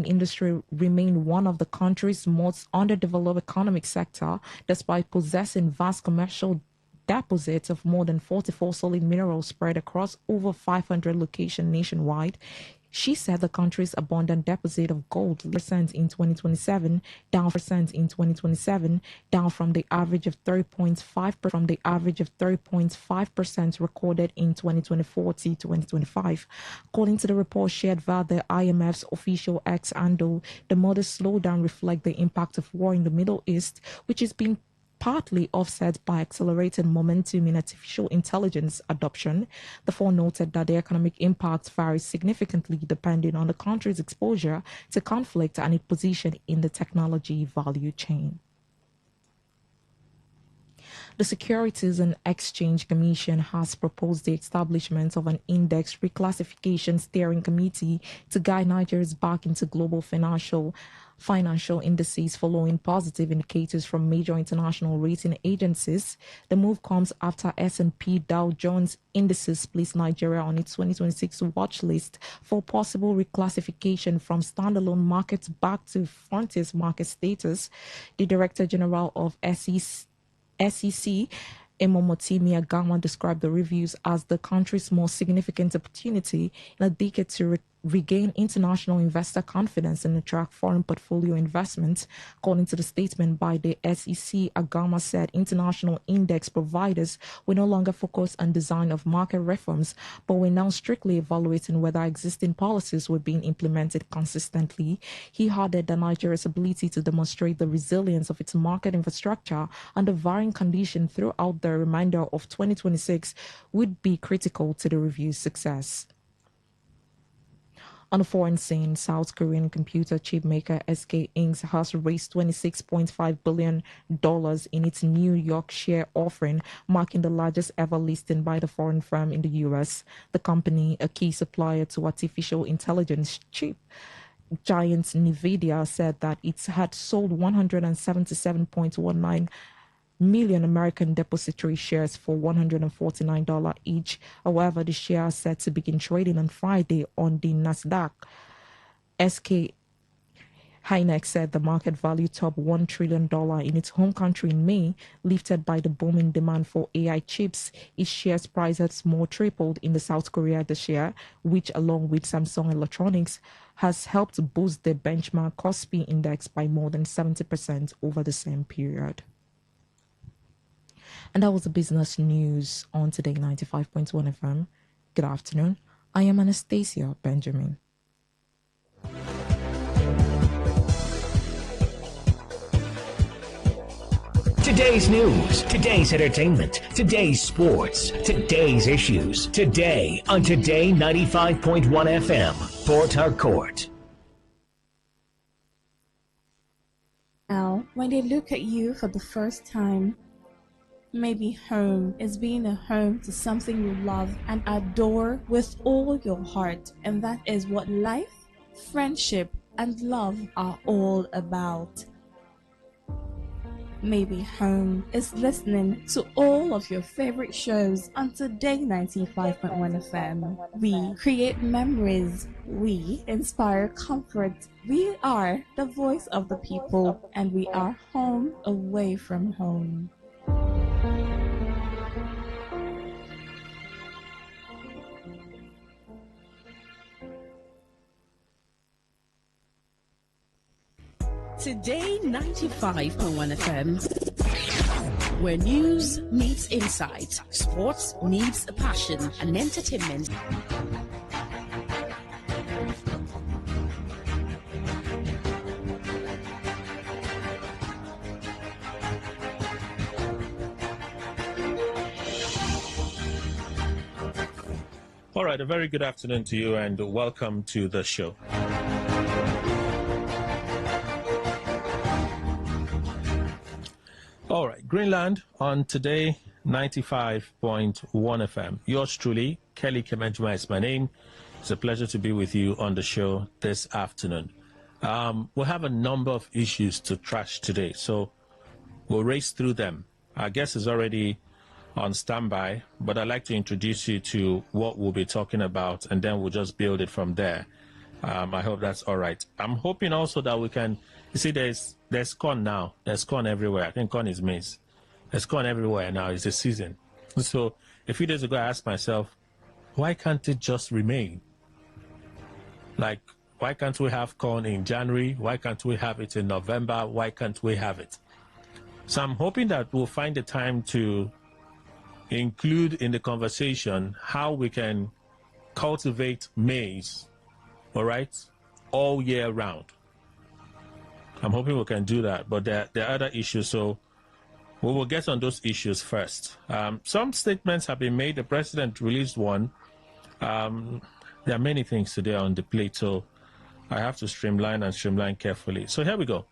industry remain one of the country's most underdeveloped economic sector, despite possessing vast commercial deposits of more than 44 solid minerals spread across over 500 locations nationwide. She said the country's abundant deposit of gold percent in 2027, down percent in 2027, down from the average of 3.5% recorded in 2024 to 2025. According to the report shared via the IMF's official X handle, the modest slowdown reflects the impact of war in the Middle East, which is being partly offset by accelerated momentum in artificial intelligence adoption. The four noted that the economic impact varies significantly depending on the country's exposure to conflict and its position in the technology value chain. The Securities and Exchange Commission has proposed the establishment of an index reclassification steering committee to guide Nigerians back into global financial indices following positive indicators from major international rating agencies. The move comes after S&P Dow Jones Indices placed Nigeria on its 2026 watch list for possible reclassification from standalone markets back to frontier market status. The Director General of SEC, Emomotimi Agama, described the reviews as the country's most significant opportunity in a decade to regain international investor confidence and attract foreign portfolio investments. According to the statement by the SEC, Agama said international index providers will no longer focus on design of market reforms, but will now strictly evaluating whether existing policies were being implemented consistently. He added that Nigeria's ability to demonstrate the resilience of its market infrastructure under varying conditions throughout the remainder of 2026 would be critical to the review's success. On the foreign scene, South Korean computer chip maker SK Inc. has raised $26.5 billion in its New York share offering, marking the largest ever listing by the foreign firm in the U.S. The company, a key supplier to artificial intelligence chip giant NVIDIA, said that it had sold 177.19 million American depository shares for $149 each. However, the share are set to begin trading on Friday on the Nasdaq. SK Hynix said the market value topped $1 trillion in its home country in May, lifted by the booming demand for AI chips. Its shares price has more tripled in the South Korea this year, which along with Samsung Electronics has helped boost the benchmark Kospi index by more than 70% over the same period. And that was the business news on Today 95.1 FM. Good afternoon. I am Anastasia Benjamin. Today's news, today's entertainment, today's sports, today's issues. Today on Today 95.1 FM, Port Harcourt. Now, when they look at you for the first time, maybe home is being a home to something you love and adore with all your heart. And that is what life, friendship, and love are all about. Maybe home is listening to all of your favorite shows on Today 95.1 FM. We create memories. We inspire comfort. We are the voice of the people, and we are home away from home. Today 95.1 FM, where news meets insight, sports meets passion, and entertainment. All right, a very good afternoon to you and welcome to the show. All right, Greenland on Today 95.1 FM. Yours truly, Kelly Kemenjuma is my name. It's a pleasure to be with you on the show this afternoon. We'll have a number of issues to trash today, so we'll race through them. Our guest is already on standby, but I'd like to introduce you to what we'll be talking about, and then we'll just build it from there. I hope that's all right. I'm hoping also that we can, you see, there's corn now. There's corn everywhere. I think corn is maize. There's corn everywhere now. It's the season. So a few days ago, I asked myself, why can't it just remain? Like, why can't we have corn in January? Why can't we have it in November? Why can't we have it? So I'm hoping that we'll find the time to include in the conversation how we can cultivate maize, all right, all year round. I'm hoping we can do that, but there are other issues, so we will get on those issues first. Some statements have been made. The president released one. There are many things today on the plate, so I have to streamline carefully. So here we go.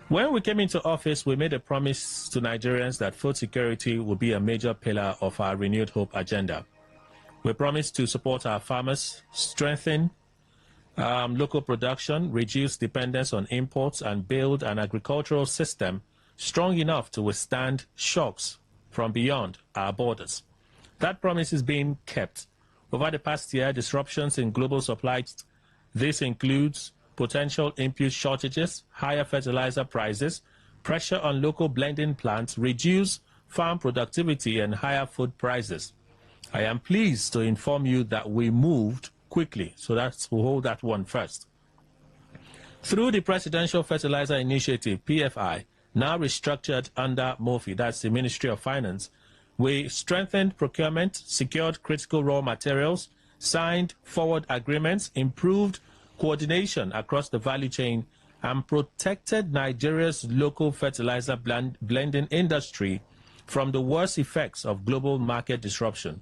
When we came into office, we made a promise to Nigerians that food security will be a major pillar of our Renewed Hope agenda. We promised to support our farmers, strengthen local production, reduce dependence on imports, and build an agricultural system strong enough to withstand shocks from beyond our borders. That promise is being kept. Over the past year, disruptions in global supply, this includes potential input shortages, higher fertilizer prices, pressure on local blending plants, reduced farm productivity, and higher food prices. I am pleased to inform you that we moved quickly, so we'll hold that one first. Through the Presidential Fertilizer Initiative, PFI, now restructured under MOFI, that's the Ministry of Finance, we strengthened procurement, secured critical raw materials, signed forward agreements, improved coordination across the value chain, and protected Nigeria's local fertilizer blending industry from the worst effects of global market disruption.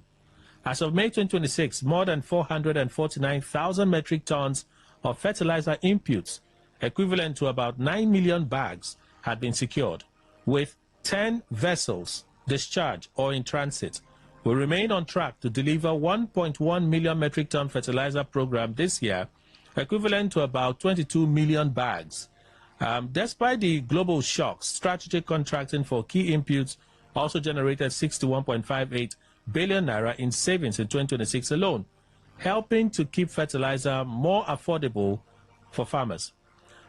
As of May 2026, more than 449,000 metric tons of fertilizer inputs, equivalent to about 9 million bags, had been secured, with 10 vessels discharged or in transit. We remain on track to deliver 1.1 million metric ton fertilizer program this year, equivalent to about 22 million bags. Despite the global shocks, strategic contracting for key inputs also generated 61.58 billion naira in savings in 2026 alone, helping to keep fertilizer more affordable for farmers.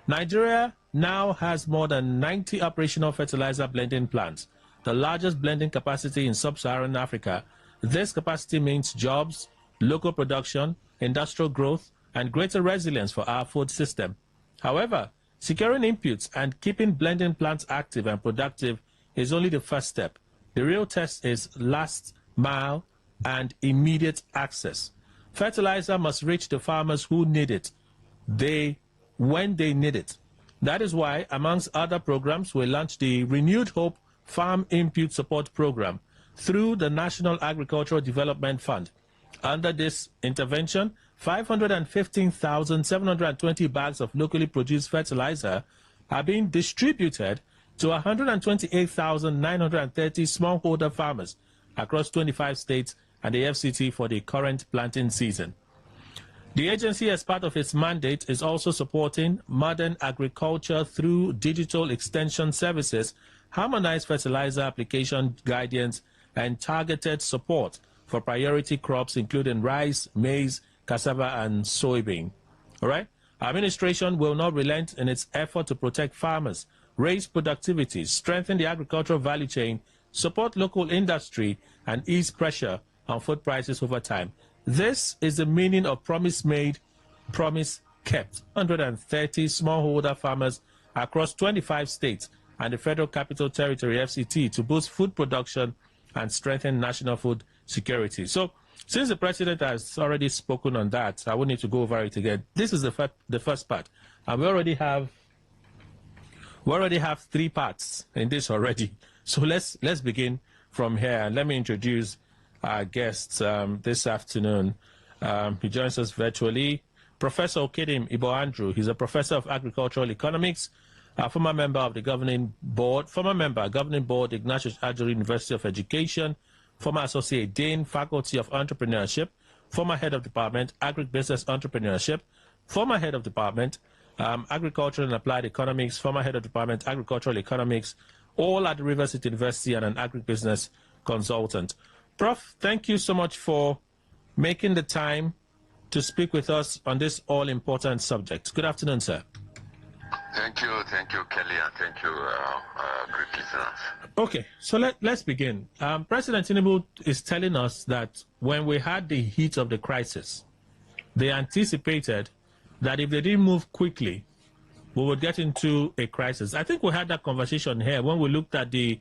Nigeria now has more than 90 operational fertilizer blending plants, the largest blending capacity in sub-Saharan Africa. This capacity means jobs, local production, industrial growth, and greater resilience for our food system. However, securing inputs and keeping blending plants active and productive is only the first step. The real test is last mile and immediate access. Fertilizer must reach the farmers who need it, when they need it. That is why, amongst other programs, we launched the Renewed Hope Farm Input Support Program through the National Agricultural Development Fund. Under this intervention, 515,720 bags of locally produced fertilizer are being distributed to 128,930 smallholder farmers across 25 states and the FCT for the current planting season. The agency, as part of its mandate, is also supporting modern agriculture through digital extension services, harmonized fertilizer application guidance, and targeted support for priority crops including rice, maize, cassava, and soybean. All right? Our administration will not relent in its effort to protect farmers, raise productivity, strengthen the agricultural value chain, support local industry, and ease pressure on food prices over time. This is the meaning of promise made, promise kept. 130 smallholder farmers across 25 states and the Federal Capital Territory, FCT, to boost food production and strengthen national food security. So, since the president has already spoken on that, I won't need to go over it again. This is the first part, and we already have 3 parts in this already. So let's begin from here, and let me introduce our guests this afternoon. He joins us virtually. Professor Okedim Ibo Andrew. He's a professor of agricultural economics, former member of the governing board, Ignatius Ajuri University of Education, former associate dean, faculty of entrepreneurship, former head of department, agribusiness entrepreneurship, former head of department, agricultural and applied economics, former head of department, agricultural economics, all at the Rivers State University, and an agribusiness consultant. Prof, thank you so much for making the time to speak with us on this all-important subject. Good afternoon, sir. Thank you, Kelly, and thank you, great listeners. Okay, so let's begin. President Tinubu is telling us that when we had the heat of the crisis, they anticipated that if they didn't move quickly, we would get into a crisis. I think we had that conversation here when we looked at the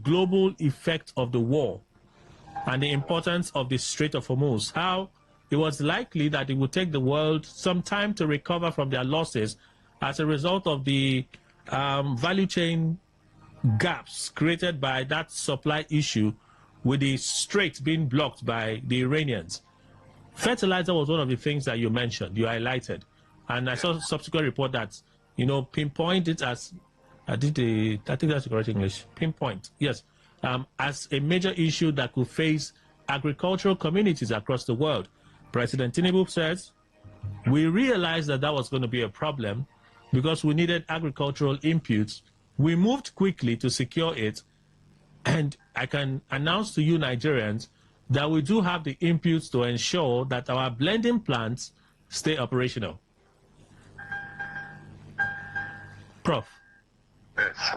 global effect of the war and the importance of the Strait of Hormuz, how it was likely that it would take the world some time to recover from their losses as a result of the value chain gaps created by that supply issue with the strait being blocked by the Iranians. Fertilizer was one of the things that you mentioned, you highlighted. And I saw a subsequent report that, pinpoint it as, I think that's the correct English, pinpoint, yes, as a major issue that could face agricultural communities across the world. President Tinubu says, we realized that was going to be a problem because we needed agricultural inputs. We moved quickly to secure it, and I can announce to you Nigerians that we do have the inputs to ensure that our blending plants stay operational. Prof. Yes.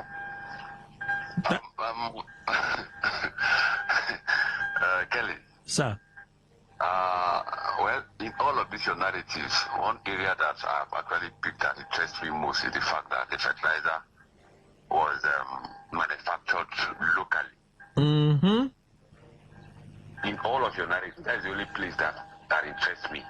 Kelly. Sir. Well, in all of these your narratives, one area that I've actually picked that interests me most is the fact that the fertilizer was manufactured locally. Mm-hmm. In all of your narratives, that is the only place that interests me.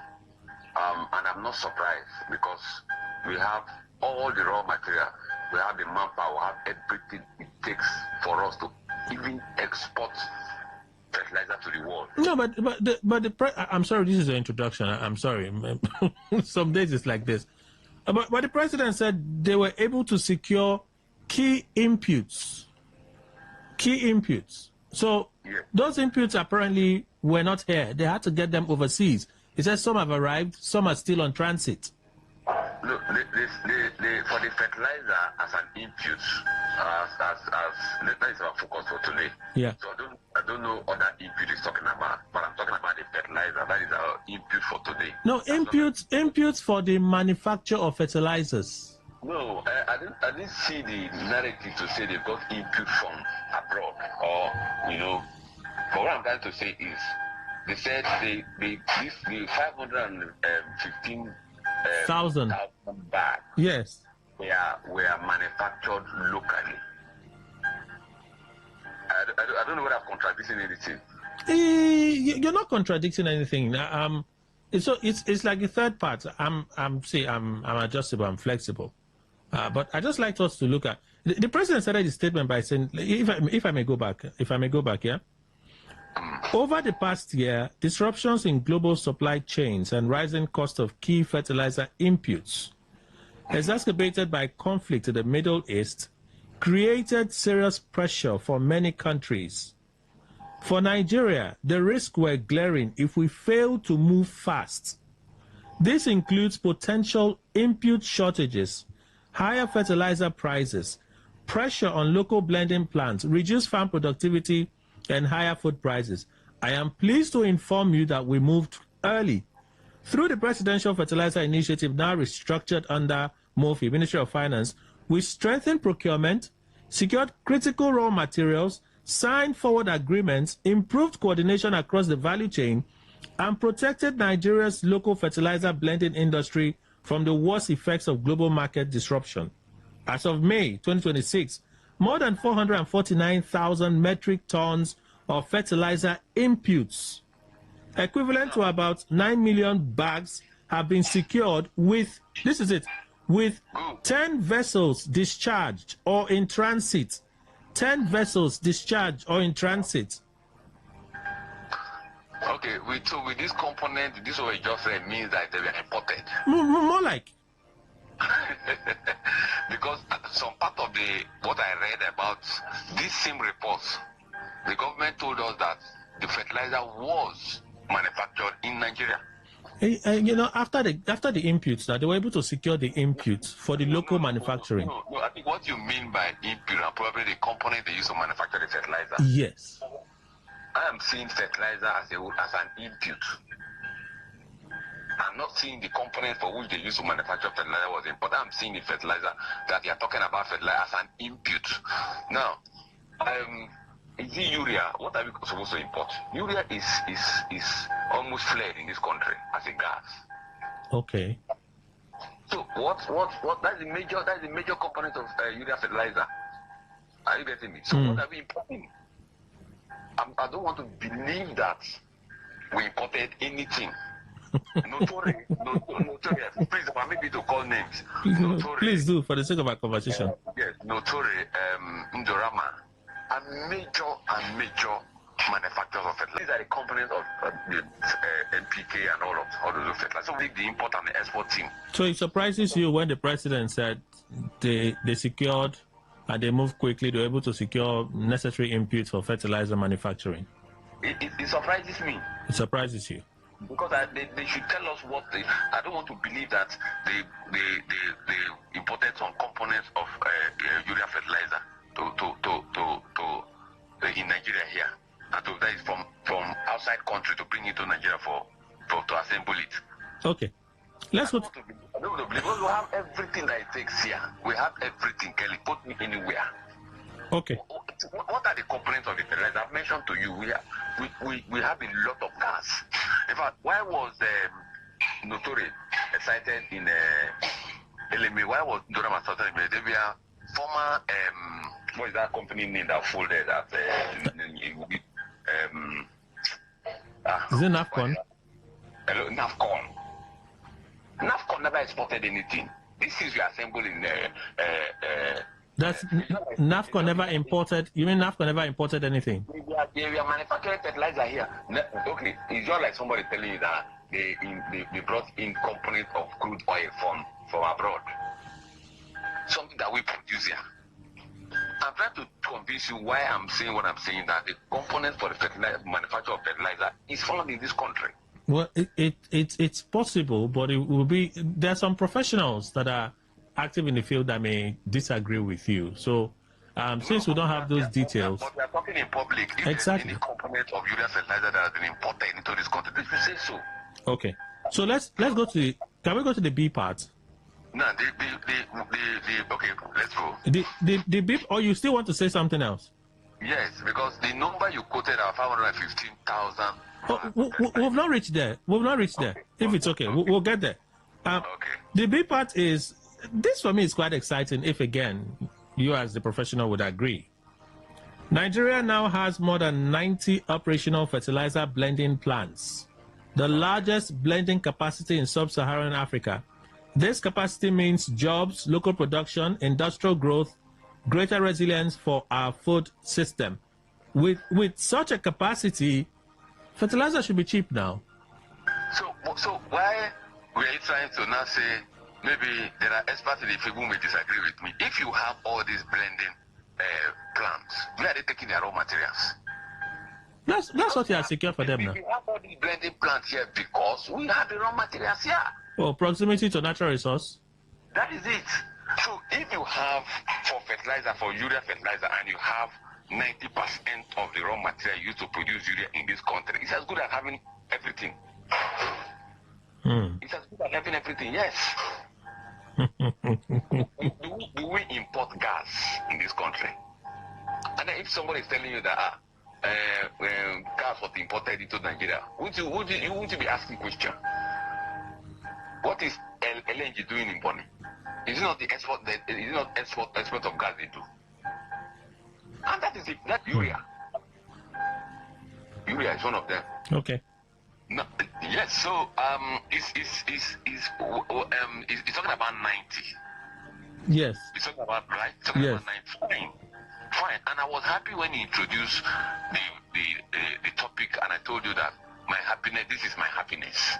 And I'm not surprised because we have all the raw material, we have the manpower, we have everything it takes for us to even export fertilizer to the world. No, but I'm sorry, this is an introduction. I'm sorry. Some days it's like this. But the president said they were able to secure key inputs. So those inputs apparently were not here. They had to get them overseas. He said some have arrived, some are still on transit. Look, for the fertilizer as an input, that is our focus for today. Yeah. So I don't know what that input is talking about, but I'm talking about the fertilizer. That is our input for today. No, inputs for the manufacture of fertilizers. No, I didn't see the narrative to say they've got input from abroad, or But what I'm trying to say is, they said the 515,000 bags. Yes. Were manufactured locally. I don't know whether I'm contradicting anything. You're not contradicting anything. It's like the third part. I'm adjustable. I'm flexible. But I just like us to look at the president started his statement by saying, if I may go back, yeah. Over the past year, disruptions in global supply chains and rising cost of key fertilizer inputs, exacerbated by conflict in the Middle East, created serious pressure for many countries. For Nigeria, the risks were glaring if we fail to move fast. This includes potential input shortages, higher fertilizer prices, pressure on local blending plants, reduced farm productivity, and higher food prices. I am pleased to inform you that we moved early. Through the Presidential Fertilizer Initiative, now restructured under MOFI, Ministry of Finance, we strengthened procurement, secured critical raw materials, signed forward agreements, improved coordination across the value chain, and protected Nigeria's local fertilizer blending industry from the worst effects of global market disruption. As of May 2026, more than 449,000 metric tons of fertilizer inputs, equivalent to about 9 million bags, have been secured with 10 vessels discharged or in transit. 10 vessels discharged or in transit. Okay, so with this component, this what you just said means that they were imported. More like. Because some part of what I read about these same reports, the government told us that the fertilizer was manufactured in Nigeria. After the inputs, that they were able to secure the inputs for the local manufacturing. No, I think what you mean by input are probably the component they use to manufacture the fertilizer. Yes. I am seeing fertilizer as an input. not seeing the components for which they used to manufacture fertilizer was important. I'm seeing the fertilizer that you're talking about fertilizer as an input. Now, is it urea? What are we supposed to import? Urea is almost fled in this country as a gas. Okay. So what? That's the major component of urea fertilizer. Are you getting me? So what are we importing? I don't want to believe that we imported anything. Notorious. Please allow me to call names. Please do, for the sake of our conversation. Yes, Notorious, Ndorama, and major manufacturers of fertilizer. These are the components of the NPK and all those fertilizers. So we the import and the export team. So it surprises you when the president said they secured and they moved quickly, they were able to secure necessary inputs for fertilizer manufacturing. It surprises me. It surprises you. Because they should tell us what they. I don't want to believe that they imported some components of urea fertilizer to in Nigeria here, and that is from outside country to bring it to Nigeria to assemble it. Okay, let's go. I don't want to believe because we have everything that it takes here. We have everything. Kelly, put me anywhere. Okay. What are the components of the fertilizer? I've mentioned to you, we have a lot of gas. In fact, why was Notori cited in LMA? Why was Dorama cited in LMA? They were former, what is that company name that folded that? Is it NAFCON? Hello, NAFCON. NAFCON never exported anything. This is reassembled in That's NAFCON never imported. You mean NAFCON never imported anything? We are manufacturing fertilizer here. Okay, it's just like somebody telling you that they brought in components of crude oil from abroad. Something that we produce here. I'm trying to convince you why I'm saying what I'm saying, that the components for the manufacture of fertilizer is found in this country. Well, it's possible, but it will be. There are some professionals that are active in the field that may disagree with you. So, since we don't have those details, but we are talking in public. If exactly. Any component of urea fertilizer that has been imported into this country, they should say so. Okay. So let's go to the. Can we go to the B part? No, okay, let's go. The B, or you still want to say something else? Yes, because the number you quoted are 515,000. Oh, we've not reached there. We've not reached there. If it's okay, we'll get there. Okay. The B part is, this for me is quite exciting if, again, you as the professional would agree. Nigeria now has more than 90 operational fertilizer blending plants, the largest blending capacity in sub-Saharan Africa. This capacity means jobs, local production, industrial growth, greater resilience for our food system. With such a capacity, fertilizer should be cheap now. So why were you trying to now say maybe there are experts in the field who may disagree with me? If you have all these blending plants, where are they taking their raw materials? That's what you are secure for them now. We have all these blending plants here because we have the raw materials here. Well, proximity to natural resource. That is it. So if you have for fertilizer, for urea fertilizer, and you have 90% of the raw material used to produce urea in this country, it's as good as having everything. It's as good as having everything, yes. do we import gas in this country? And then if somebody is telling you that gas was imported into Nigeria, wouldn't you be asking question? What is LNG doing in Bonny? Is it not the export? Is it not export of gas they do? And that is it. That urea. Urea is one of them. Okay. No, yes. So it's talking about 90. Yes. It's talking about right. It's talking Yes. about 90. Fine. And I was happy when he introduced the topic, and I told you that my happiness. This is my happiness.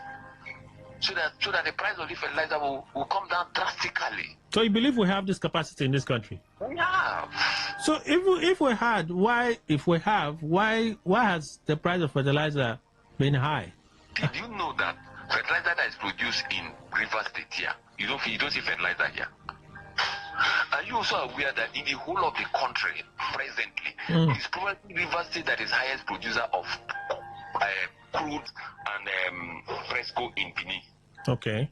So that the price of the fertilizer will come down drastically. So you believe we have this capacity in this country? Yeah. So if we had, why has the price of fertilizer been high? Did you know that fertilizer that is produced in River State here, you don't see fertilizer here? Are you also aware that in the whole of the country presently, it's probably River State that is highest producer of crude and fresco in Benin? Okay.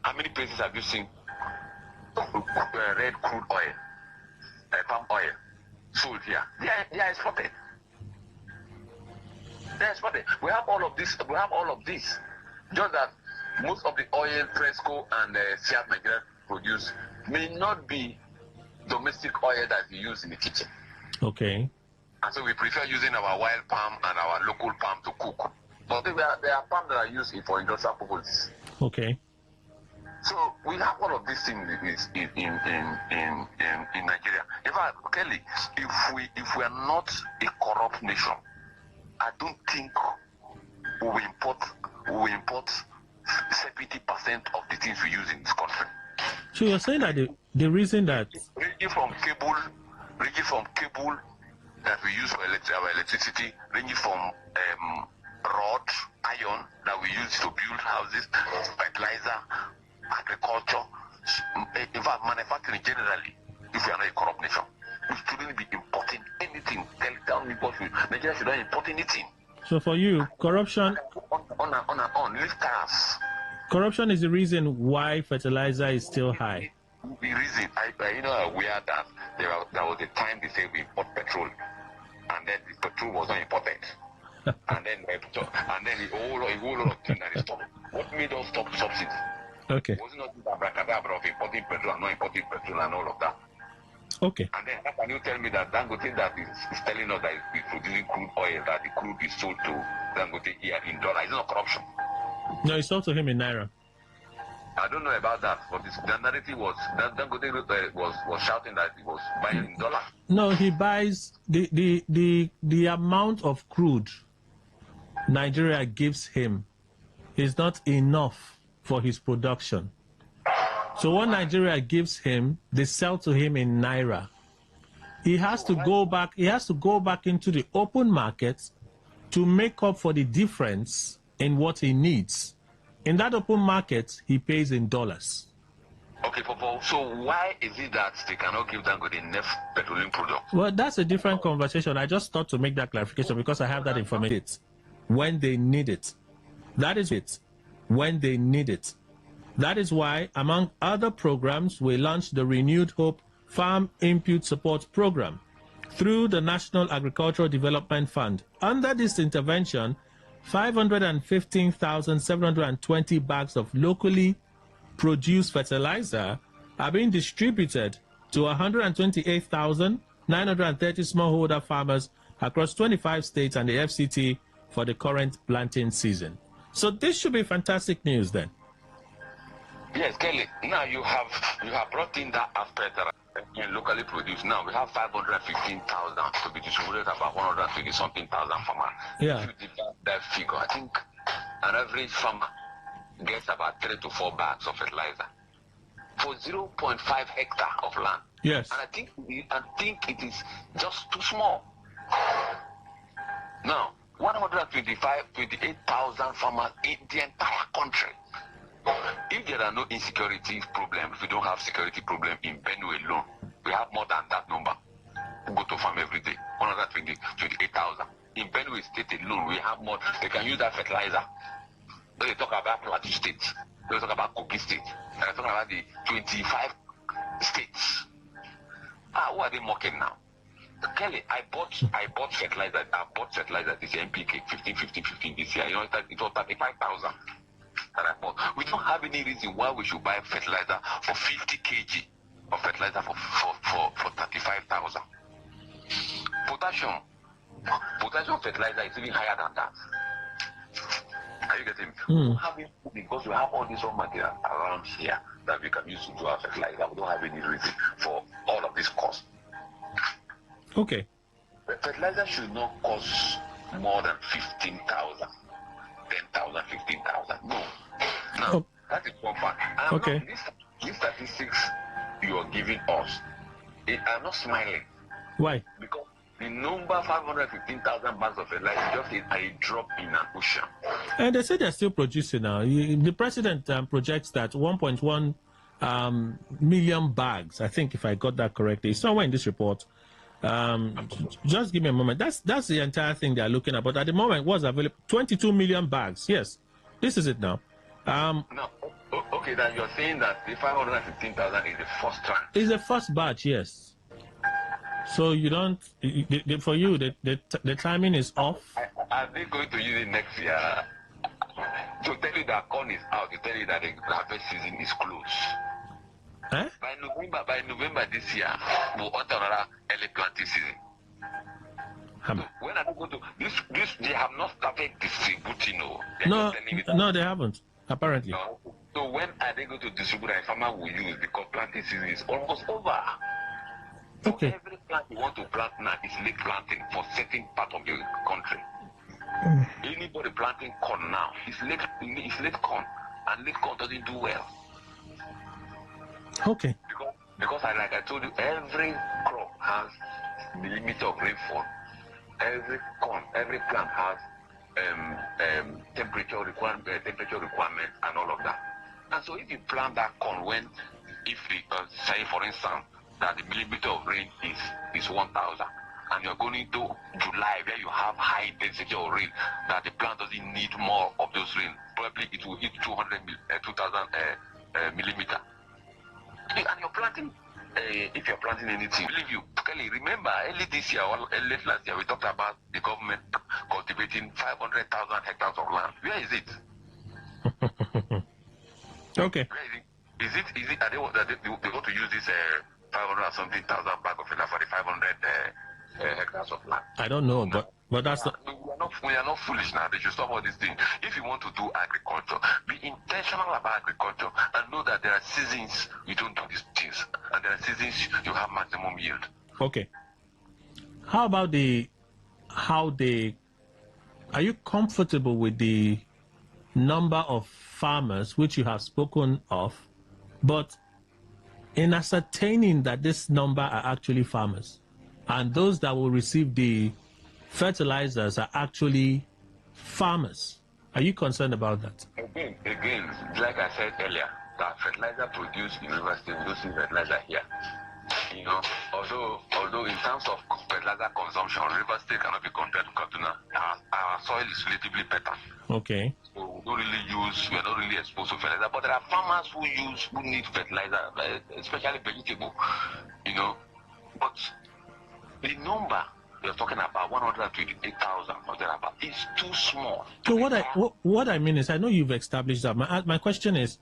How many places have you seen red crude oil, palm oil sold here? They are exported. They are exported. We have all of this. We have all of this. Just that most of the oil Fresco and Seat Nigeria produce may not be domestic oil that we use in the kitchen. Okay. And so we prefer using our wild palm and our local palm to cook. But there are palm that are used for industrial purposes. Okay. So we have all of these things in Nigeria. In fact, Kelly, if we are not a corrupt nation, I don't think we will import 70% of the things we use in this country. So you're saying that the reason that ranging from cable that we use for our electricity, ranging from rod, iron that we use to build houses, fertilizer, agriculture, in fact, manufacturing generally, if we are not a corrupt nation, we shouldn't be importing anything. Tell me what Nigeria should not import anything. So for you, corruption on leave cars. Corruption is the reason why fertilizer is still high. The reason, aware that there was a time they say we import petrol, and then the petrol was not imported, and then a whole lot of things that is stopped. What made us stop subsidies? Okay. It was not the abracadabra of importing petrol and not importing petrol and all of that. Okay. And then how can you tell me that Dangote that is telling us that it's producing crude oil, that the crude is sold to Dangote here in dollars? It's not corruption. No, it's sold to him in naira. I don't know about that, but the narrative was that Dangote was shouting that he was buying in dollars. No, he buys the amount of crude Nigeria gives him is not enough for his production. So what Nigeria gives him, they sell to him in naira. He has to go back. He has to go back into the open market to make up for the difference in what he needs. In that open market, he pays in dollars. Okay, Popo. So why is it that they cannot give Dangote enough petroleum product? Well, that's a different conversation. I just thought to make that clarification because I have that information. When they need it. That is it. When they need it. That is why, among other programs, we launched the Renewed Hope Farm Input Support Program through the National Agricultural Development Fund. Under this intervention, 515,720 bags of locally produced fertilizer are being distributed to 128,930 smallholder farmers across 25 states and the FCT for the current planting season. So this should be fantastic news then. Yes, Kelly. Now you have brought in that aspect that locally produced. Now we have 515,000 to be distributed about 120-something thousand farmers. Yeah. If you divide that figure, I think an average farmer gets about 3 to 4 bags of fertilizer for 0.5 hectare of land. Yes. And I think it is just too small. Now, 28,000 farmers in the entire country. If there are no insecurity problems, if we don't have security problem in Benue alone, we have more than that number who go to farm every day, 128,000. In Benue State alone, we have more. They can use that fertilizer. When they talk about Plateau State, they talk about Kogi State, and they talk about the 25 states. Who are they mocking now? Kelly, I bought fertilizer. I bought fertilizer this year, NPK 15 this year. It was 35,000. That I bought. We don't have any reason why we should buy fertilizer for 50 kg of fertilizer for 35,000. Potassium fertilizer is even higher than that. Are you getting me? We don't have it because we have all this raw material around here that we can use to do our fertilizer. We don't have any reason for all of this cost. Okay. The fertilizer should not cost more than 15,000. 10,000, 15,000. No. Now, that is one part. Okay. These statistics you are giving us, I'm not smiling. Why? Because the number 515,000 bags of fertilizer is just a drop in an ocean. And they say they're still producing now. The president projects that 1.1 million bags, I think if I got that correctly, somewhere in this report. Just give me a moment. That's the entire thing they are looking at. But at the moment, what's available? 22 million bags. Yes, this is it now. No, okay, that you're saying that the 515,000 is the first tranche. It's the first batch, yes. So you don't, for you, the timing is off. Are they going to use it next year? To tell you that corn is out, to tell you that the harvest season is closed. Eh? By November this year, we'll enter another early planting season. So when are they going to this? They have not started distributing. No, they haven't. Apparently. No. So when are they going to distribute? And farmer will use because planting season is almost over. So Okay. every plant you want to plant now is late planting for certain part of the country. Anybody planting corn now is late corn, and late corn doesn't do well. Okay. Because like I told you, every crop has the limit of rainfall. Every plant has temperature requirement, and all of that. And so if you plant that corn when, if the say for instance that the millimeter of rain is 1,000, and you're going into July where you have high intensity of rain, that the plant doesn't need more of those rain, probably it will hit 2,000 millimeter. And you're planting. If you're planting anything, believe you, Kelly, remember early this year or late last year, we talked about the government cultivating 500,000 hectares of land. Where is it? Okay. Where is it? Are they want to use this 500 something thousand bag of for the 500 hectares of land? I don't know, but that's not. We are not foolish now. They should stop all these things. If you want to do agriculture, be intentional about agriculture and know that there are seasons you don't do these things, and there are seasons you have maximum yield. Okay. How about are you comfortable with the number of farmers which you have spoken of, but in ascertaining that this number are actually farmers, and those that will receive the fertilizers are actually farmers? Are you concerned about that? Again, like I said earlier, that fertilizer produced in River State, we don't see fertilizer here. Although in terms of fertilizer consumption, River State cannot be compared to Kaduna. Our soil is relatively better. Okay. So we are not really exposed to fertilizer. But there are farmers who need fertilizer, especially vegetable, But the number you're talking about, 128,000 or thereabout, is too small. So what I mean is, I know you've established that. My question is,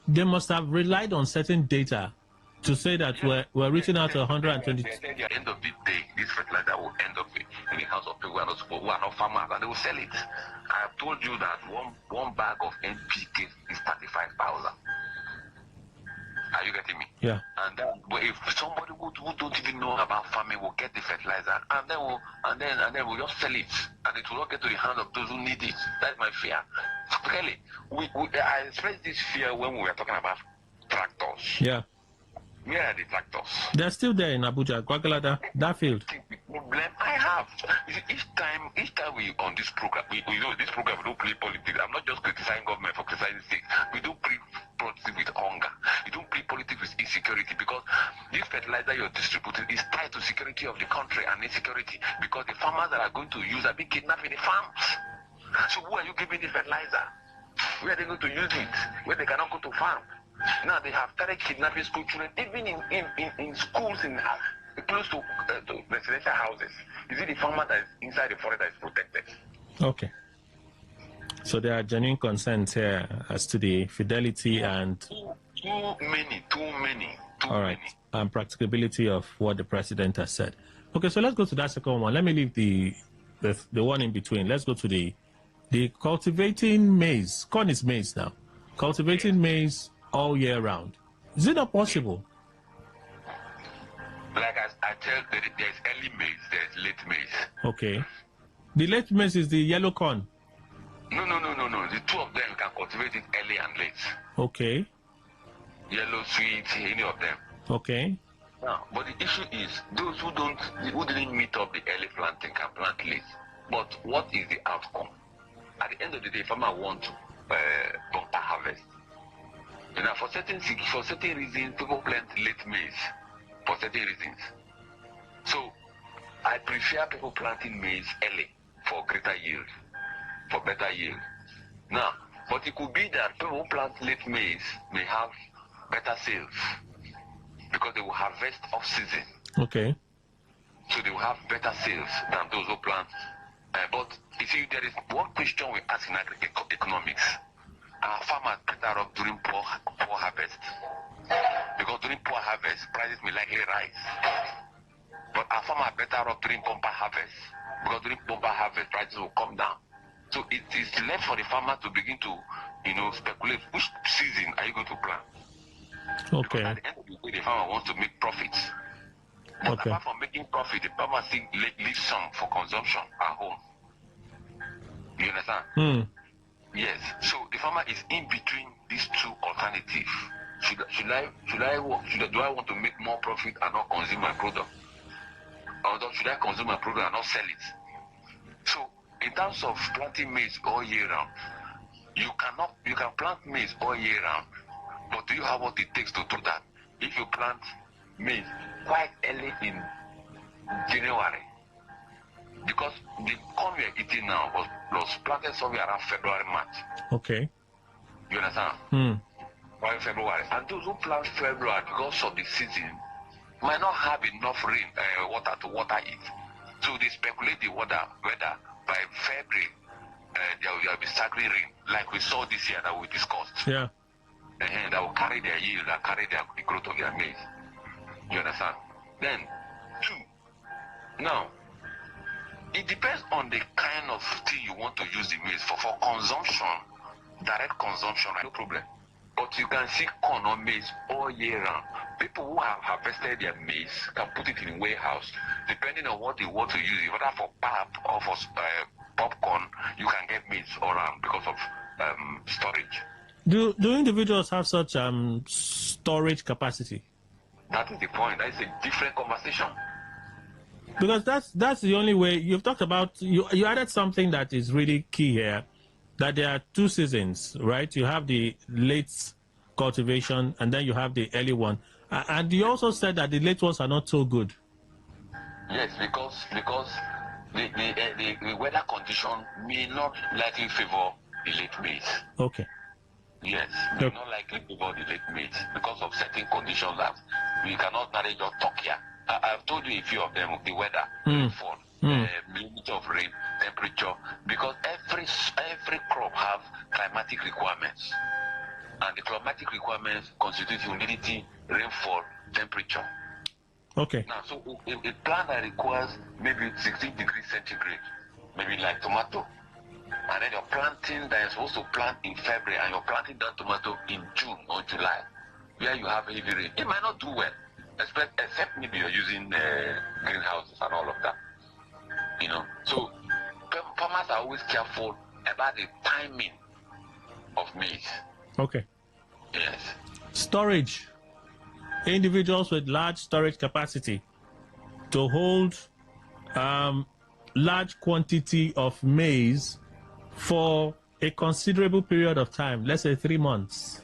they must have relied on certain data to say that we're reaching out to 120. At the end of the day, this fertilizer will end up in the hands of people who are not farmers, and they will sell it. I have told you that one bag of NPK is 35,000. Are you getting me? Yeah. And then, but if somebody who don't even know about farming will get the fertilizer, and then we'll just sell it, and it will not get to the hand of those who need it. That's my fear. Really, I expressed this fear when we were talking about tractors. Yeah. Where are the tractors? They're still there in Abuja, Kwagalada, that field. The problem I have. You see, each time we on this program, this program, we don't play politics. I'm not just criticizing government for criticizing state. We don't play politics with hunger. You don't play politics with insecurity, because this fertilizer you're distributing is tied to security of the country and insecurity, because the farmers that are going to use are being kidnapped in the farms. So who are you giving the fertilizer? Where are they going to use it? Where they cannot go to farm? Now they have started kidnapping school children, even in schools close to residential houses. Is it the farmer that is inside the forest that is protected? Okay. So there are genuine concerns here as to the fidelity and too many. All right, and practicability of what the president has said. Okay, so let's go to that second one. Let me leave the one in between. Let's go to the cultivating maize. Corn is maize now. Cultivating maize all year round. Is it not possible? Like I tell, there's early maize, there's late maize. Okay. The late maize is the yellow corn. No. The two of them can cultivate it early and late. Okay. Yellow, sweet, any of them. Okay. Now, but the issue is those who didn't meet up the early planting can plant late. But what is the outcome? At the end of the day, farmer want to bumper harvest. For certain reasons, people plant late maize. For certain reasons. So I prefer people planting maize early for greater yield, for better yield. Now, But it could be that people who plant late maize may have better sales because they will harvest off season. Okay. So they will have better sales than those who plant. But you see, there is one question we ask in economics. Are farmers better off during poor harvest? Because during poor harvest, prices may likely rise. But are farmers better off during bumper harvest? Because during bumper harvest, prices will come down. So it is left for the farmer to begin to, speculate which season are you going to plant. Okay. Because at the end of the day, the farmer wants to make profits. But Okay. apart from making profit, the farmer still leaves some for consumption at home. You understand? Yes. So the farmer is in between these two alternatives. Do I want to make more profit and not consume my product? Or should I consume my product and not sell it? So in terms of planting maize all year round, you can plant maize all year round, but do you have what it takes to do that? If you plant maize quite early in January, because the corn we are eating now was planted somewhere around February, March. Okay. You understand? Around February. And those who plant February because of the season might not have enough rain, water to water it. So they speculate the whether by February there will be staggering rain, like we saw this year that we discussed. Yeah. And that will carry their yield, that carry the growth of their maize. You understand? Then, two. Now, it depends on the kind of thing you want to use the maize for. For consumption, direct consumption, no problem. But you can see corn or maize all year round. People who have harvested their maize can put it in a warehouse, depending on what they want to use it, whether for pap or for popcorn. You can get maize all around because of storage. Do individuals have such storage capacity? That is the point. That is a different conversation. Because that's the only way. You've talked about, you added something that is really key here, that there are two seasons, right? You have the late cultivation and then you have the early one. And you also said that the late ones are not so good. Yes, because the weather condition may not likely favor the late maize. Okay. Yes, may not likely favor the late maize because of certain conditions that we cannot narrate or talk here. I've told you a few of them, the weather, rainfall, limit of rain, temperature, because every crop have climatic requirements. And the climatic requirements constitute humidity, rainfall, temperature. Okay. Now, so a plant that requires maybe 16 degrees centigrade, maybe like tomato, and then you're planting that you're supposed to plant in February, and you're planting that tomato in June or July, where you have heavy rain, it might not do well, except maybe you're using greenhouses and all of that. So farmers are always careful about the timing of maize. Okay. Yes. Storage. Individuals with large storage capacity to hold large quantity of maize for a considerable period of time, let's say 3 months.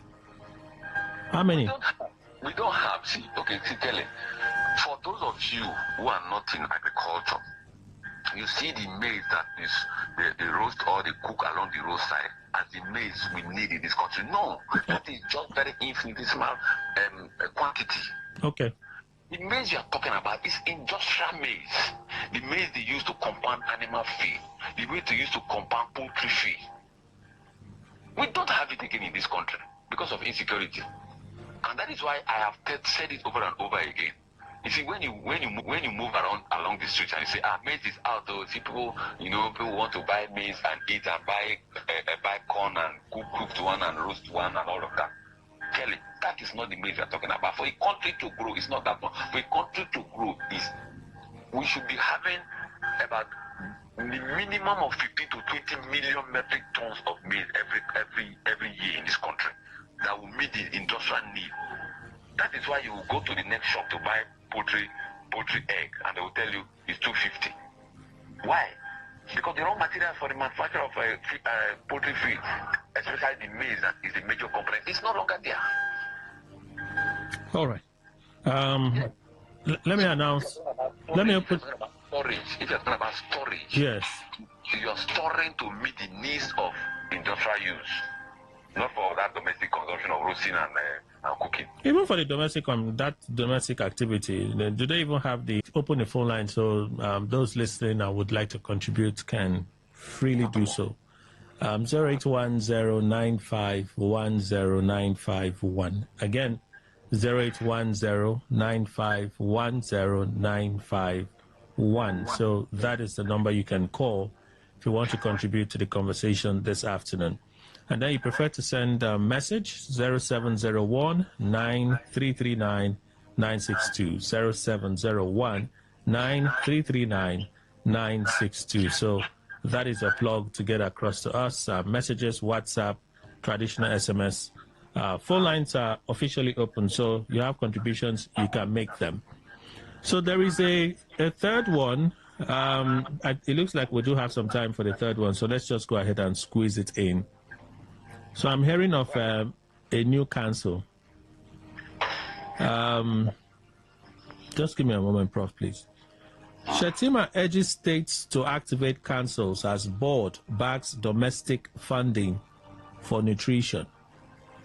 How many? We don't have. See, Kelly, for those of you who are not in agriculture, you see the maize that is the roast or the cook along the roadside as the maize we need in this country. No, that is just very infinitesimal quantity. Okay. The maize you are talking about is industrial maize. The maize they use to compound animal feed. The maize they use to compound poultry feed. We don't have it again in this country because of insecurity. And that is why I have said it over and over again. You see, when you move around along the streets and you say, maize is out, though, see people want to buy maize and eat and buy corn and cooked one and roast one and all of that. Kelly, that is not the maize we are talking about. For a country to grow, it's not that much. For a country to grow, we should be having about the minimum of 15 to 20 million metric tons of maize every year in this country that will meet the industrial need. That is why you will go to the next shop to buy poultry egg, and they will tell you it's $2.50. Why? Because the raw material for the manufacture of poultry feed, especially the maize, is the major component. It's no longer there. All right. Let me announce. Let me put storage. If you're talking about storage, yes, you're storing to meet the needs of industrial use. not for that domestic consumption of roasting and cooking. Even for the domestic activity, do they even have the open the phone line so those listening and would like to contribute can freely do so? 0810951091. Again, 0810951091. So that is the number you can call if you want to contribute to the conversation this afternoon. And then you prefer to send a message, 0701 9339 962. 0701 9339 962. So that is a plug to get across to us. Messages, WhatsApp, traditional SMS. Phone lines are officially open, so you have contributions, you can make them. So there is a third one. It looks like we do have some time for the third one, so let's just go ahead and squeeze it in. So I'm hearing of a new council. Just give me a moment, Prof, please. Shettima urges states to activate councils as board backs domestic funding for nutrition.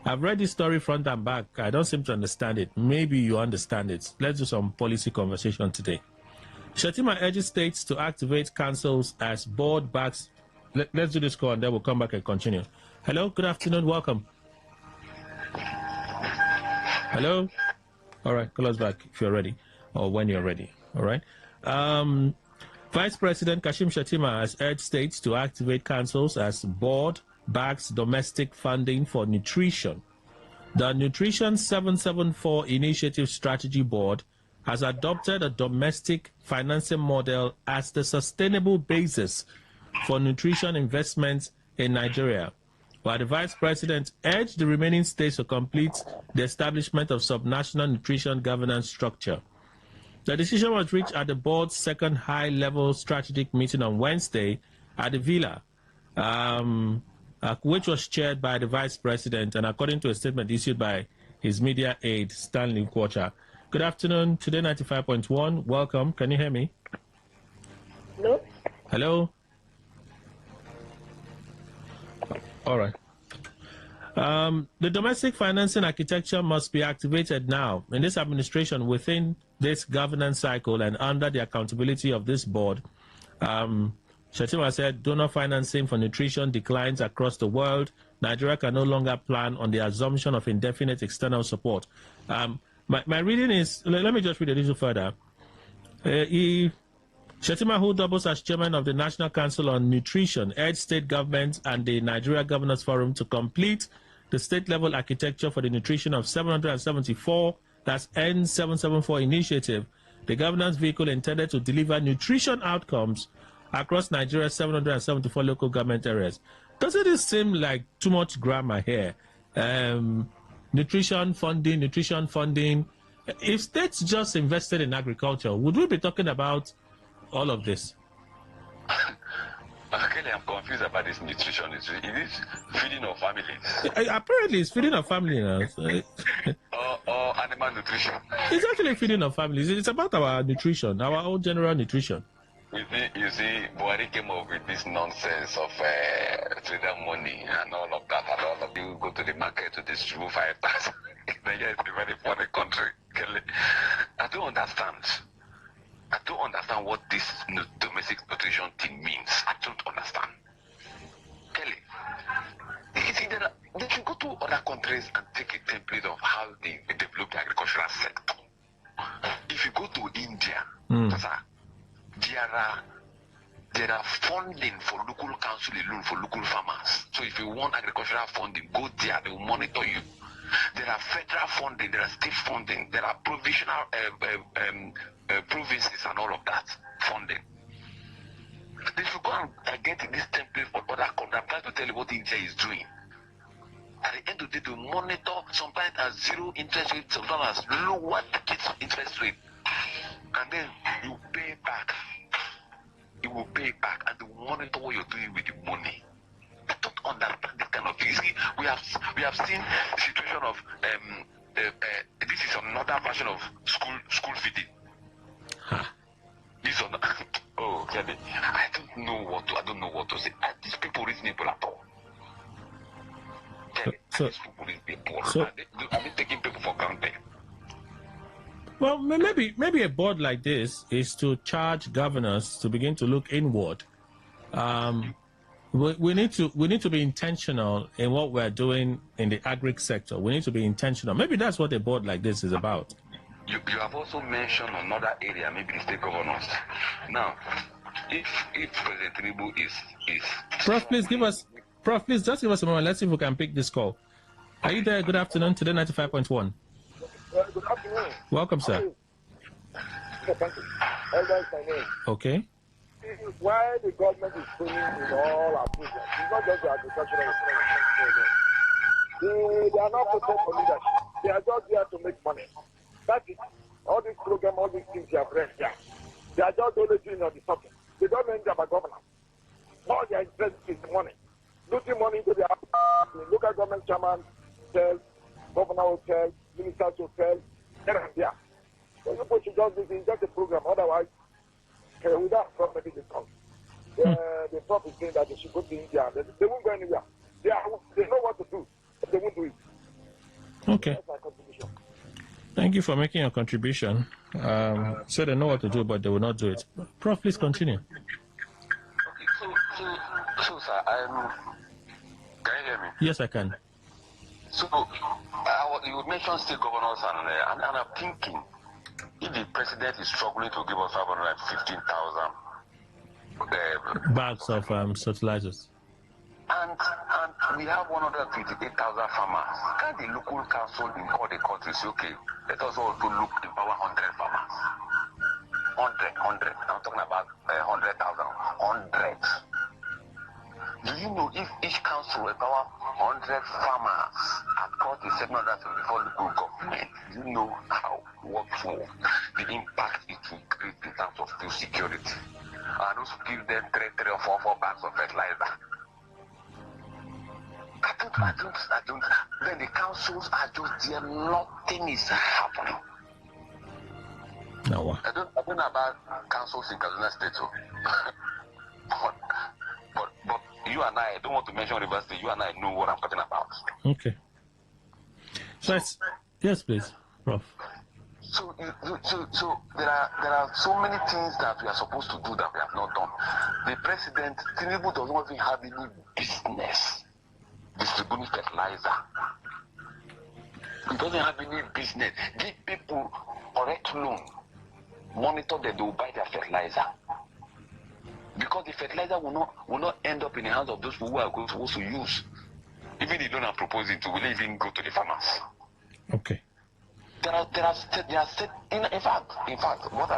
I've read this story front and back. I don't seem to understand it. Maybe you understand it. Let's do some policy conversation today. Shettima urges states to activate councils as board backs. Let's do this call and then we'll come back and continue. Hello, good afternoon, welcome. Hello? All right, call us back if you're ready or when you're ready, all right? Vice President Kashim Shettima has urged states to activate councils as board backs domestic funding for nutrition. The Nutrition 774 Initiative Strategy Board has adopted a domestic financing model as the sustainable basis for nutrition investments in Nigeria, while the Vice President urged the remaining states to complete the establishment of subnational nutrition governance structure. The decision was reached at the board's second high-level strategic meeting on Wednesday at the Villa, which was chaired by the Vice President, and according to a statement issued by his media aide, Stanley Kwacha. Good afternoon, Today 95.1. Welcome. Can you hear me? Hello? Hello? All right. The domestic financing architecture must be activated now in this administration within this governance cycle and under the accountability of this board. Shettima said donor financing for nutrition declines across the world. Nigeria can no longer plan on the assumption of indefinite external support. My reading is, let me just read a little further. Shettima, who doubles as chairman of the National Council on Nutrition, urged state governments and the Nigeria Governors Forum to complete the state-level architecture for the nutrition of 774, that's N774 initiative, the governance vehicle intended to deliver nutrition outcomes across Nigeria's 774 local government areas. Doesn't it seem like too much grammar here? Nutrition funding. If states just invested in agriculture, would we be talking about all of this? Kelly, I'm confused about this nutrition. It is feeding of families. Apparently, it's feeding of family now. or animal nutrition. It's actually feeding of families. It's about our nutrition, our own general nutrition. You see, Buhari came up with this nonsense of trader money and all of that. And all of you go to the market to distribute 5,000. Nigeria is a very funny country, Kelly. I don't understand what this domestic nutrition thing means. I don't understand. Kelly, you see, they should go to other countries and take a template of how they develop the agricultural sector. If you go to India, there are funding for local council alone for local farmers. So if you want agricultural funding, go there, they will monitor you. There are federal funding, there are state funding, there are provisional provinces and all of that funding. They should go and get this template for other countries. I'm trying to tell you what India is doing. At the end of the day, they monitor sometimes at zero interest rate, sometimes lower interest rate. And then you pay back. You will pay back and they will monitor what you're doing with the money. I don't understand this kind of thing. We have seen the situation of this is another version of school feeding. This is oh, Kelly, I don't know what to say. Are these people reasonable at all? Kelly. these people? Are they taking people for granted? Well, maybe a board like this is to charge governors to begin to look inward. We need to be intentional in what we're doing in the agri sector. We need to be intentional. Maybe that's what a board like this is about. You have also mentioned another area, maybe the state governors. Now, if President Tinubu is Prof, please just give us a moment. Let's see if we can pick this call. Are you there? Good afternoon. Today 95.1. Good afternoon. Welcome, sir. Thank you. Elder is my name. Okay. Why the government is failing in all our programs? It's not just the agricultural program. They are not prepared for leadership. They are just there to make money. That's it. All these programs, all these things you have read here. They are just only doing on the subject. They don't know anything about governance. All they are interested in is money. Looting money into the local government chairman hotels, governor hotels, minister's hotels, there and there. So you should just do just a program. Otherwise, without government in the country. The prof is saying that they should go to India. They won't go anywhere. They know what to do, but they won't do it. Okay. That's my contribution. Thank you for making your contribution. So they know what to do, but they will not do it. Prof, please continue. Okay, so sir, can you hear me? Yes, I can. So, you mentioned state governors, and I'm thinking, if the president is struggling to give us 515,000 bags of fertilizers, and we have 128,000 farmers, can the local council in all the countries say, okay, let us also look empower 100 farmers? 100. I'm talking about 100,000. 100. Do you know if each council empower 100 farmers across the 774 local government, you know the impact it will create in terms of food security? And also give them 3 or 4 bags of fertilizer. I don't. Then the councils are just there, nothing is happening. No. I don't know about councils in Kaduna State, but you and I don't want to mention River State. You and I know what I'm talking about. Okay. So yes, please, Prof. So there are so many things that we are supposed to do that we have not done. The president, Tinubu, does not even have any business distributing fertilizer. He doesn't have any business. Give people correct loan. Monitor that they will buy their fertilizer. Because the fertilizer will not end up in the hands of those people who are supposed to use. Even if they don't propose it, will even go to the farmers. Okay. In fact,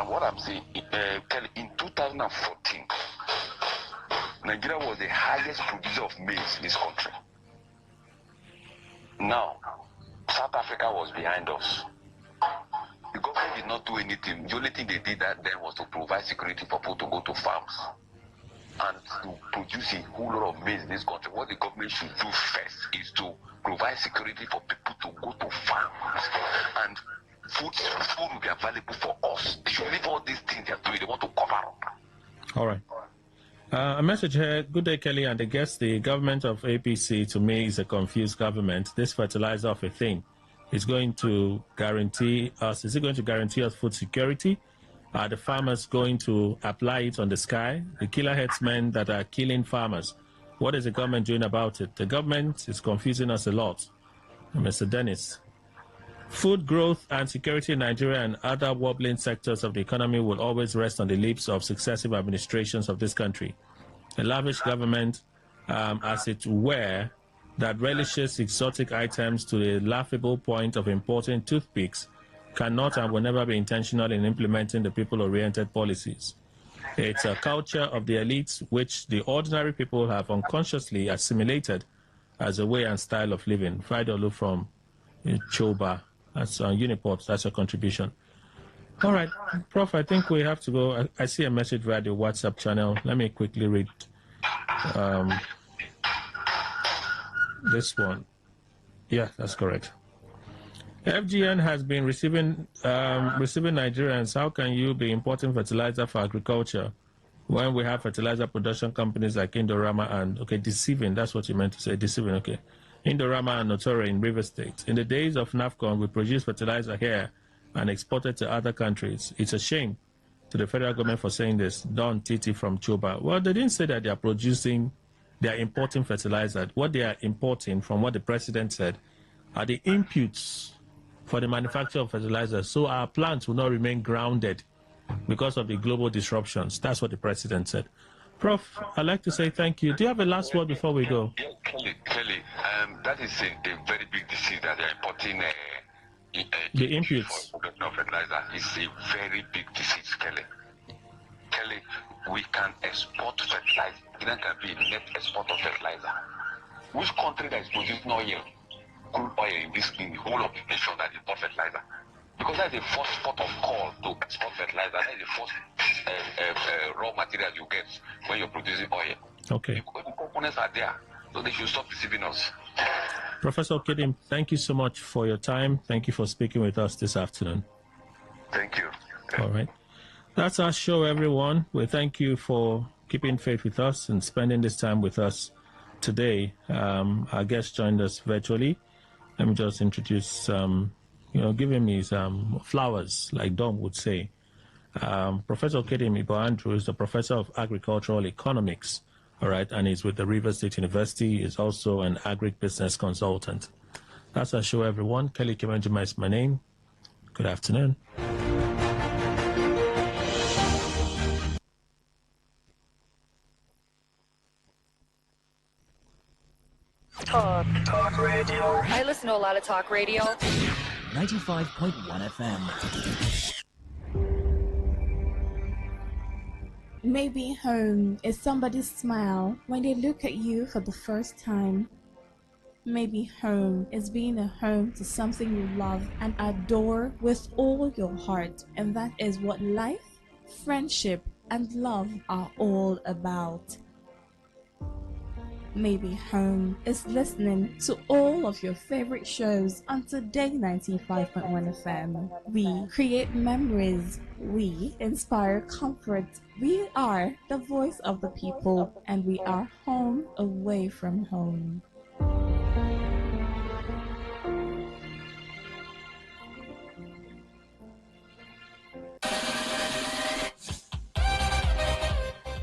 what I'm saying, Kelly, in 2014, Nigeria was the highest producer of maize in this country. Now, South Africa was behind us. The government did not do anything. The only thing they did that then was to provide security for people to go to farms and to produce a whole lot of maize in this country. What the government should do first is to provide security for people to go to farms, and food will be available for us. They should leave all these things they are doing. They want to cover up. All right. A message here. Good day, Kelly, and I guess the government of APC to me is a confused government. This fertilizer of a thing is going to guarantee us. Is it going to guarantee us food security? Are the farmers going to apply it on the sky? The killer headsmen that are killing farmers. What is the government doing about it? The government is confusing us a lot. Mr. Dennis. Food growth and security in Nigeria and other wobbling sectors of the economy will always rest on the lips of successive administrations of this country. A lavish government, as it were, that relishes exotic items to the laughable point of importing toothpicks cannot and will never be intentional in implementing the people-oriented policies. It's a culture of the elites which the ordinary people have unconsciously assimilated as a way and style of living. Fidolu from Choba. That's Uniport. That's a contribution. All right, Prof, I think we have to go. I see a message via the WhatsApp channel. Let me quickly read this one. Yeah, that's correct. FGN has been receiving Nigerians. How can you be importing fertilizer for agriculture when we have fertilizer production companies like Indorama and, okay, deceiving, that's what you meant to say, deceiving, okay. Indorama and Notora in River State. In the days of NAFCON, we produced fertilizer here and exported to other countries. It's a shame to the federal government for saying this. Don Titi from Choba. Well, they didn't say that they are importing fertilizer. What they are importing, from what the president said, are the inputs for the manufacture of fertilizer. So our plants will not remain grounded because of the global disruptions. That's what the president said. Prof, I'd like to say thank you. Do you have a last word before we go? Yeah, Kelly, that is a very big disease that they are importing. The inputs. For production of fertilizer is a very big disease, Kelly. Kelly, we can export fertilizer. It can be a net export of fertilizer. Which country that is producing oil, crude oil in the whole of the nation that import fertilizer? Because that's the first port of call to export fertilizer. That's the first raw material you get when you're producing oil. Okay. The components are there, so they should stop deceiving us. Professor Kedim, thank you so much for your time. Thank you for speaking with us this afternoon. Thank you. All right. That's our show, everyone. We thank you for keeping faith with us and spending this time with us today. Our guest joined us virtually. Let me just introduce, give him his flowers, like Dom would say. Professor Kedim Ibo Andrew is the professor of agricultural economics, all right, and he's with the River State University. He's also an agribusiness consultant. That's our show, everyone. Kelly Kemenjima is my name. Good afternoon. Talk radio. I listen to a lot of talk radio. 95.1 FM. Maybe home is somebody's smile when they look at you for the first time. Maybe home is being a home to something you love and adore with all your heart. And that is what life, friendship, and love are all about. Maybe home is listening to all of your favorite shows on Today 95.1 FM. We create memories. We inspire comfort. We are the voice of the people, and we are home away from home.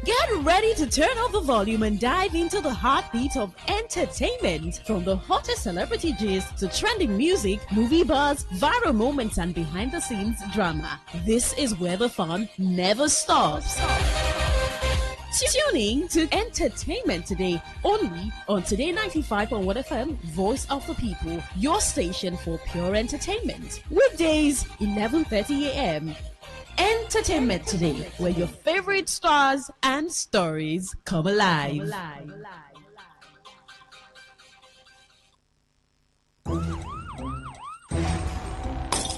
Get ready to turn up the volume and dive into the heartbeat of entertainment. From the hottest celebrity gist to trending music, movie buzz, viral moments, and behind-the-scenes drama. This is where the fun never stops. Tuning to Entertainment Today, only on Today 95.1 FM, Voice of the People, your station for pure entertainment. Weekdays, 11:30 a.m. Entertainment Today, where your favorite stars and stories come alive.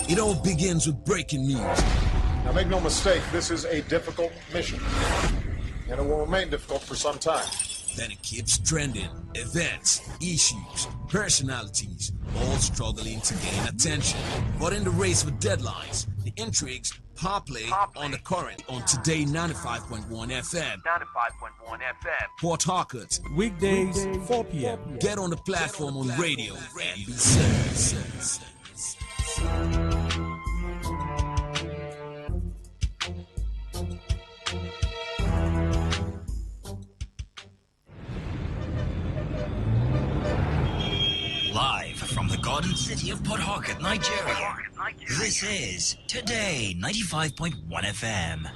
It all begins with breaking news. Now make no mistake, this is a difficult mission, and it will remain difficult for some time. Then it keeps trending. Events, issues, personalities, all struggling to gain attention. But in the race for deadlines, the intrigues, power play on the current on Today 95.1 FM. 95.1 FM. Port Harcourt. Weekdays, 4 p.m. Get on the platform on radio and be served. Live from the Garden City of Port Harcourt, Nigeria. This is Today 95.1 FM.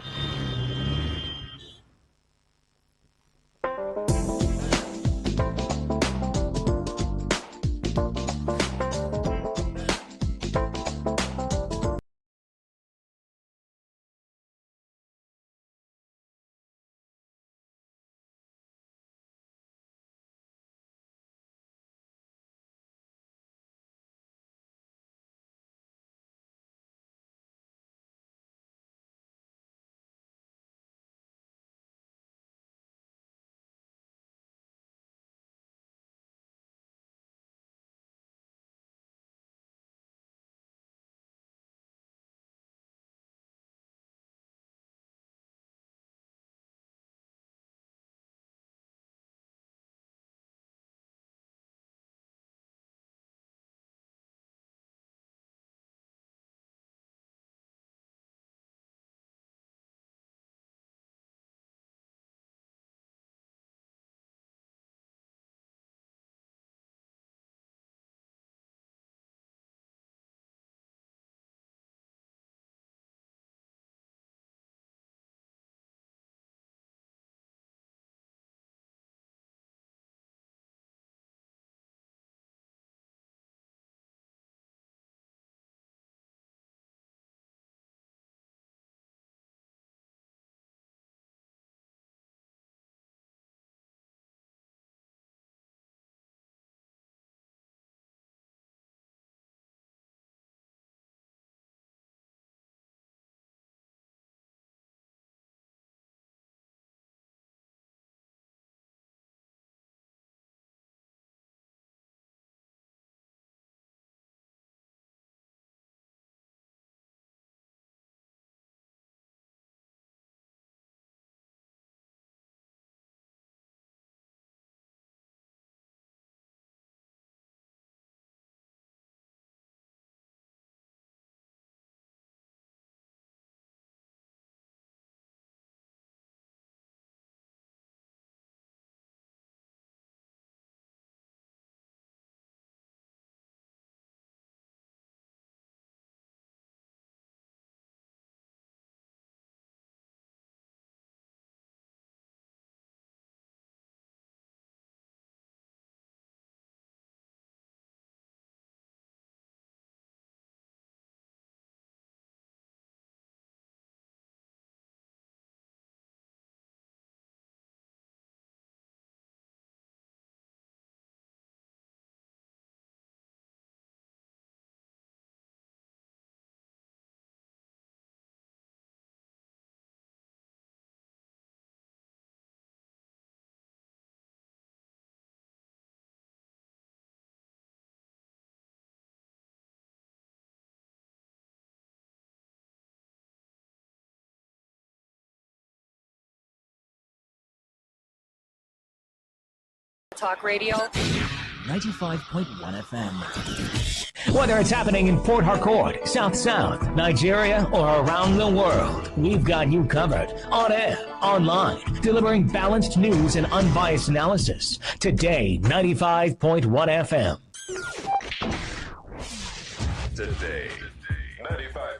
Talk Radio. 95.1 FM. Whether it's happening in Port Harcourt, South, Nigeria, or around the world, we've got you covered. On air, online, delivering balanced news and unbiased analysis. Today, 95.1 FM. Today, 95.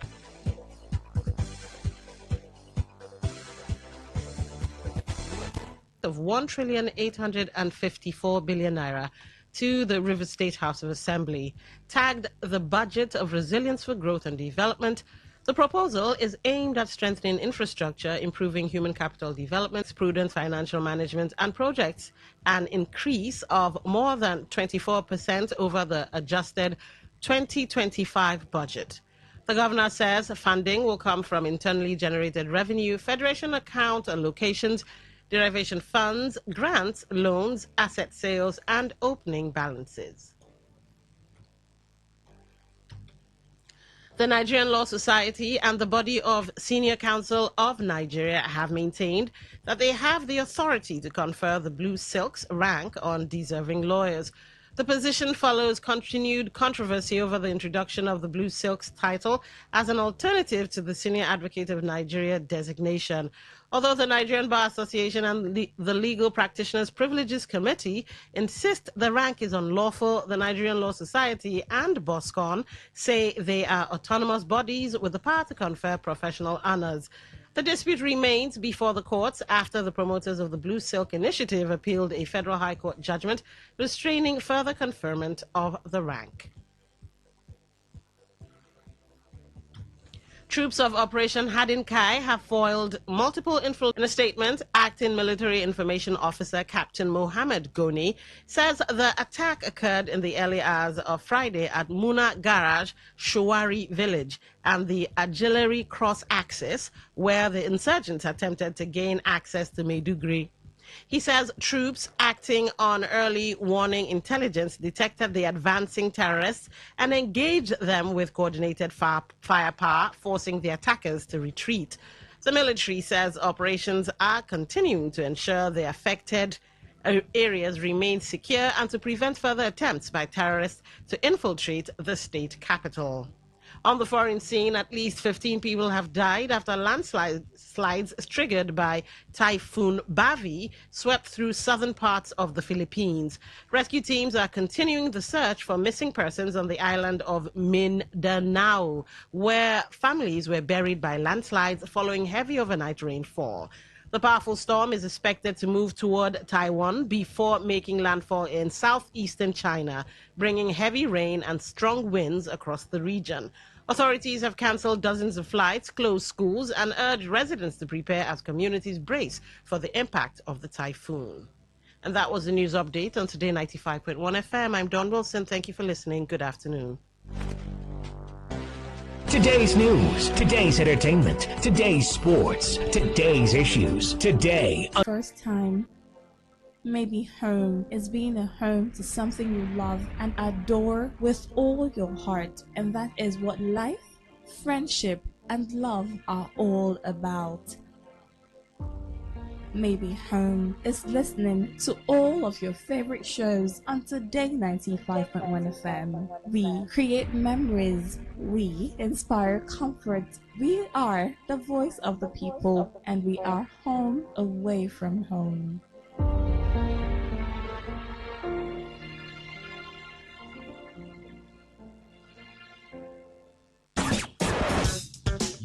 Of 1,854,000,000,000 naira to the River State House of Assembly, tagged the Budget of Resilience for Growth and Development. The proposal is aimed at strengthening infrastructure, improving human capital development, prudent financial management, and projects an increase of more than 24% over the adjusted 2025 budget. The governor says funding will come from internally generated revenue, federation account allocations, derivation funds, grants, loans, asset sales, and opening balances. The Nigerian Law Society and the body of Senior Council of Nigeria have maintained that they have the authority to confer the Blue Silks rank on deserving lawyers. The position follows continued controversy over the introduction of the Blue Silks title as an alternative to the Senior Advocate of Nigeria designation. Although the Nigerian Bar Association and the Legal Practitioners Privileges Committee insist the rank is unlawful, the Nigerian Law Society and BOSCON say they are autonomous bodies with the power to confer professional honors. The dispute remains before the courts after the promoters of the Blue Silk Initiative appealed a federal high court judgment restraining further conferment of the rank. Troops of Operation Hadinkai have foiled multiple infiltrations. In a statement, Acting Military Information Officer Captain Mohammed Goni says the attack occurred in the early hours of Friday at Muna Garage, Shawari Village, and the Artillery Cross Axis, where the insurgents attempted to gain access to Maiduguri. He says troops acting on early warning intelligence detected the advancing terrorists and engaged them with coordinated firepower, forcing the attackers to retreat. The military says operations are continuing to ensure the affected areas remain secure and to prevent further attempts by terrorists to infiltrate the state capital. On the foreign scene, at least 15 people have died after landslides triggered by Typhoon Bavi swept through southern parts of the Philippines. Rescue teams are continuing the search for missing persons on the island of Mindanao, where families were buried by landslides following heavy overnight rainfall. The powerful storm is expected to move toward Taiwan before making landfall in southeastern China, bringing heavy rain and strong winds across the region. Authorities have cancelled dozens of flights, closed schools, and urged residents to prepare as communities brace for the impact of the typhoon. And that was the news update on Today 95.1 FM. I'm Dawn Wilson. Thank you for listening. Good afternoon. Today's news, today's entertainment, today's sports, today's issues, today. First time, maybe home is being a home to something you love and adore with all your heart. And that is what life, friendship, and love are all about. Maybe home is listening to all of your favorite shows on Today 95.1 FM. We create memories. We inspire comfort. We are the voice of the people, and we are home away from home.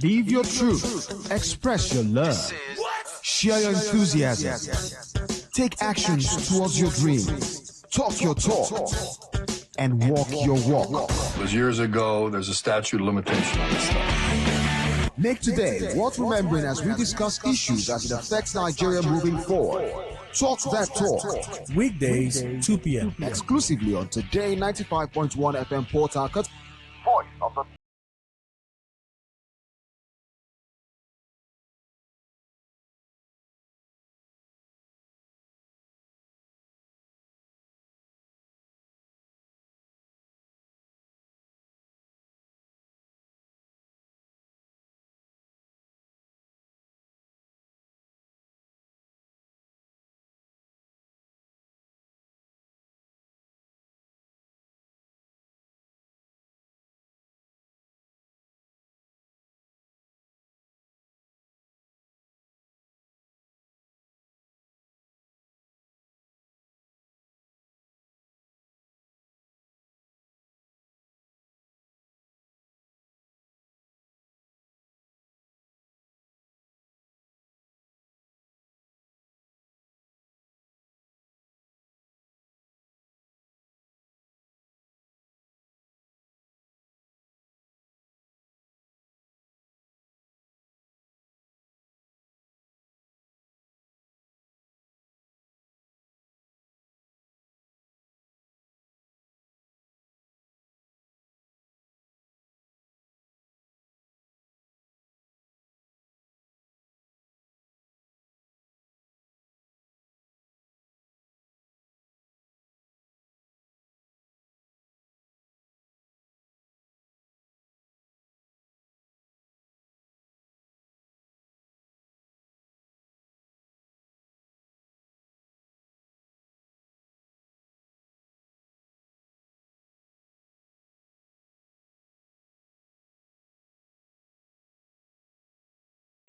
Live your truth. Express your love. Share your enthusiasm. Take actions towards your dreams. Talk your talk. And walk your walk. It was years ago. There's a statute of limitation on this stuff. Make today worth remembering as we discuss issues as it affects Nigeria moving forward. Talk that talk. Weekdays, 2 p.m. Exclusively on Today 95.1 FM Port Harcourt. Voice of the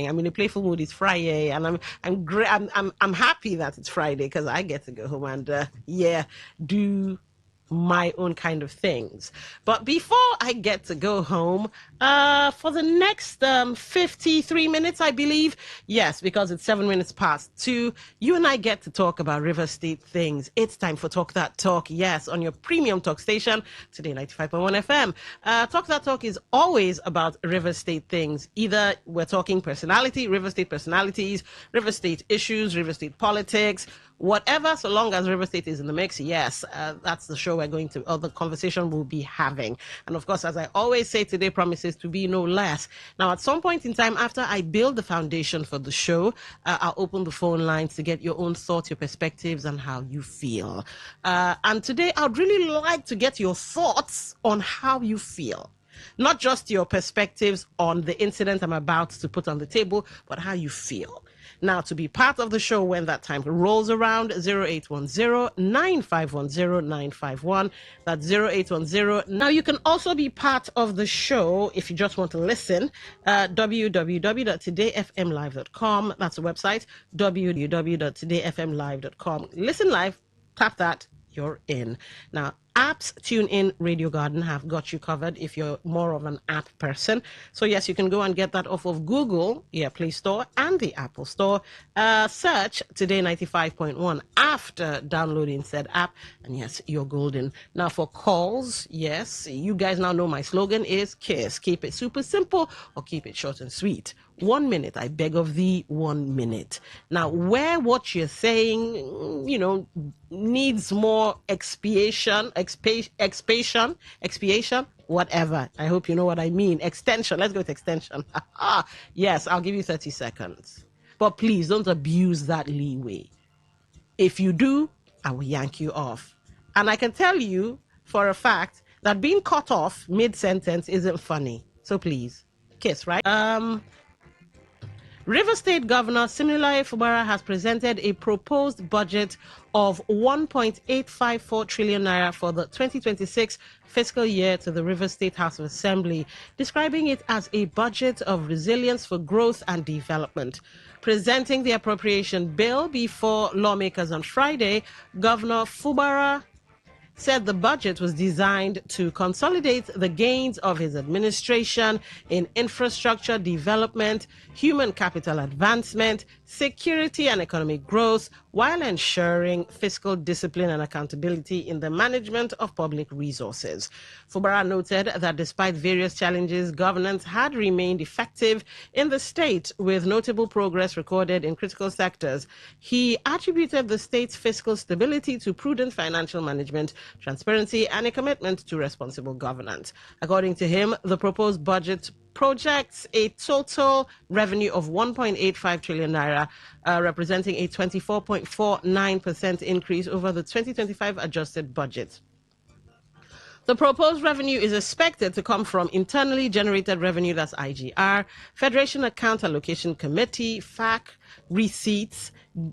I'm in a playful mood. It's Friday, and I'm happy that it's Friday because I get to go home and do my own kind of things. But before I get to go home, for the next 53 minutes, I believe, yes, because it's 7 minutes past 2, you and I get to talk about River State things. It's time for Talk That Talk, yes, on your premium talk station, Today 95.1 FM. Talk That Talk is always about River State things. Either we're talking personality, River State personalities, River State issues, River State politics, whatever, so long as River State is in the mix, yes, that's the show we're going to, or the conversation we'll be having. And of course, as I always say, today promises to be no less. Now, at some point in time, after I build the foundation for the show, I'll open the phone lines to get your own thoughts, your perspectives, and how you feel. And today, I'd really like to get your thoughts on how you feel. Not just your perspectives on the incident I'm about to put on the table, but how you feel. Now, to be part of the show when that time rolls around, 0810-9510-951. That's 0810. Now, you can also be part of the show if you just want to listen. www.todayfmlive.com. That's the website. www.todayfmlive.com. Listen live. Tap that. You're in. Now, apps, TuneIn, Radio Garden have got you covered if you're more of an app person. So yes, you can go and get that off of Google, Play Store, and the Apple Store. Search Today 95.1 after downloading said app, and yes, you're golden. Now for calls, yes, you guys now know my slogan is KISS. Keep it super simple or keep it short and sweet. 1 minute, I beg of thee, 1 minute. Now, where what you're saying, needs more expiation, whatever. I hope you know what I mean. Extension. Let's go with extension. Yes, I'll give you 30 seconds. But please don't abuse that leeway. If you do, I will yank you off. And I can tell you for a fact that being cut off mid-sentence isn't funny. So please, KISS, right? River State Governor Siminalayi Fubara has presented a proposed budget of 1.854 trillion naira for the 2026 fiscal year to the River State House of Assembly, describing it as a budget of resilience for growth and development. Presenting the appropriation bill before lawmakers on Friday, Governor Fubara said the budget was designed to consolidate the gains of his administration in infrastructure development, human capital advancement, security and economic growth, while ensuring fiscal discipline and accountability in the management of public resources. Fubara noted that despite various challenges, governance had remained effective in the state, with notable progress recorded in critical sectors. He attributed the state's fiscal stability to prudent financial management, transparency, and a commitment to responsible governance. According to him, the proposed budget projects a total revenue of 1.85 trillion naira, representing a 24.49% increase over the 2025 adjusted budget. The proposed revenue is expected to come from internally generated revenue, that's IGR, Federation Account Allocation Committee, FAC, receipts,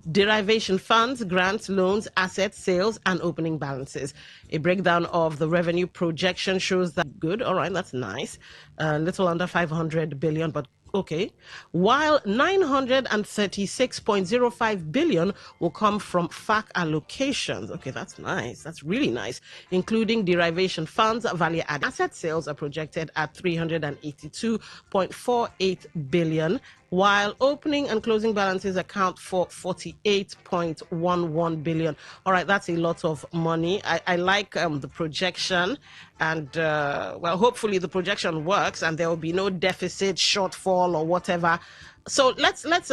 derivation funds, grants, loans, assets, sales, and opening balances. A breakdown of the revenue projection shows that good. All right, that's nice. A little under 500 billion, but okay. While 936.05 billion will come from FAC allocations. Okay, that's nice. That's really nice. Including derivation funds, value-added asset sales are projected at 382.48 billion, while opening and closing balances account for 48.11 billion. All right, that's a lot of money. I like the projection, and well, hopefully the projection works and there will be no deficit, shortfall, or whatever. So let's get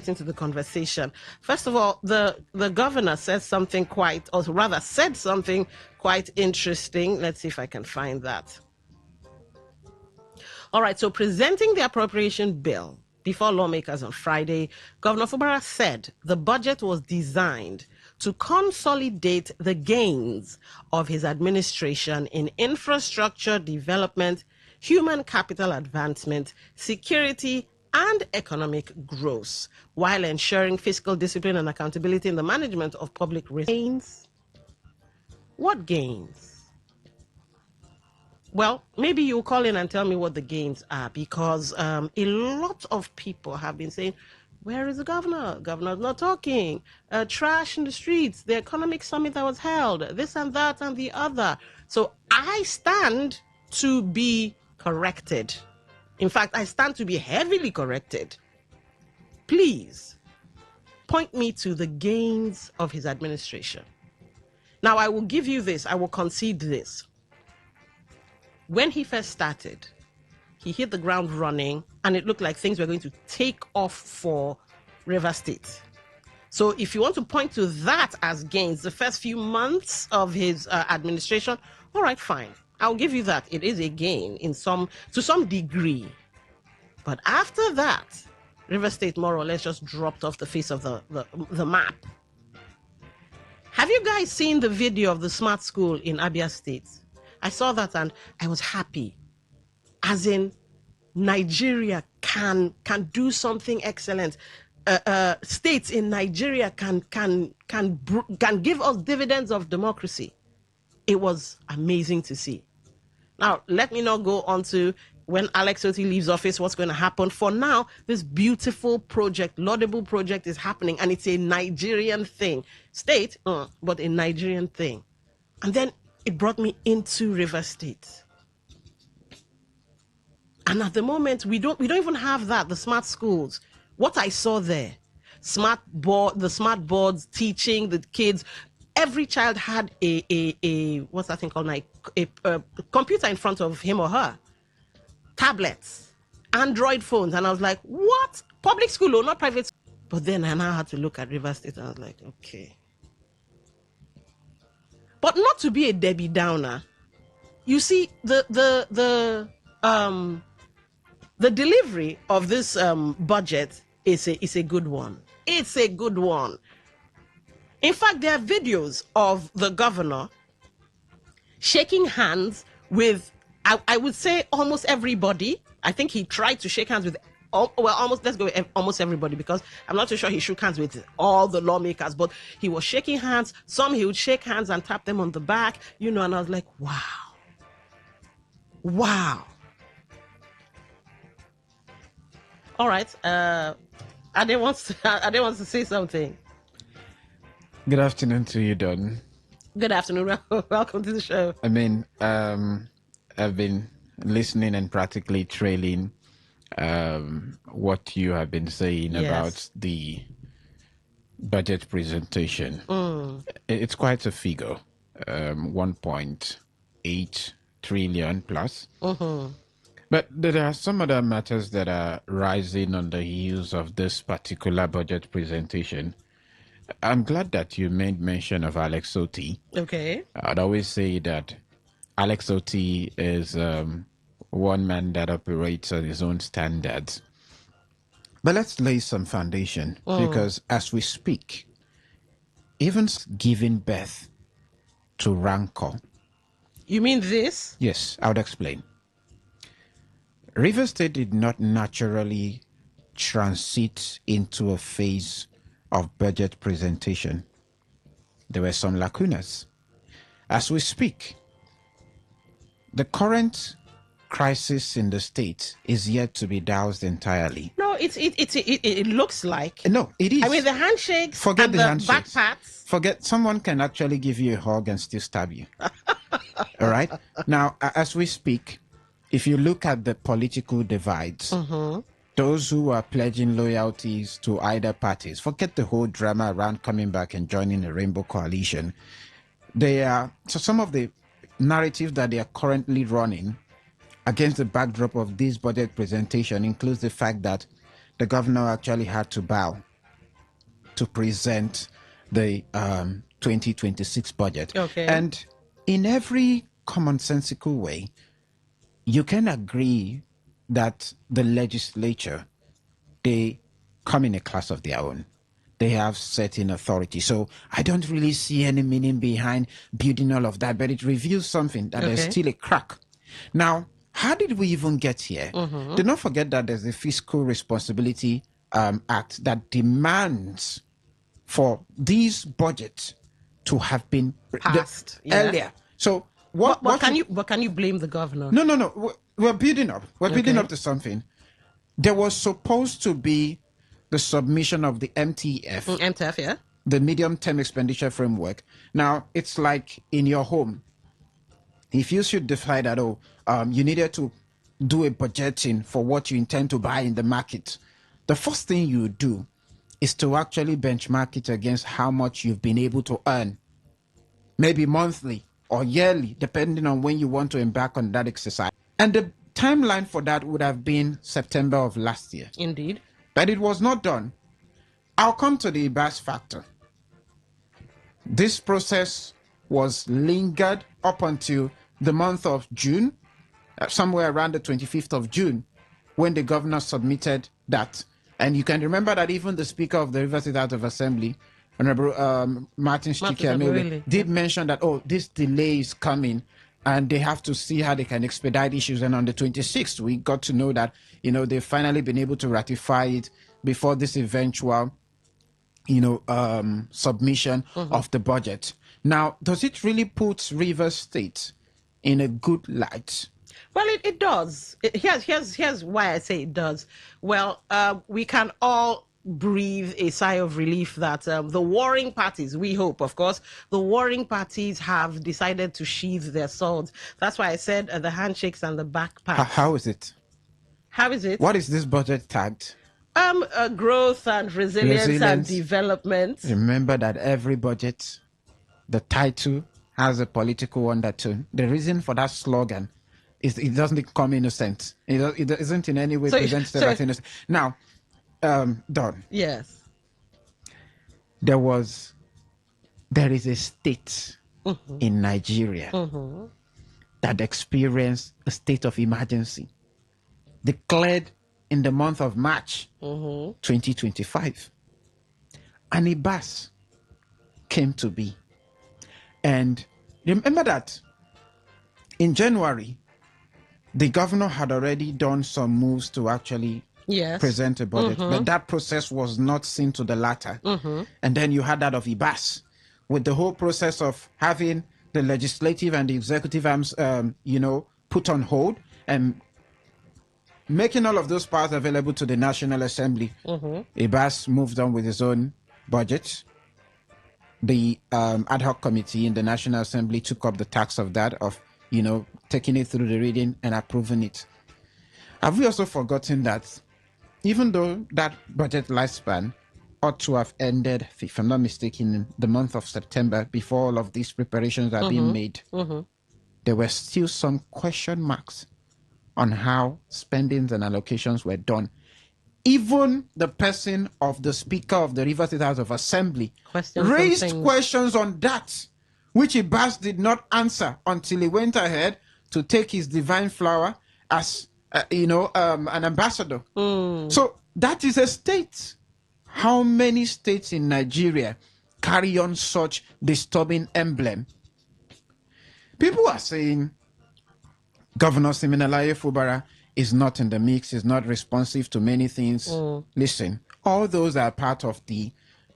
into the conversation. First of all, the governor said something said something quite interesting. Let's see if I can find that. All right, so presenting the appropriation bill before lawmakers on Friday, Governor Fubara said the budget was designed to consolidate the gains of his administration in infrastructure development, human capital advancement, security, and economic growth, while ensuring fiscal discipline and accountability in the management of public gains. What gains? Well, maybe you'll call in and tell me what the gains are, because a lot of people have been saying, where is the governor? Governor's not talking. Trash in the streets, the economic summit that was held, this and that and the other. So I stand to be corrected. In fact, I stand to be heavily corrected. Please point me to the gains of his administration. Now, I will give you this. I will concede this. When he first started, he hit the ground running, and it looked like things were going to take off for River State. So if you want to point to that as gains, the first few months of his administration, all right, fine. I'll give you that. It is a gain to some degree. But after that, River State more or less just dropped off the face of the map. Have you guys seen the video of the smart school in Abia State? I saw that and I was happy. As in, Nigeria can do something excellent. States in Nigeria can give us dividends of democracy. It was amazing to see. Now, let me not go on to when Alex Otti leaves office, what's going to happen. For now, this beautiful project, laudable project is happening, and it's a Nigerian thing. State, but a Nigerian thing. And then it brought me into River State. And at the moment, we don't even have that, the smart schools. What I saw there, the smart boards teaching the kids. Every child had a what's that thing called, like a computer in front of him or her. Tablets, Android phones. And I was like, what? Public school or not private school? But then I now had to look at River State and I was like, okay. But not to be a Debbie Downer. You see, the delivery of this budget is a good one. It's a good one. In fact, there are videos of the governor shaking hands with, I would say, almost everybody. I think he tried to shake hands with almost everybody, because I'm not too sure he shook hands with all the lawmakers, but he was shaking hands. Some he would shake hands and tap them on the back, and I was like, wow. All right. Ade wants to say something. Good afternoon to you, Don. Good afternoon. Welcome to the show. I mean, I've been listening and practically trailing what you have been saying about the budget presentation. It's quite a figure, 1.8 trillion plus. But there are some other matters that are rising on the heels of this particular budget presentation. I'm glad that you made mention of Alex Otti. Okay. I'd always say that Alex Otti is one man that operates on his own standards. But let's lay some foundation, because as we speak, even giving birth to rancor. You mean this? Yes, I would explain. River State did not naturally transit into a phase of budget presentation. There were some lacunas. As we speak, the current crisis in the state is yet to be doused entirely. No, it looks like. No, it is. I mean, the handshakes, forget and the handshakes. back pats. Forget, someone can actually give you a hug and still stab you. All right? Now, as we speak, if you look at the political divides, those who are pledging loyalties to either parties, forget the whole drama around coming back and joining a rainbow coalition. So some of the narrative that they are currently running against the backdrop of this budget presentation includes the fact that the governor actually had to bow to present the 2026 budget. Okay. And in every commonsensical way, you can agree that the legislature, they come in a class of their own. They have certain authority. So I don't really see any meaning behind building all of that, but it reveals something that there's still a crack. Now, how did we even get here? Do not forget that there's the Fiscal Responsibility Act that demands for these budgets to have been passed earlier. So But can you blame the governor? No. We're building up. We're building Okay. up to something. There was supposed to be the submission of the MTF. MTF, yeah. The medium-term expenditure framework. Now, it's like in your home. If you should decide that, you needed to do a budgeting for what you intend to buy in the market, the first thing you do is to actually benchmark it against how much you've been able to earn, maybe monthly or yearly, depending on when you want to embark on that exercise. And the timeline for that would have been September of last year. Indeed. But it was not done. I'll come to the IBAS factor. This process was lingered up until the month of June, somewhere around the 25th of June, when the governor submitted that. And you can remember that even the Speaker of the Rivers State House of Assembly, Honorable Martin Stikianole, did mention that, this delay is coming and they have to see how they can expedite issues. And on the 26th, we got to know that, they've finally been able to ratify it before this eventual, submission of the budget. Now, does it really put Rivers State in a good light? Well, it does. Here's why I say it does. Well, we can all breathe a sigh of relief that the warring parties, we hope, of course, the warring parties have decided to sheathe their swords. That's why I said the handshakes and the backpacks. How is it? How is it? What is this budget tagged? Growth and resilience and development. Remember that every budget, the title has a political undertone. The reason for that slogan is it doesn't come innocent. It isn't in any way presented as innocent. Now, Don. Yes. There is a state in Nigeria that experienced a state of emergency declared in the month of March 2025. And IBAS came to be. And remember that in January, the governor had already done some moves to actually present a budget, but that process was not seen to the latter. And then you had that of IBAS, with the whole process of having the legislative and the executive arms, put on hold and making all of those powers available to the National Assembly. IBAS moved on with his own budget. The ad hoc committee in the National Assembly took up the task of that, of taking it through the reading and approving it. Have we also forgotten that even though that budget lifespan ought to have ended, if I'm not mistaken, in the month of September, before all of these preparations are being made, there were still some question marks on how spendings and allocations were done. Even the person of the Speaker of the Rivers State House of Assembly raised questions on that, which IBAS did not answer until he went ahead to take his divine flower as, an ambassador. So that is a state. How many states in Nigeria carry on such disturbing emblem? People are saying Governor Siminalayi Fubara is not in the mix, is not responsive to many things. Listen, all those are part of the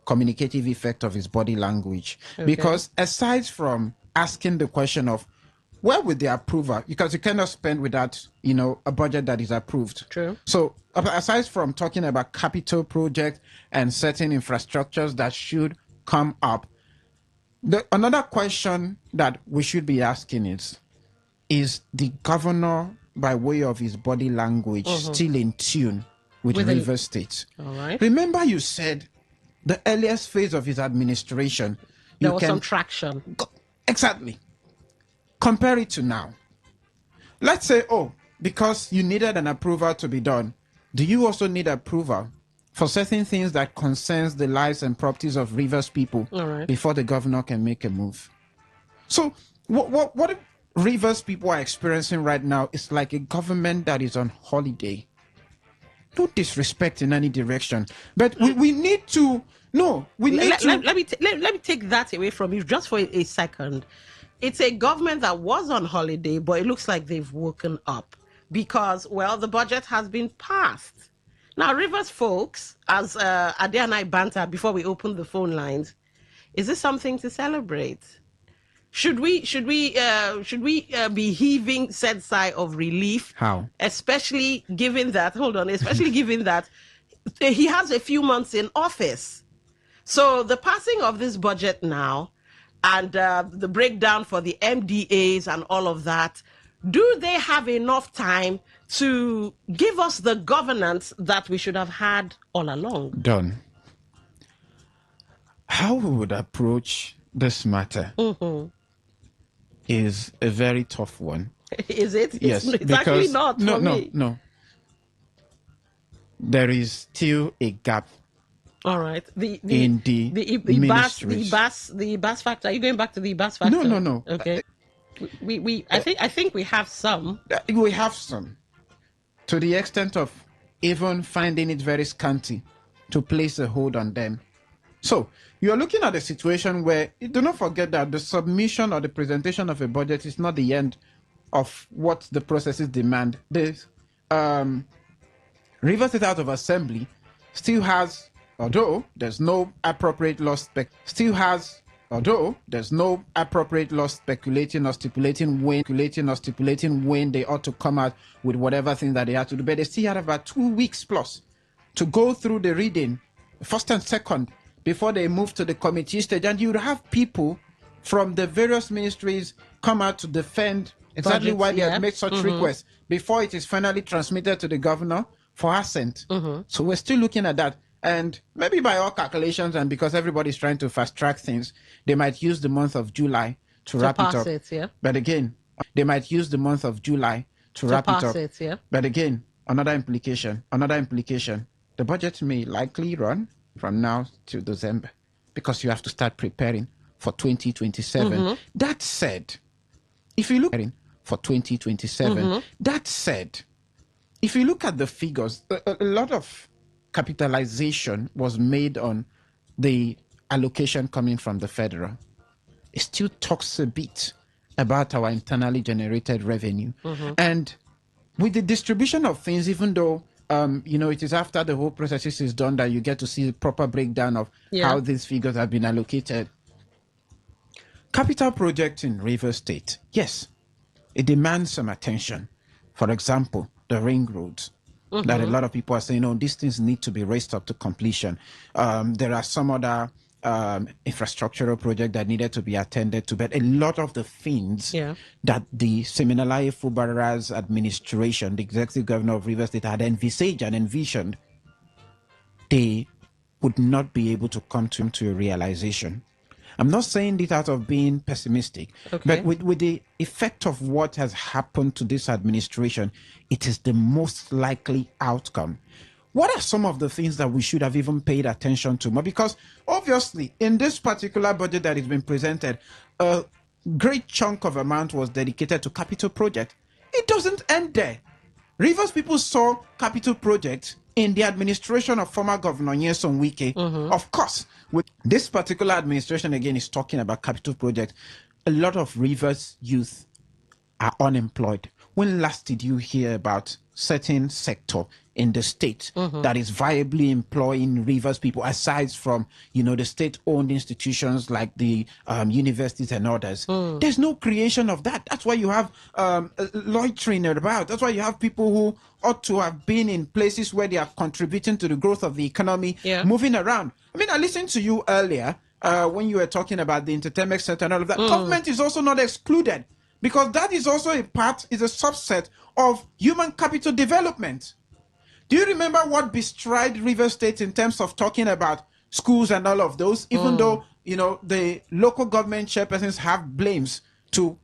communicative effect of his body language. Because aside from asking the question of where would the approval, because you cannot spend without, a budget that is approved. True. So aside from talking about capital projects and certain infrastructures that should come up, another question that we should be asking is the governor, by way of his body language, still in tune with Rivers State? All right. Remember you said the earliest phase of his administration, there was some traction. Exactly. Compare it to now. Let's say, because you needed an approval to be done, do you also need approval for certain things that concerns the lives and properties of Rivers people before the governor can make a move? So what Rivers people are experiencing right now is like a government that is on holiday. No disrespect in any direction, but we need to. No, we need to. Let me take that away from you just for a second. It's a government that was on holiday, but it looks like they've woken up because, the budget has been passed. Now, Rivers folks, as Ade and I banter before we open the phone lines, is this something to celebrate? should we be heaving said sigh of relief? How? Especially given that he has a few months in office. So the passing of this budget now and the breakdown for the MDAs and all of that, do they have enough time to give us the governance that we should have had all along? Done. How we would approach this matter is a very tough one. Is it? Yes, it's actually not. No. There is still a gap. All right. The ministries. bus factor. Are you going back to the bus factor? No. Okay. I think we have some. We have some. To the extent of even finding it very scanty to place a hold on them. So you're looking at a situation where, do not forget that the submission or the presentation of a budget is not the end of what the processes demand. The Rivers State House of Assembly still has, although there's no appropriate law speculating or stipulating when they ought to come out with whatever thing that they have to do, but they still had about 2 weeks plus to go through the reading, first and second, before they move to the committee stage. And you would have people from the various ministries come out to defend exactly why they have made such requests before it is finally transmitted to the governor for assent. So we're still looking at that. And maybe by all calculations, and because everybody's trying to fast track things, they might use the month of July to wrap it up. But again, they might use the month of July to wrap it up. But again, another implication. The budget may likely run from now to December because you have to start preparing for 2027. That said, if you look for 2027, if you look at the figures, a lot of capitalization was made on the allocation coming from the federal. It still talks a bit about our internally generated revenue. And with the distribution of things, even though it is after the whole process is done that you get to see the proper breakdown of how these figures have been allocated. Capital projects in Rivers State, yes, it demands some attention. For example, the ring roads. That a lot of people are saying, these things need to be raced up to completion. There are some other infrastructural projects that needed to be attended to, but a lot of the things that the Seminalaye Fubara's administration, the executive governor of Rivers State, had envisaged and envisioned, they would not be able to come to a realization. I'm not saying this out of being pessimistic, but with the effect of what has happened to this administration, it is the most likely outcome. What are some of the things that we should have even paid attention to? Because obviously, in this particular budget that has been presented, a great chunk of amount was dedicated to capital project. It doesn't end there. Rivers people saw capital projects in the administration of former Governor Nyesom Wike. Of course, with this particular administration, again, is talking about capital projects. A lot of Rivers youth are unemployed. When last did you hear about certain sector in the state that is viably employing Rivers people, aside from, the state-owned institutions like the universities and others? There's no creation of that. That's why you have loitering about. That's why you have people who ought to have been in places where they are contributing to the growth of the economy, moving around. I mean, I listened to you earlier when you were talking about the entertainment sector and all of that. Government is also not excluded, because that is also is a subset of human capital development. Do you remember what bestride Rivers State in terms of talking about schools and all of those, even though, the local government chairpersons have blames to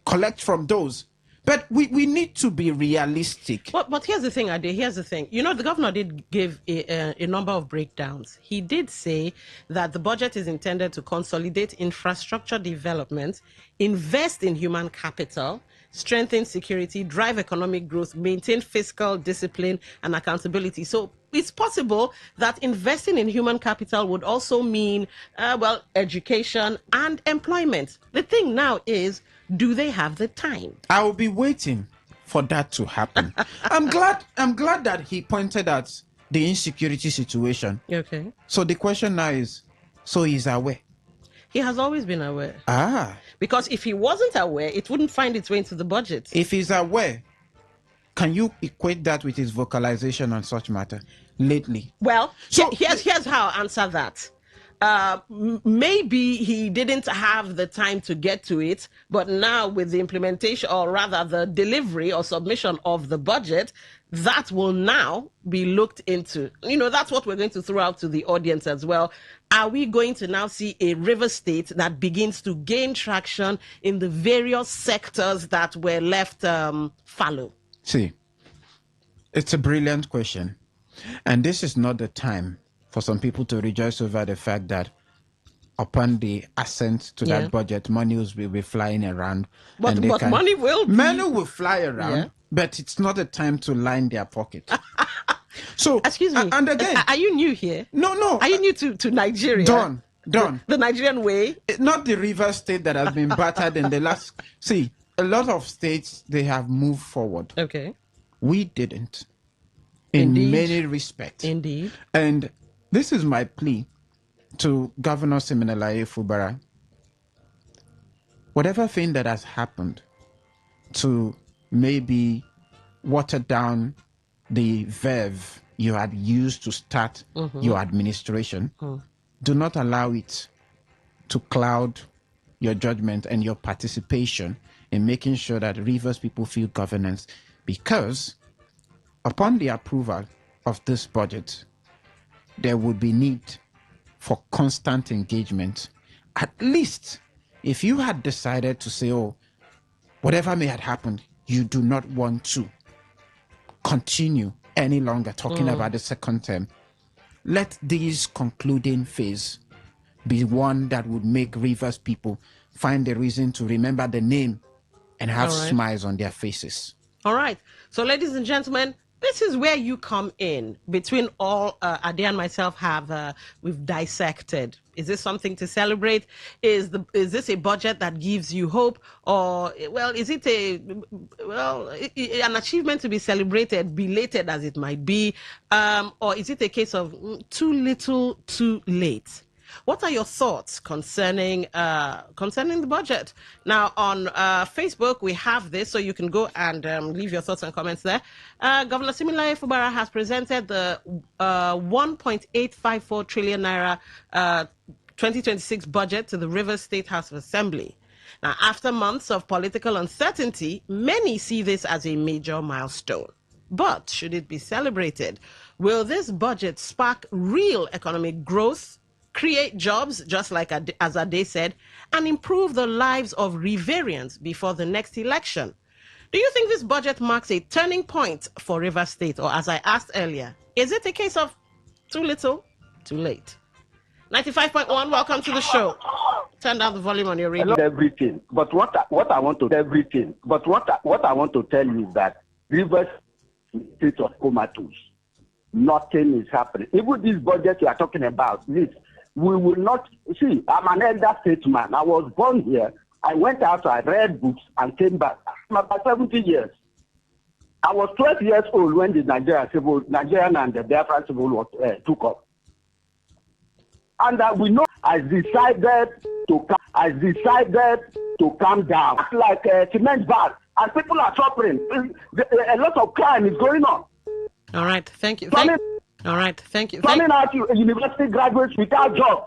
collect from those? But we need to be realistic. But here's the thing, Ade. Here's the thing. The governor did give a number of breakdowns. He did say that the budget is intended to consolidate infrastructure development, invest in human capital, strengthen security, drive economic growth, maintain fiscal discipline and accountability. So it's possible that investing in human capital would also mean, education and employment. The thing now is, do they have the time? I will be waiting for that to happen. I'm glad that he pointed out the insecurity situation. Okay. So the question now is, so he's aware? He has always been aware. Because if he wasn't aware, it wouldn't find its way into the budget. If he's aware, can you equate that with his vocalization on such matter lately? Well, so here's how I'll answer that. Maybe he didn't have the time to get to it, but now with the implementation, or rather the delivery or submission of the budget, that will now be looked into. That's what we're going to throw out to the audience as well. Are we going to now see a river state that begins to gain traction in the various sectors that were left fallow? See, it's a brilliant question. And this is not the time for some people to rejoice over the fact that upon the assent to that budget, money will be flying around. But money will be. Money will fly around, but it's not the time to line their pocket. So, excuse me. And again, are you new here? No. Are you new to Nigeria? Done. The Nigerian way? Not the river state that has been battered in the last... See, a lot of states, they have moved forward. Okay. We didn't. In many respects. Indeed. And this is my plea to Governor Siminalayi Fubara. Whatever thing that has happened to maybe water down the verve you had used to start your administration, do not allow it to cloud your judgment and your participation in making sure that Rivers people feel governance, because upon the approval of this budget, there would be need for constant engagement. At least if you had decided to say, oh, whatever may have happened, you do not want to continue any longer talking about the second term, let this concluding phase be one that would make Rivers people find a reason to remember the name and have smiles on their faces. All right. So, ladies and gentlemen, this is where you come in. Between all Ade and myself we've dissected. Is this something to celebrate? Is this a budget that gives you hope, or is it an achievement to be celebrated, belated as it might be, or is it a case of too little, too late? What are your thoughts concerning the budget? Now, on Facebook, we have this, so you can go and leave your thoughts and comments there. Governor Siminalayi Fubara has presented the 1.854 trillion naira 2026 budget to the Rivers State House of Assembly. Now, after months of political uncertainty, many see this as a major milestone. But should it be celebrated? Will this budget spark real economic growth, create jobs, just like as Ade said, and improve the lives of Riverians before the next election? Do you think this budget marks a turning point for Rivers State? Or, as I asked earlier, is it a case of too little, too late? 95.1, welcome to the show. Turn down the volume on your radio. Everything, but what I want to tell you is that Rivers State of comatose. Nothing is happening. Even this budget you are talking about, this, we will not see. I'm an elder statesman. I was born here. I went out, I read books and came back. I'm about 70 years. I was 12 years old when the Nigerian and the Biafran Civil War took up. And we know I decided to calm down. Like a cement bag. And people are suffering. A lot of crime is going on. All right, thank you. All right, thank you. Coming out university graduates without jobs.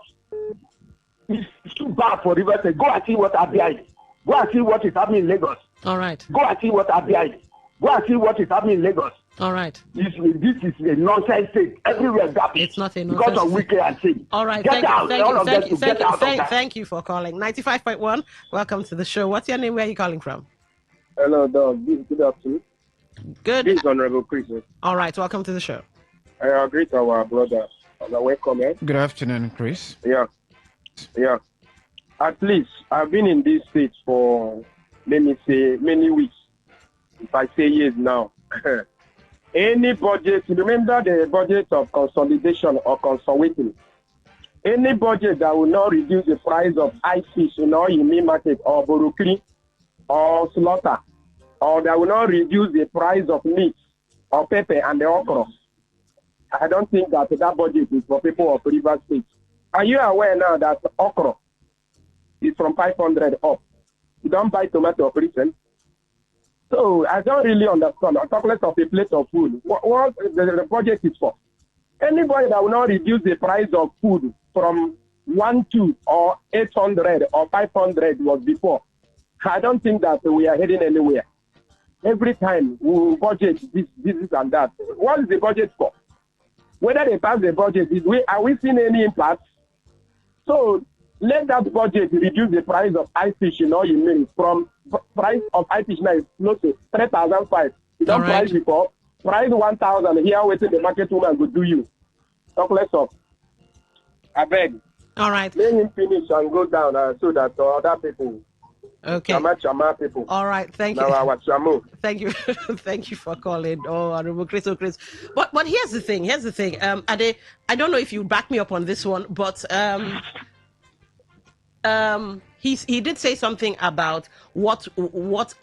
It's too bad for Rivers State. Go and see what Abia is. Go and see what is happening in Lagos. All right. Go and see what Abia is. Go and see what is happening in Lagos. All right. This is a nonsense state. Everywhere garbage. It's not a nonsense because of Wike and Singh. All right, thank you for calling. 95.1, welcome to the show. What's your name? Where are you calling from? Hello, Dog. Good afternoon. Good. This is Honorable Chris. All right, welcome to the show. I greet our brother. Welcome, eh? Good afternoon, Chris. Yeah. At least I've been in this state for, let me say, many weeks. If I say years now. Any budget, remember the budget of consolidation or consolidating. Any budget that will not reduce the price of ice fish in all meat market or borokri or slaughter, or that will not reduce the price of meat or pepper and the okra. I don't think that budget is for people of Rivers State. Are you aware now that okra is from 500 up? You don't buy tomato recent. So I don't really understand. A chocolate of a plate of food. What the budget is for? Anybody that will not reduce the price of food from 1,200 or 800 or 500 was before. I don't think that we are heading anywhere. Every time we budget this and that. What is the budget for? Whether they pass the budget, are we seeing any impact? So let that budget reduce the price of ice fish in all you mean. From price of ice fish now is close to 3,500. You don't price before. Price 1,000 here waiting the market woman will do you. Talk less of. I beg. All right. Let him finish and go down so that other people. Okay. Chama people. All right. Thank you. Now our chamu. Thank you. Thank you for calling. Oh, Honorable Chris. But here's the thing. Ade, I don't know if you back me up on this one, but he did say something about what would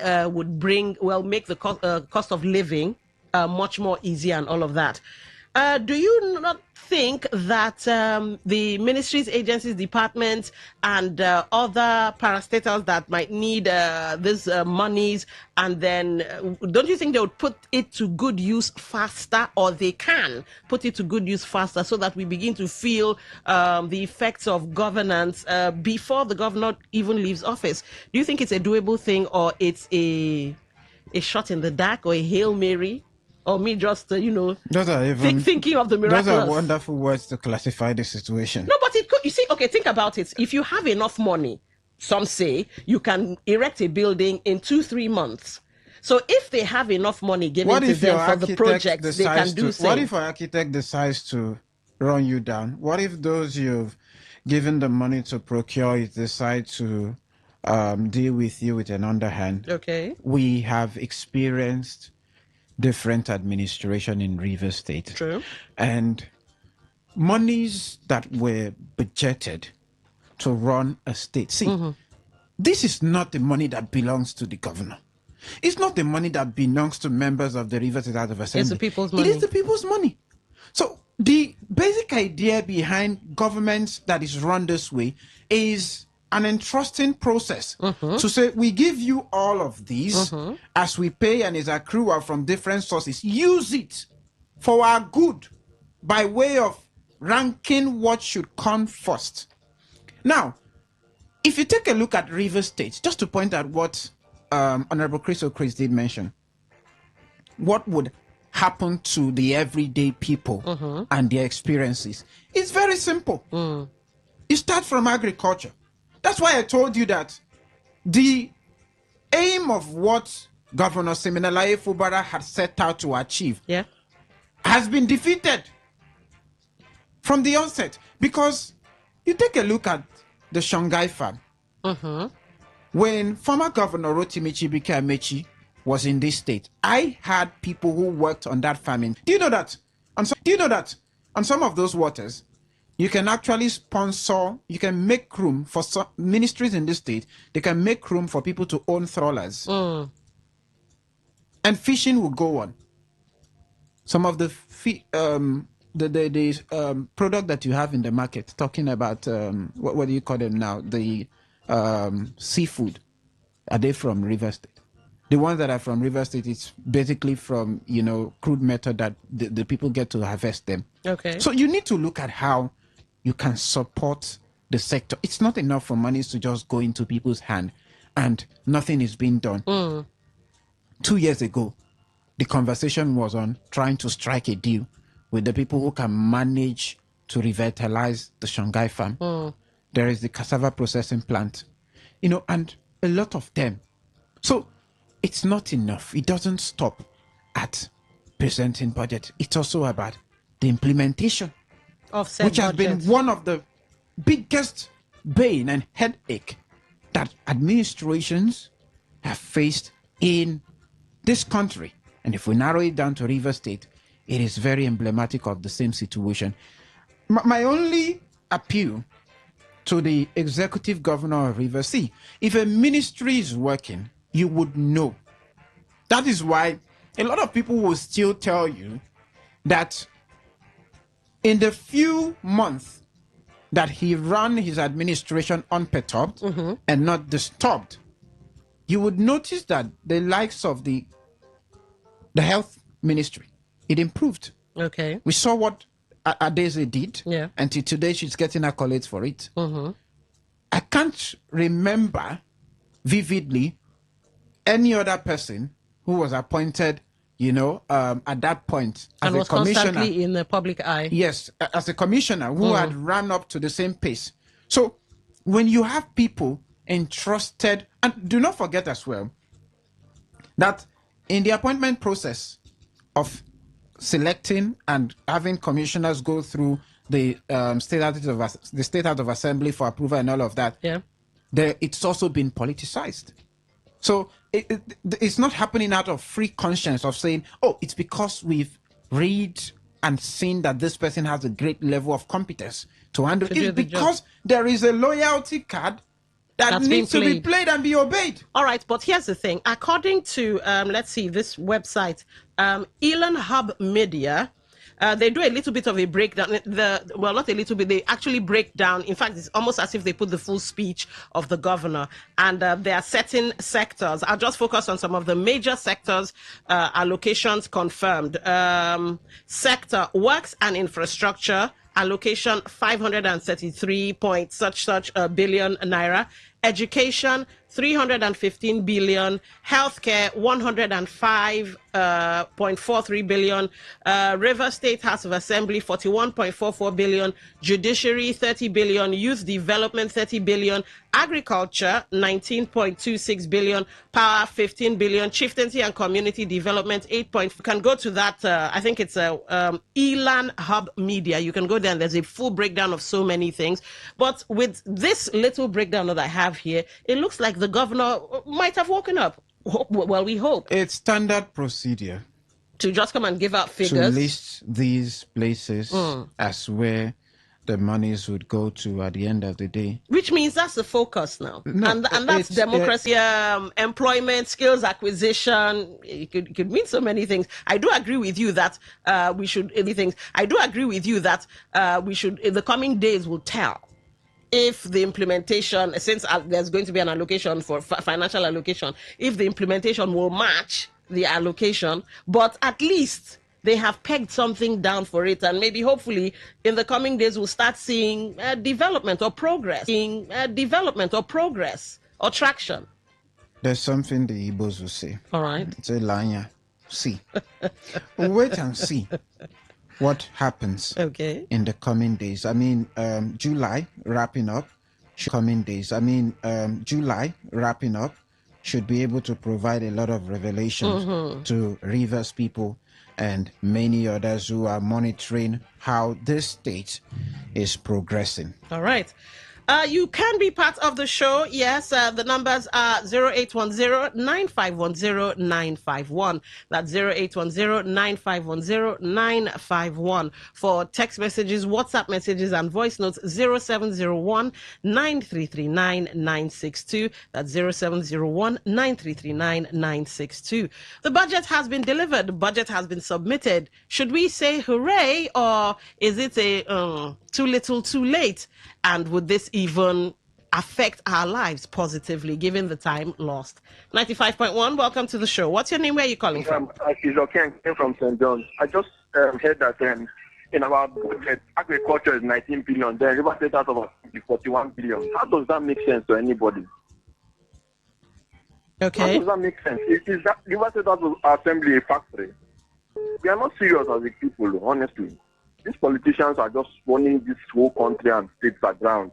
make the cost of living much more easy and all of that. Do you not think that the ministries, agencies, departments, and other parastatals that might need these monies, and then don't you think they would put it to good use faster, or they can put it to good use faster, so that we begin to feel the effects of governance before the governor even leaves office? Do you think it's a doable thing, or it's a shot in the dark, or a Hail Mary? Or me just, those are thinking of the miraculous. Those are wonderful words to classify the situation. No, but it could, you see, okay, think about it. If you have enough money, some say, you can erect a building in 2-3 months. So if they have enough money given to them for the projects, they can do so. What if an architect decides to run you down? What if those you've given the money to procure it decide to deal with you with an underhand? Okay. We have experienced different administration in Rivers State. True. And monies that were budgeted to run a state. See, this is not the money that belongs to the governor. It's not the money that belongs to members of the Rivers State House of Assembly. It's the people's money. It is the people's money. So the basic idea behind governments that is run this way is an entrusting process to say, we give you all of these as we pay and is accrual from different sources. Use it for our good by way of ranking what should come first. Now, if you take a look at Rivers State, just to point out what Honorable Chris did mention, what would happen to the everyday people and their experiences, it's very simple. You start from agriculture. That's why I told you that the aim of what Governor Siminalayi Fubara had set out to achieve has been defeated from the onset. Because you take a look at the Shanghai farm. When former Governor Rotimi Chibike Amechi was in this state, I had people who worked on that farming. Do you know that? On some of those waters, you can actually sponsor, you can make room for some ministries in this state. They can make room for people to own trawlers. And fishing will go on. Some of the product that you have in the market, talking about, what do you call them now? The seafood. Are they from River State? The ones that are from River State, it's basically from, crude method that the people get to harvest them. Okay. So you need to look at how you can support the sector. It's not enough for monies to just go into people's hand and nothing is being done. 2 years ago, the conversation was on trying to strike a deal with the people who can manage to revitalize the Shanghai farm. There is the cassava processing plant, and a lot of them. So it's not enough. It doesn't stop at presenting budget. It's also about the implementation, which has been one of the biggest bane and headache that administrations have faced in this country. And if we narrow it down to River State, it is very emblematic of the same situation. My only appeal to the executive governor of Rivers, see, if a ministry is working, you would know. That is why a lot of people will still tell you that in the few months that he ran his administration unperturbed and not disturbed, you would notice that the likes of the health ministry, it improved. Okay. We saw what Adeze did. Yeah. Until today, she's getting accolades for it. Mm-hmm. I can't remember vividly any other person who was appointed, at that point as and a was commissioner. Constantly in the public eye. Yes, as a commissioner who had run up to the same pace. So when you have people entrusted, and do not forget as well that in the appointment process of selecting and having commissioners go through the State House of Assembly for approval and all of that, it's also been politicized. So it's not happening out of free conscience of saying, oh, it's because we've read and seen that this person has a great level of competence to handle it. It's because there is a loyalty card that needs to be played and be obeyed. All right, but here's the thing. According to, let's see, this website, Elan Hub Media, they do a little bit of a breakdown. Well, not a little bit. They actually break down. In fact, it's almost as if they put the full speech of the governor. And there are certain sectors. I'll just focus on some of the major sectors, allocations confirmed. Sector works and infrastructure, allocation 533 point such billion naira. Education 315 billion, healthcare 105.43 billion, River State House of Assembly 41.44 billion, judiciary 30 billion, youth development 30 billion, agriculture 19.26 billion, power 15 billion, chieftaincy and community development 8. You can go to that. I think it's Elan Hub Media. You can go there and there's a full breakdown of so many things. But with this little breakdown that I have here, it looks like the governor might have woken up. Well, we hope. It's standard procedure to just come and give out figures. To list these places as where the monies would go to at the end of the day. Which means that's the focus now. No, and that's democracy, employment, skills acquisition. It could mean so many things. I do agree with you that we should, in the coming days will tell if the implementation, since there's going to be an allocation for financial allocation, if the implementation will match the allocation, but at least they have pegged something down for it, and maybe hopefully in the coming days we'll start seeing development or progress, or traction. There's something the Igbos will say. All right. It's a line. See. Wait and see what happens in the coming days. I mean, July wrapping up, should be able to provide a lot of revelations to Rivers people and many others who are monitoring how this state is progressing. All right. You can be part of the show. Yes, the numbers are 0810-9510-951. That's 0810-9510-951. For text messages, WhatsApp messages, and voice notes, 0701-9339-962. That's 0701-9339-962. The budget has been delivered. The budget has been submitted. Should we say hooray, or is it a too little, too late? And would this even affect our lives positively, given the time lost? 95.1, welcome to the show. What's your name? Where are you calling from? It's okay. I came from St. John's. I just heard that in our budget, agriculture is 19 billion. Then River State House of 41 billion. How does that make sense to anybody? Okay. How does that make sense? Is that River State House of Assembly a factory? We are not serious as a people, honestly. These politicians are just running this whole country and states aground.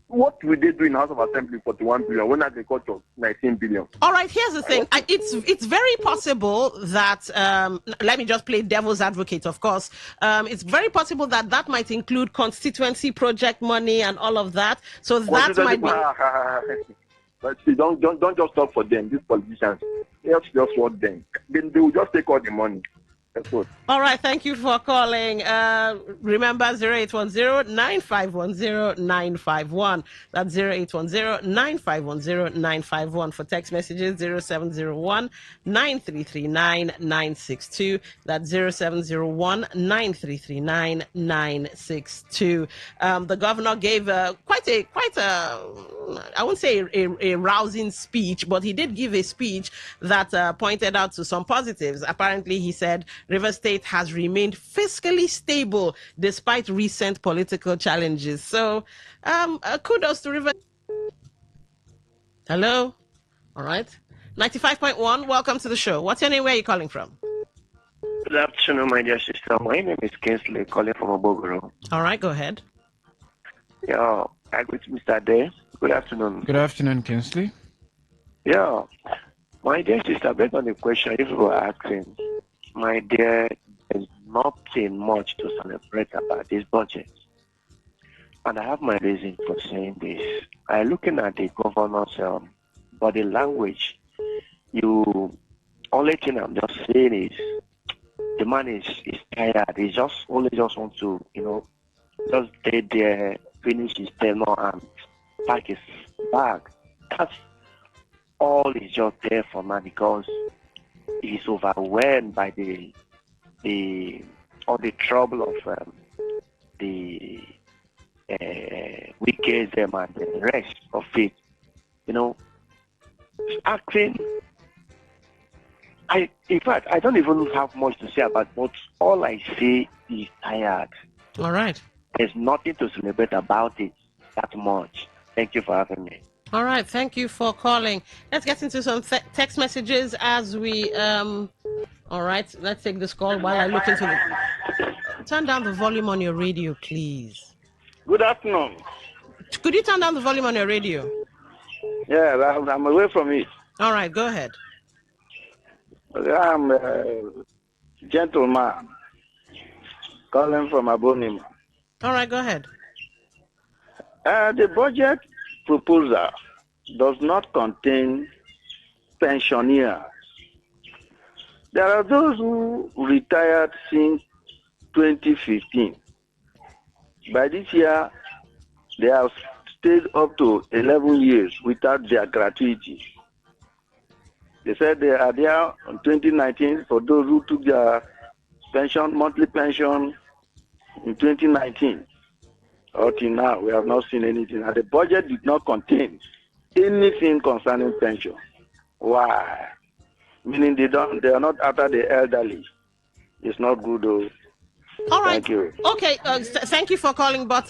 What will they do in House of Assembly 41 billion when agriculture 19 billion? All right, here's the thing. It's very possible that, let me just play devil's advocate, of course. It's very possible that that might include constituency project money and all of that. So that might be... But see, don't just talk for them, these politicians. Let's just work them. Then they will just take all the money. All right, thank you for calling. Remember 0810-9510-951. That's 0810-9510-951. For text messages, 0701-9339-962. That's 0701-9339-962. The governor gave quite a I won't say a rousing speech, but he did give a speech that pointed out to some positives. Apparently, he said Rivers State has remained fiscally stable despite recent political challenges. So, kudos to Rivers. Hello. All right. 95.1, welcome to the show. What's your name? Where are you calling from? Good afternoon, my dear sister. My name is Kingsley, calling from Obogoro. All right, go ahead. Yeah, I greet Mr. Day. Good afternoon. Good afternoon, Kingsley. Yeah, my dear sister, based on the question you were asking, my dear, there's nothing much to celebrate about this budget. And I have my reason for saying this. I'm looking at the governor's body language. Only thing I'm just saying is, the man is tired. He just want to, just stay there, finish his tenure and pack his bag. That's all is just there for now because he's overwhelmed by the trouble of the wicked and the rest of it. Acting. In fact, I don't even have much to say about but all I say is tired. All right. There's nothing to celebrate about it that much. Thank you for having me. All right, thank you for calling. Let's get into some text messages as we all right, let's take this call while I look into the turn down the volume on your radio, please. Good afternoon. Could you turn down the volume on your radio? Yeah, I'm away from it. All right, go ahead. I'm a gentleman calling from Abonim. All right, go ahead. The budget proposal does not contain pensioners. There are those who retired since 2015. By this year, they have stayed up to 11 years without their gratuity. They said they are there in 2019 for those who took their pension, monthly pension in 2019. Up till now, we have not seen anything. And the budget did not contain anything concerning pension. Why? Meaning they are not after the elderly. It's not good though. All right. Thank you. Okay. Thank you for calling. But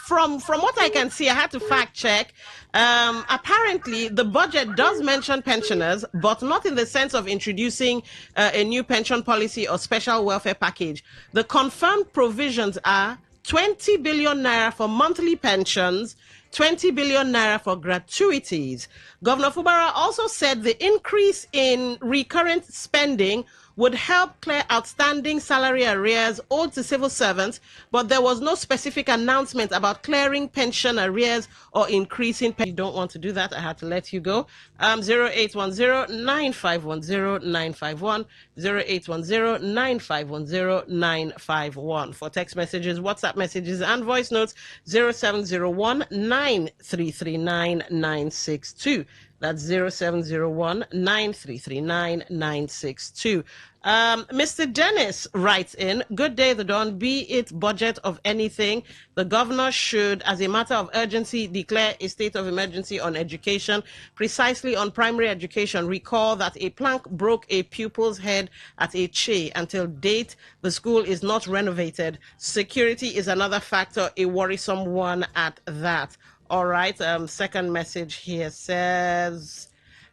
from what I can see, I had to fact check. Apparently, the budget does mention pensioners, but not in the sense of introducing a new pension policy or special welfare package. The confirmed provisions are 20 billion naira for monthly pensions, 20 billion naira for gratuities. Governor Fubara also said the increase in recurrent spending would help clear outstanding salary arrears owed to civil servants, but there was no specific announcement about clearing pension arrears or increasing pay. You don't want to do that, I had to let you go. 0810-9510-951, 0810-9510-951. For text messages, WhatsApp messages, and voice notes, 0701-9339-962. That's 0701-9339-962. Mr. Dennis writes in, good day, the Dawn, be it budget of anything, the governor should, as a matter of urgency, declare a state of emergency on education, precisely on primary education. Recall that a plank broke a pupil's head at a Che. Until date, the school is not renovated. Security is another factor, a worrisome one at that. All right, second message here says,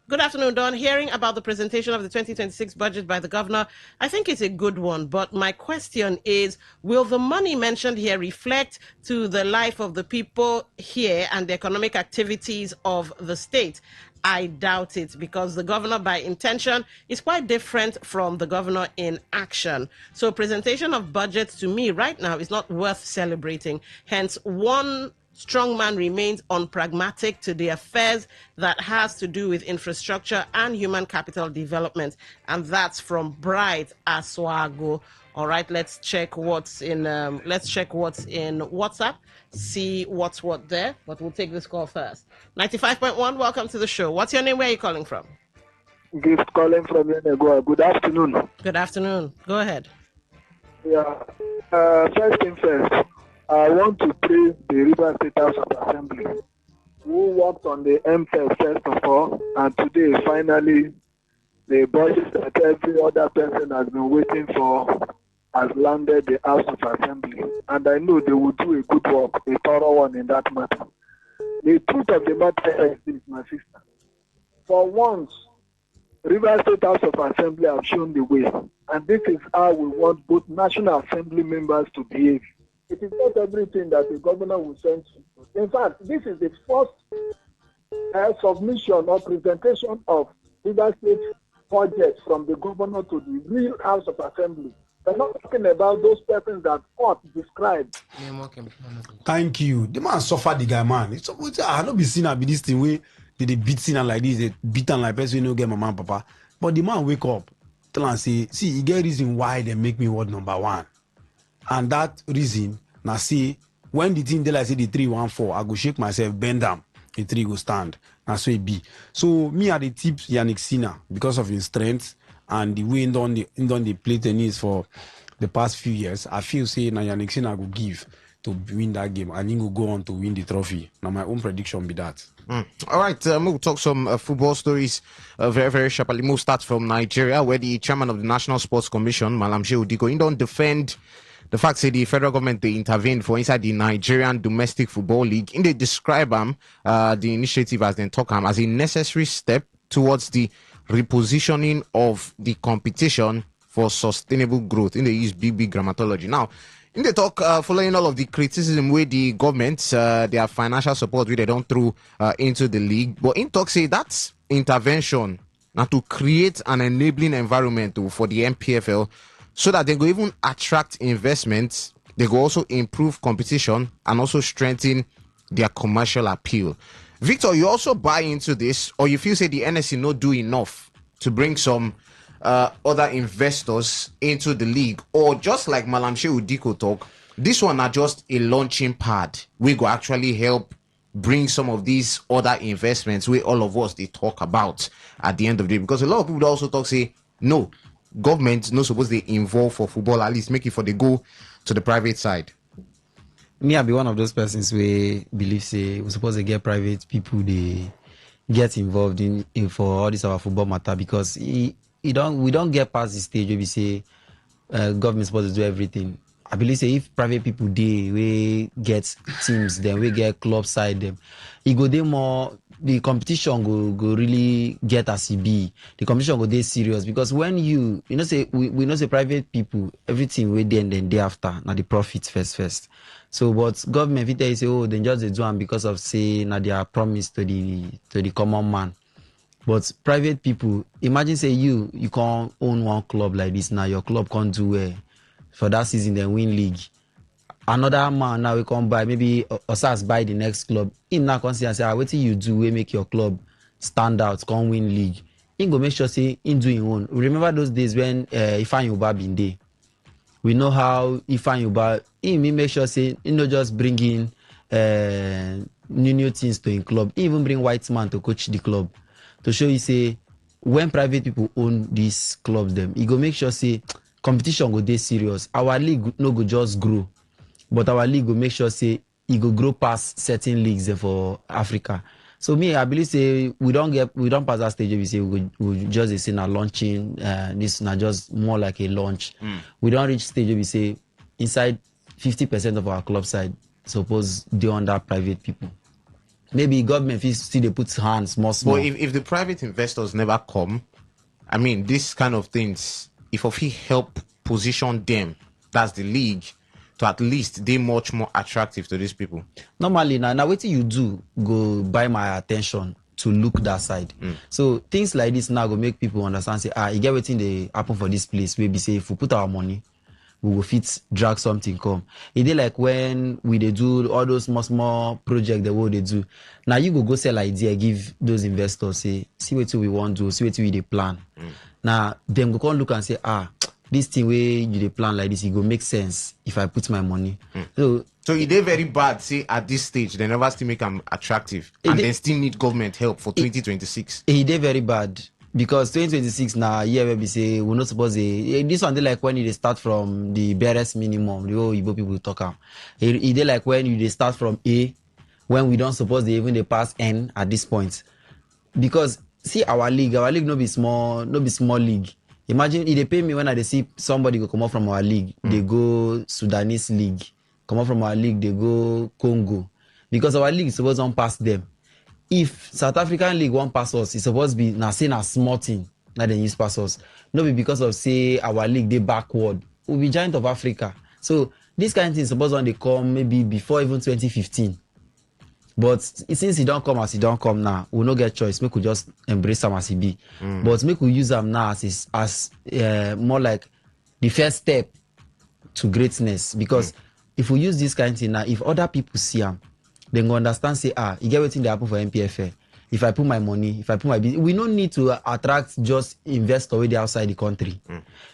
good afternoon, Don. Hearing about the presentation of the 2026 budget by the governor, I think it's a good one. But my question is, will the money mentioned here reflect to the life of the people here and the economic activities of the state? I doubt it, because the governor by intention is quite different from the governor in action. So presentation of budget to me right now is not worth celebrating. Hence, one strongman remains unpragmatic to the affairs that has to do with infrastructure and human capital development. And that's from Bright Aswago. All right, let's check what's in WhatsApp, see what's what there, but we'll take this call first. 95.1, welcome to the show. What's your name? Where are you calling from? Gift calling from Yenagoa. Good afternoon. Good afternoon. Go ahead. Yeah. First thing first, I want to praise the River State House of Assembly, who worked on the MPES first of all, and today finally the budget that every other person has been waiting for has landed the House of Assembly, and I know they will do a good work, a thorough one in that matter. The truth of the matter is this, my sister. For once, River State House of Assembly have shown the way, and this is how we want both National Assembly members to behave. It is not everything that the governor will send to. In fact, this is the first submission or presentation of River State budget from the governor to the real House of Assembly. We're not talking about those persons that court described. Thank you. The man suffered, the guy, man. It's I not be seen be this thing where they beat him like this, they beat him like person no get mama and papa. But the man wake up, tell and say, see, he get reason why they make me word number one. And that reason, now see, when the thing they like say the 314, I go shake myself, bend down, the 3 go stand. Now so it be. So me at the tips Yannick Sinner because of his strength and the way he done the play tennis for the past few years. I feel say now Yannick Sinner go give to win that game and he will go on to win the trophy. Now my own prediction be that. All right, we'll talk some football stories very, very sharply. We'll start from Nigeria, where the chairman of the National Sports Commission, Malam Shehu Diko, he don't defend the fact that the federal government they intervened for inside the Nigerian Domestic Football League. In they describe the initiative as they talk as a necessary step towards the repositioning of the competition for sustainable growth. In they use big grammatology. Now, in the talk, following all of the criticism with the government, their financial support which they don't throw into the league, but in talk say that's intervention now to create an enabling environment for the MPFL so that they go even attract investments, they go also improve competition and also strengthen their commercial appeal. Victor, you also buy into this, or you feel say the NSC not do enough to bring some other investors into the league, or just like Malam Shehu Diko talk, this one are just a launching pad. We go actually help bring some of these other investments we all of us they talk about at the end of the day, because a lot of people also talk say no, government not supposed to involve for football, at least make it for they go to the private side. Me, I be one of those persons we believe say we're supposed to get private people they get involved in for all this our football matter, because we don't get past the stage where we say government supposed to do everything. I believe say if private people we get teams, then we get club side them, it go there more. The competition go really get as it be. The competition go there serious, because when you know say we know say private people everything we then day after now the profits first. So but government if they say oh then just they do them because of say now their promise to the common man. But private people, imagine say you can't own one club like this now, your club can't do well for that season then win league. Another man now we come buy, maybe Osas buy the next club. In now consider and say, what do you do? We make your club stand out, come win league. In go make sure say in doing own. Remember those days when Ifan Yuba been there. We know how Ifan Yuba, he make sure say he not just bring in new things to in club. He even bring white man to coach the club. To show you say when private people own these clubs, them, he go make sure say competition go dey serious. Our league no go just grow. But our league will make sure say it will grow past certain leagues for Africa. So me, I believe say we don't pass that stage. We say we just say now launching this now just more like a launch. We don't reach stage where we say inside 50% of our club side suppose they under private people. Maybe government still they put hands more small. But if the private investors never come, I mean this kind of things, if we help position them, that's the league, to at least they much more attractive to these people. Normally now what you do go buy my attention to look that side. So things like this now go make people understand say you get waiting they happen for this place. We be say if we put our money, we will fit drag something come. It is like when we they do all those small projects the way they do. Now you go sell idea, give those investors, say, see what we want to do, see what we they plan. Now them go come look and say, this thing where you dey plan like this, it go make sense if I put my money. So it is very bad, say at this stage, they never still make them attractive. And they still need government help for 2026. It is very bad. Because 2026 now, year where we say we're not supposed to. This one they like when you start from the barest minimum, the whole Igbo people talk about. It they like when you start from A, when we don't suppose they even they pass N at this point. Because see our league no be small league. Imagine if they pay me when I see somebody go come out from our league, they go Sudanese league, come out from our league, they go Congo. Because our league is supposed to pass them. If South African league won't pass us, it's supposed to be now saying a small thing that they use pass us. No be because of say our league they backward. We'll be giant of Africa. So this kind of thing is supposed to come maybe before even 2015. But since it don't come as it don't come now, we'll not get choice. Make we just embrace them as it be. But make we use them now as more like the first step to greatness. Because if we use this kind of thing now, if other people see them, they go understand, say, you get what thing they happen for MPFA. If I put my money, if I put my business, we don't need to attract just investors with outside the country.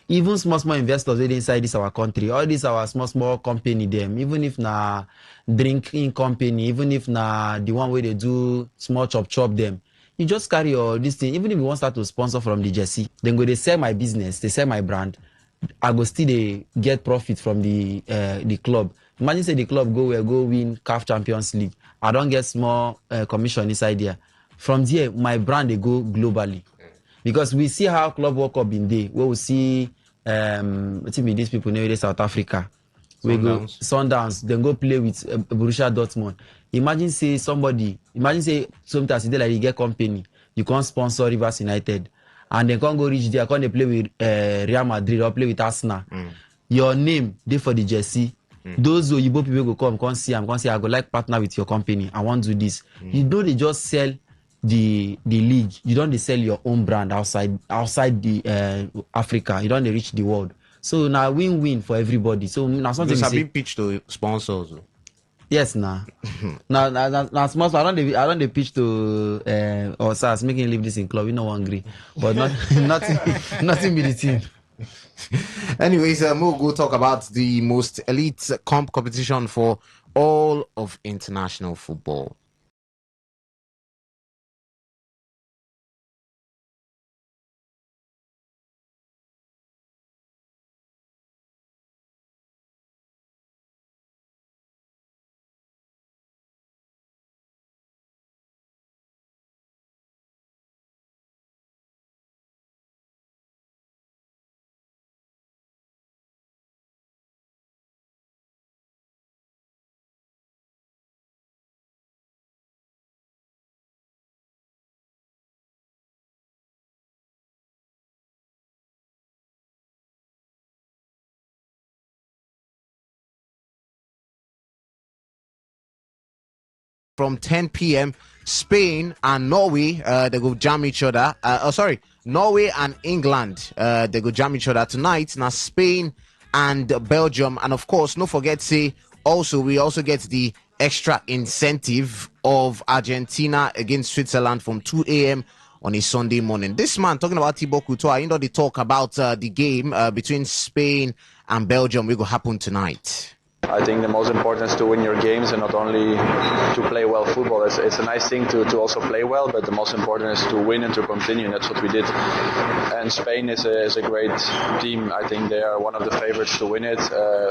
Even small investors with inside this our country, all this our small company them, even if na drinking company, even if na the one where they do small chop them, you just carry all this thing. Even if you want start to sponsor from the Jersey, then go they sell my business, they sell my brand. I go still they get profit from the club. Imagine say the club go win CAF Champions League. I don't get small commission inside there. From there, my brand they go globally. Because we see how Club World Cup in day, where we see these people in South Africa. We go Sundowns, then go play with Borussia Dortmund. Imagine say something like you get company, you can't sponsor Rivers United, and they can't go reach there, can't they play with Real Madrid or play with Arsenal. Your name, they for the jersey. Those Oyibo people go come see, I go like partner with your company. I want to do this. You know they just sell the league. You don't sell your own brand outside the Africa. You don't reach the world. So now win-win for everybody. So now something because I've been pitched to sponsors. Yes, now sponsor. I don't pitch to or SARS making leave this in club. You know, angry, but nothing be the team. Anyways, we'll go talk about the most elite competition for all of international football. From 10 p.m., Spain and Norway, they go jam each other. Norway and England, they go jam each other tonight. Now, Spain and Belgium. And of course, don't forget, we also get the extra incentive of Argentina against Switzerland from 2 a.m. on a Sunday morning. This man, talking about Thibaut Courtois, they talk about the game between Spain and Belgium will go happen tonight. I think the most important is to win your games and not only to play well football. It's a nice thing to also play well, but the most important is to win and to continue, and that's what we did. And Spain is a great team. I think they are one of the favorites to win it.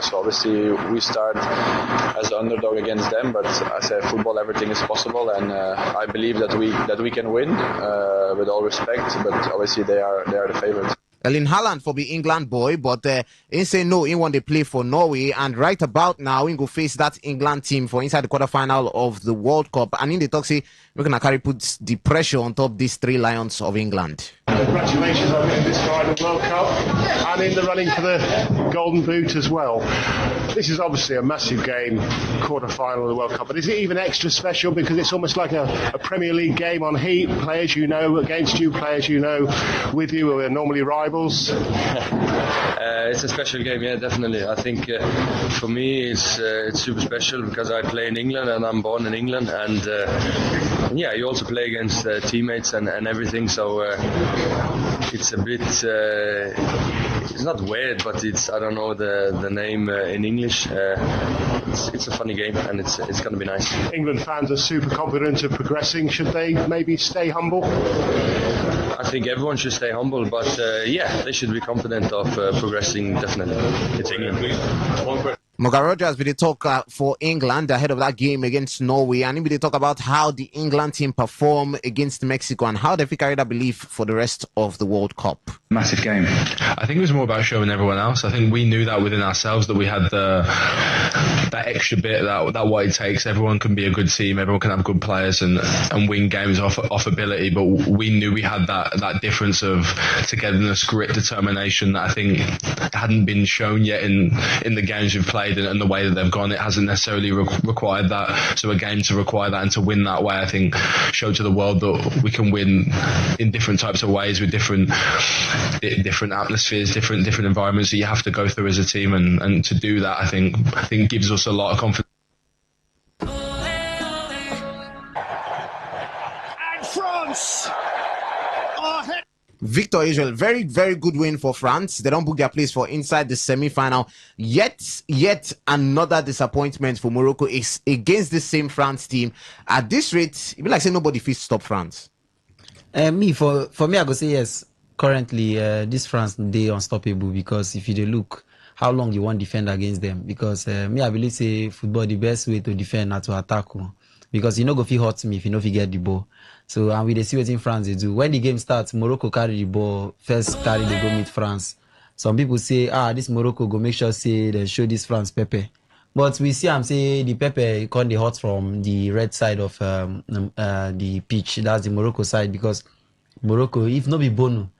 So obviously we start as an underdog against them, but as a football, everything is possible, and I believe that we can win with all respect. But obviously they are the favorites. Erling Haaland for the England boy, but he say no, he want to play for Norway, and right about now he go face that England team for inside the quarterfinal of the World Cup, and in the talk say we're gonna put the pressure on top these three Lions of England. Congratulations on winning this final World Cup and in the running for the Golden Boot as well. This is obviously a massive game, quarter-final of the World Cup, but is it even extra special because it's almost like a Premier League game on heat, players you know against you, players you know with you who are normally rivals? It's a special game, yeah, definitely. I think for me it's super special because I play in England and I'm born in England, and yeah, you also play against teammates and everything, so it's a bit it's not weird, but it's, I don't know the name in English. It's a funny game and it's going to be nice. England fans are super confident of progressing. Should they maybe stay humble? I think everyone should stay humble, but yeah, they should be confident of progressing, definitely. It's England. Morgan Rogers will talk for England ahead of that game against Norway, and he will talk about how the England team perform against Mexico and how they carry that belief for the rest of the World Cup. Massive game. I think it was more about showing everyone else. I think we knew that within ourselves, that we had that extra bit, that what it takes. Everyone can be a good team, everyone can have good players and win games off ability, but we knew we had that difference of togetherness, grit, determination that I think hadn't been shown yet in the games we've played. And the way that they've gone, it hasn't necessarily required that. So a game to require that and to win that way, I think, showed to the world that we can win in different types of ways with different atmospheres, different environments that you have to go through as a team, and to do that, I think gives us a lot of confidence. And France are ahead. Victor Israel, very, very good win for France. They don't book their place for inside the semi-final. Yet another disappointment for Morocco is against the same France team. At this rate, it be like saying nobody feels stop France. For me, I go say yes. Currently, this France, they unstoppable, because if you look how long you want to defend against them, because I believe say football, the best way to defend not to attack, because you know go feel hurt me if you know if you get the ball. So and we see what in France they do. When the game starts, Morocco carry the ball, first carry they go meet France. Some people say, this Morocco go make sure say they show this France Pepe. But we see say the Pepe can the hot from the red side of the pitch. That's the Morocco side, because Morocco, if no be Bono,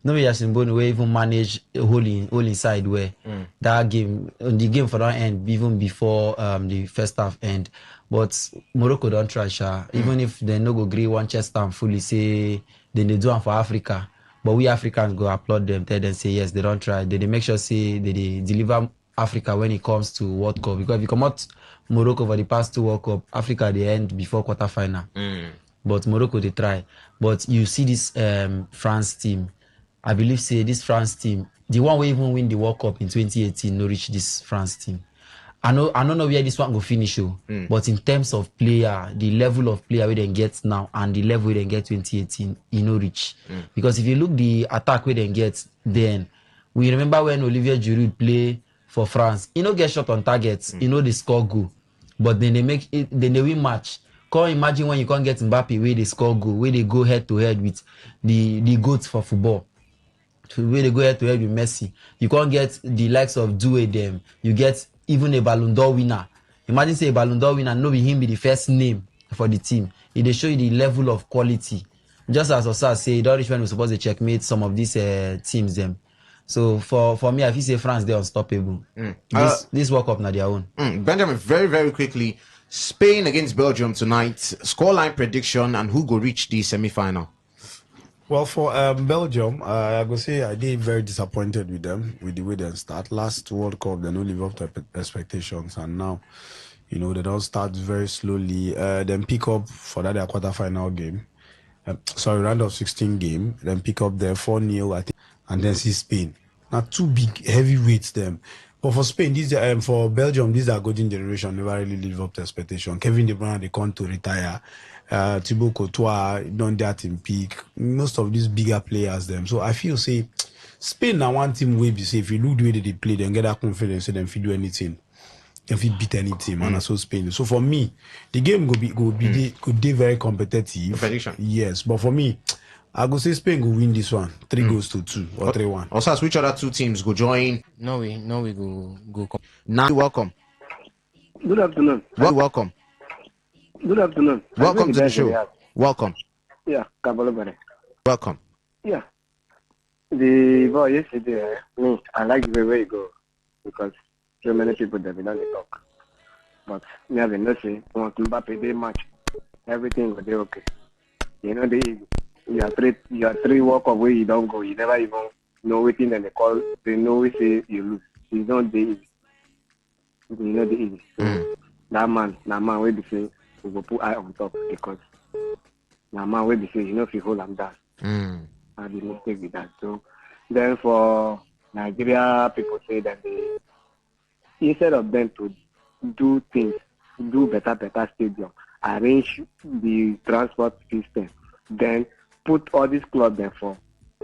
no be Yasin Bono, we even manage whole inside where that game, the game for that end even before the first half end. But Morocco don't try, even if they no go agree one chest and fully say they do one for Africa. But we Africans go applaud them, tell them say yes, they don't try. They make sure say they deliver Africa when it comes to World Cup. Because if you come out Morocco for the past 2 World Cup, Africa they end before quarterfinal. But Morocco they try. But you see this France team. I believe say this France team, the one who even win the World Cup in 2018, no reach this France team. I don't know where this one go finish, but in terms of player, the level of player we then get now and the level we then get 2018, you know, reach. Because if you look the attack we then get, then we remember when Olivier Giroud play for France, you know, get shot on targets, you know, they score goal, but then they make it, then they win match. Can't imagine when you can't get Mbappe where they score goal, where they go head to head with the goats for football. Where they go head to head with Messi, you can't get the likes of Due them. You get even a Ballon d'Or winner. Imagine say a Ballon d'Or winner, no be him be the first name for the team. They show you the level of quality. Just as Osa say, don't reach when we're supposed to checkmate some of these teams them. So for me, I feel say France they're unstoppable. This World Cup na their own. Benjamin, very, very quickly, Spain against Belgium tonight. Scoreline prediction and who go reach the semi-final? Well, for Belgium, I would say I did very disappointed with them, with the way they start. Last World Cup, they don't live up to expectations, and now, you know, they don't start very slowly. Then pick up for that their quarterfinal game. Round of 16 game. Then pick up their 4-0, I think, and then see Spain. Now, 2 big heavyweights them. But for Spain, for Belgium, these are golden generation. Never really live up to expectation. Kevin De Bruyne, they come to retire. Thibaut Courtois done that in peak. Most of these bigger players them. So I feel say Spain now one team will be say if you look the way that they play, then get that confidence, so then if you do anything, if you beat any team, and so Spain. So for me, the game could be very competitive. Prediction. Yes, but for me, I go say Spain will win this one. 3 goals to 2 or 3-1. Also, which other 2 teams go join? Norway go. Now, welcome. Good afternoon. Welcome. Good afternoon. Welcome to the show. Welcome. Yeah, Kabalabare. Welcome. Yeah, The boy yesterday, me, I like the way he go because so many people that we don't talk. But me have no say. Once Mbappe day match, everything will be okay. You know you are three walk away. You don't go. You never even know waiting and they call. They know we say you lose. It's not the easy. You know the easy. So that man will be say we will put eye on top because that man will be say you know if you hold him down. And the mistake with that. So then for Nigeria, people say that they instead of them to do things, do better stadium, arrange the transport system, then put all these clubs there for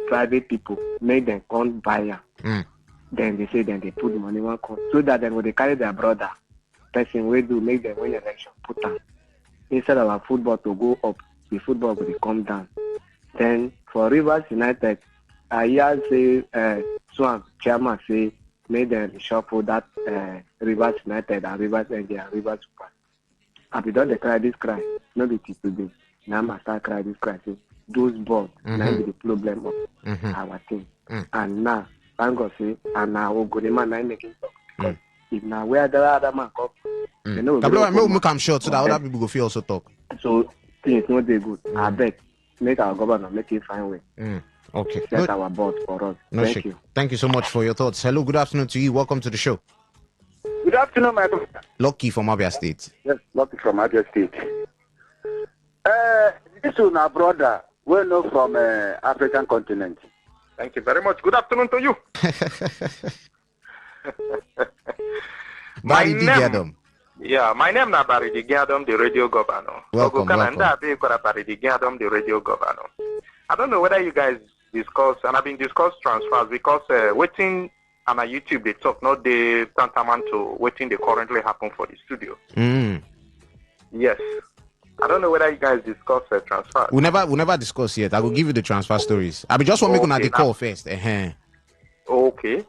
private people, make them come buy them. Then they say then they put the money one come so that then when they carry their brother, person will do make them win election, put them. Instead of our football to go up, the football will come down. Then for Rivers United, I hear say Swan chairman say make them reshuffle that Rivers United and Rivers NJ and Rivers Super. I be done they cry this cry. No be till today. Now I start cry this cry. Say those balls now be the problem of our team. And now thank God say and now Ogolema now making talk because if now where the other man come, they know I'm sure so that other people go feel also talk. So things not they good. I bet make our governor make it fine way. Okay. Set our board for us. Thank you. Thank you so much for your thoughts. Hello, good afternoon to you. Welcome to the show. Good afternoon, my brother. Lucky from Abia State. Yes, Lucky from Abia State. This is our brother, well known from African continent. Thank you very much. Good afternoon to you. My name is Barry Digadom, the radio governor. Welcome. The radio governor. I don't know whether you guys discuss, and I've been discussed transfers because waiting on a YouTube they talk, not the tantamount to waiting they currently happen for the studio. Yes. I don't know whether you guys discuss transfers. We never discuss yet. I will give you the transfer stories. I be just want to make the call first. Okay.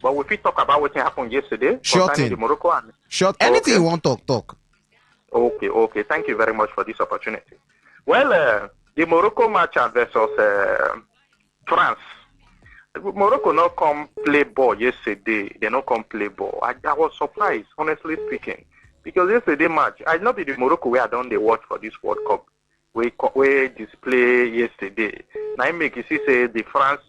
But if we talk about what happened yesterday, concerning the Morocco and anything you want talk. Okay. Thank you very much for this opportunity. Well, the Morocco match versus France. Morocco not come play ball yesterday. They not come play ball. I was surprised, honestly speaking, because yesterday match, I not be the Morocco where I done the watch for this World Cup. We display yesterday. Now I make you see say the France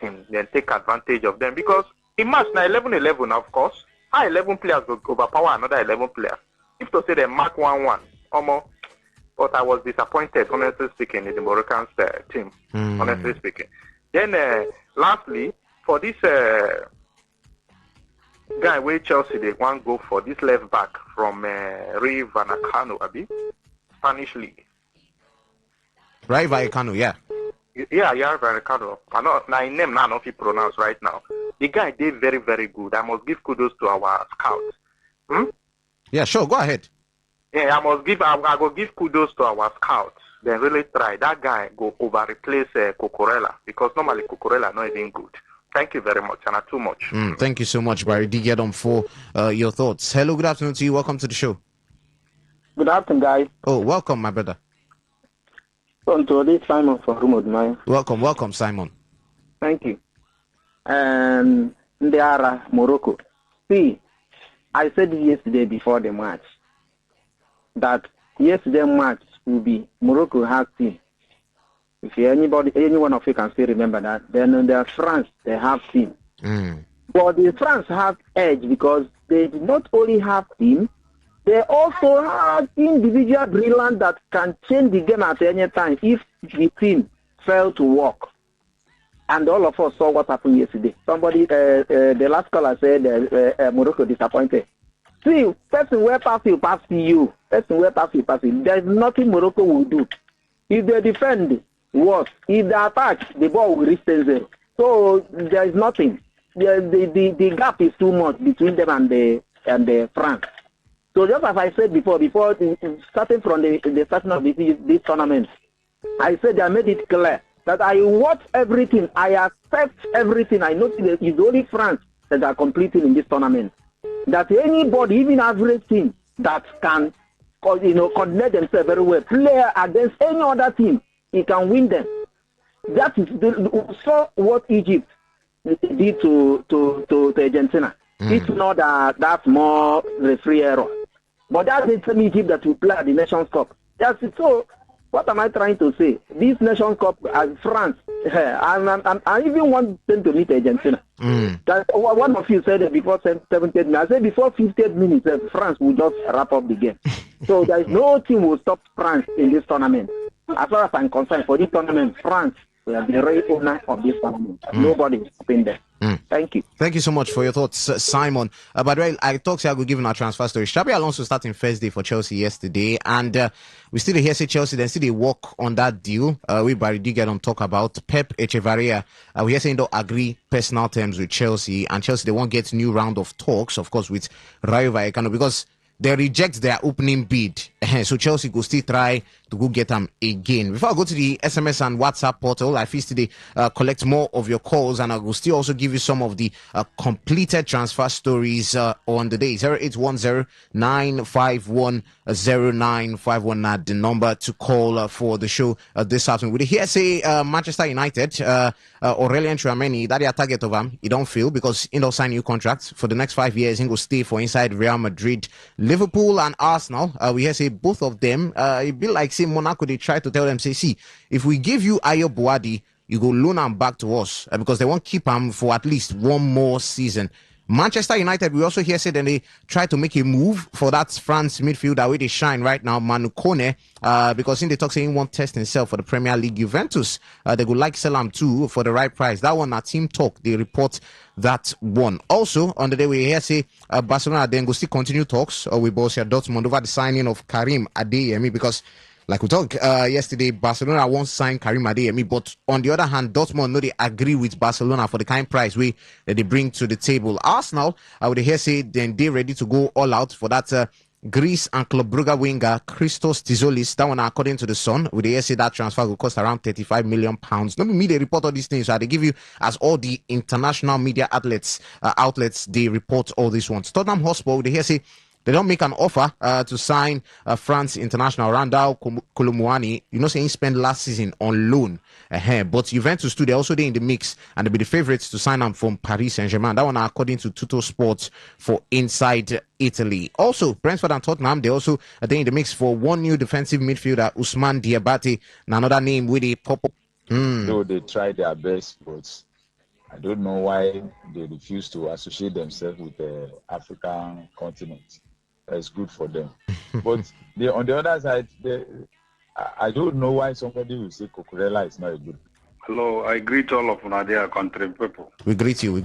team then take advantage of them because in match now 11-11 of course. How 11 players will overpower another 11 players. If to say they mark 1-1, almost. But I was disappointed, honestly speaking, in the Moroccan team, honestly speaking. Then, lastly, for this guy where Chelsea, they want to go for this left back from Ray Vallecano, Spanish league. Ray Vallecano, yeah. Yeah, Vallecano. I know, my name now, I don't know if you pronounce right now. The guy did very, very good. I must give kudos to our scouts. Yeah, sure, go ahead. Yeah, I go give kudos to our scouts. They really try. That guy go over replace Cucurella because normally Cucurella not even good. Thank you very much, and not too much. Thank you so much, Barry Digadom, for your thoughts. Hello, good afternoon to you. Welcome to the show. Good afternoon, guys. Oh, welcome, my brother. This Simon from Rumodmai. Welcome, Simon. Thank you. And Ndiara, Morocco. See, I said yesterday before the match that yesterday's match will be Morocco has team. If any one of you can still remember that, then the France they have team. But the France have edge because they did not only have team, they also have individual brilliance that can change the game at any time if the team fail to work. And all of us saw what happened yesterday. Somebody, the last caller said Morocco disappointed. See, person where pass you. Person where pass you. There is nothing Morocco will do. If they defend, worse. If they attack, the ball will reach 0. So there is nothing. The gap is too much between them and the France. So just as I said before starting from the starting of this tournament, I said I made it clear that I watch everything, I accept everything. I notice that it's only France that are completing in this tournament. That anybody, even average team, that can coordinate themselves very well, play against any other team, he can win them. That is we saw what Egypt did to Argentina. It's not that more referee error, but that's the same Egypt that we play at the Nations Cup. That's it. So what am I trying to say? This Nations Cup as France, I even want them to meet Argentina. That one of you said it before 70 minutes. I said before 50 minutes, France will just wrap up the game. So there is no team will stop France in this tournament. As far as I'm concerned, for this tournament, France will be the real owner of this tournament. Nobody is stopping them. Thank you. Thank you so much for your thoughts, Simon. By the way, I talked to you, give our transfer story. Xabi Alonso starting first day for Chelsea yesterday, and we still hear say Chelsea, then still they work on that deal. We Barry did get on talk about Pep Echevarria. We hear saying don't agree personal terms with Chelsea, and Chelsea they won't get new round of talks, of course, with Rayo Vallecano because they reject their opening bid. So Chelsea will still try to go get them again. Before I go to the SMS and WhatsApp portal, I feel today collect more of your calls, and I will still also give you some of the completed transfer stories on the day. 0810-951-0951, the number to call for the show this afternoon. We hear say Manchester United, Aurelien Tchouameni, that is a target of him. He don't feel because he don't sign new contracts for the next 5 years. He will stay for inside Real Madrid, Liverpool, and Arsenal. We hear say both of them. It be like say Monaco. They try to tell them say, see, if we give you Ayo Buadi, you go loan him back to us because they won't keep him for at least one more season. Manchester United, we also hear say that they try to make a move for that France midfielder where they shine right now, Manu Kone, because in the talk saying he won't test himself for the Premier League. Juventus, they would like sell him too for the right price. That one, our team talk, they report that one. Also, on the day we hear say Barcelona then go still continue talks with Borussia Dortmund over the signing of Karim Adeyemi because like we talked yesterday, Barcelona won't sign Karim Adeyemi, but on the other hand, Dortmund know they agree with Barcelona for the kind price that they bring to the table. Arsenal, I would hear say then they ready to go all out for that Greece and Club Brugge winger Christos Tizolis. That one, according to the Sun, with the say that transfer will cost around £35 million. Not me, they report all these things, so they give you as all the international media outlets they report all these ones. Tottenham Hotspur, they hear say they don't make an offer to sign France international Randall Kolomouani. You know, saying he spent last season on loan. But Juventus too, they're also there in the mix, and they'll be the favourites to sign him from Paris Saint-Germain. That one, according to Tutto Sports for Inside Italy. Also, Brentford and Tottenham, they also are there in the mix for one new defensive midfielder, Usman Diabate, another name with a pop. Though they try their best, but I don't know why they refuse to associate themselves with the African continent. It's good for them. But on the other side, I don't know why somebody will say Cucurella is not a good. Hello, I greet all of Nadia country people. We greet you.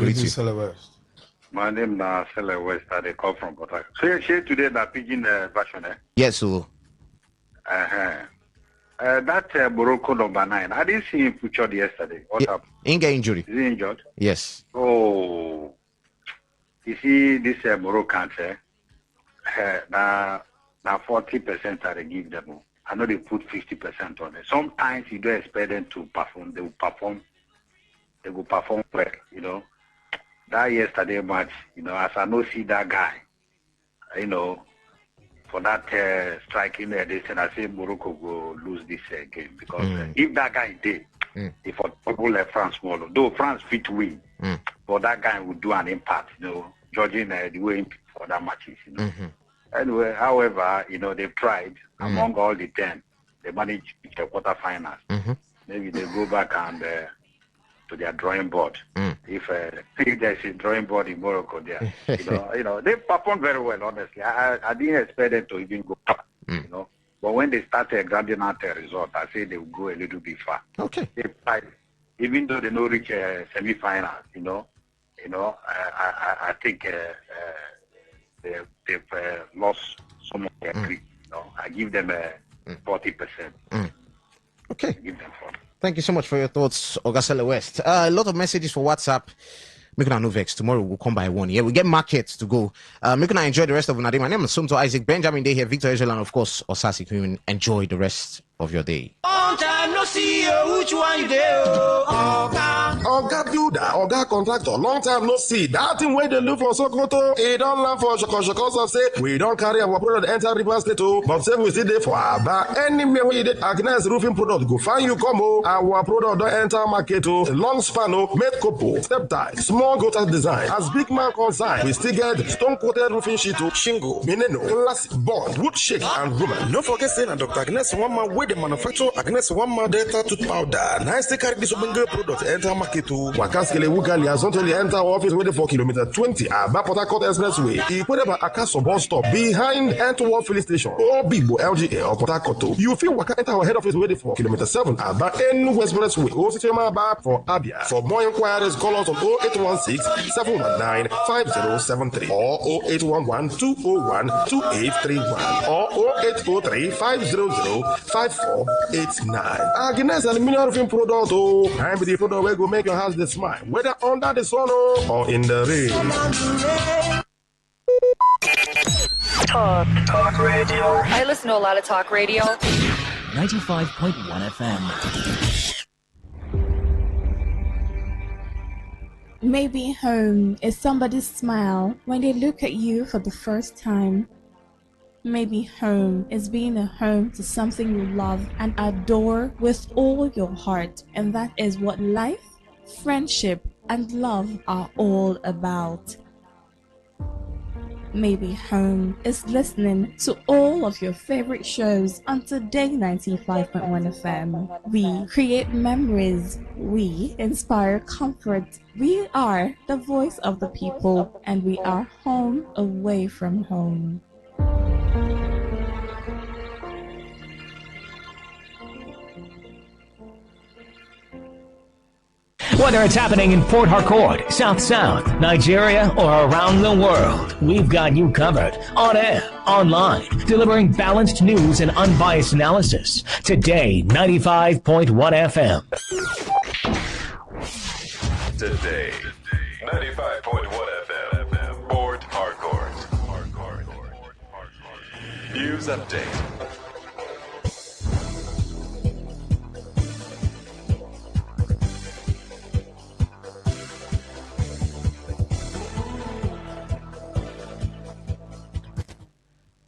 My name is Sele West. I call from Port Harcourt. So here today the pidgin version. Yes, sir. That Morocco number 9. I didn't see him featured yesterday. What happened? Injury injury. Is he injured? Yes. Oh, you see this Moroccan now 40% I give them. I know they put 50% on it. Sometimes you don't expect them to perform. They will perform well, you know. That yesterday match, you know, as I know see that guy, you know, for that striking they said I say Morocco will lose this game because if that guy did, if for people like France more, though France fit win, but that guy would do an impact, you know, judging the way for that matches, you know. Anyway, however, you know, they've tried among all the 10, they managed to reach the quarterfinals. Maybe they go back and to their drawing board. If there's a drawing board in Morocco there, you know, they performed very well. Honestly, I didn't expect them to even go far, you know. But when they started grabbing out the result, I say they will go a little bit far. Okay. They tried, even though they don't reach a semi-final, you know, I think they've lost some of their grip. You know, I give them 40%. Okay. I give them 40%. Thank you so much for your thoughts, Ogasele West. A lot of messages for WhatsApp. Make no vex. Tomorrow we'll come by 1. Yeah, we get markets to go. Make enjoy the rest of the day. My name is Sumto Isaac Benjamin Day here, Victor Israel, and of course, Osasi. Can enjoy the rest of your day. Long time no see you. Which one you do? Oga, builder, oga contractor, long time no see. That thing wey dey look for Sokoto, e don land for Shoko of say we don carry our product enter Rivers State o, but say we still dey for Aba. Anywhere wey you dey, Agnes roofing product go find you come o. Our product don enter market o. Long span o, made couple, step tie, small gutter design. As big man consign, we still get stone coated roofing sheet o, shingle, meneno, classic board, wood shake and roman. No forget say na Dr. Agnes one man wey dey manufacture Agnes one man Delta tooth powder. Nice to carry this ogbonge product enter market o. Wakaskele Wugali as until you enter our office waiting for kilometer 20 Aba Port Harcourt Expressway. Ikwedeba Akaso bus stop behind Entowar filling station or Bibo LGA or Port Harcourt. You feel waka enter our head office waiting for kilometer 7 Aba Enugu Expressway. O Sichema Aba for Abia. For more inquiries, call us on 0816 719 5073 or 0811 201 2831 or 0803 500 5489. Agnes Aluminium Roofing Product. I'm the product where go make your house the smile, whether under the sun or in the rain. Talk radio. I listen to a lot of talk radio. 95.1 FM. Maybe home is somebody's smile when they look at you for the first time. Maybe home is being a home to something you love and adore with all your heart, and that is what life, friendship, and love are all about. Maybe home is listening to all of your favorite shows on Today 95.1 FM. We create memories. We inspire comfort. We are the voice of the people, and we are home away from home. Whether it's happening in Port Harcourt, South South, Nigeria, or around the world, we've got you covered. On air, online, delivering balanced news and unbiased analysis. Today, 95.1 FM. Today, 95.1 FM, Port Harcourt. News update.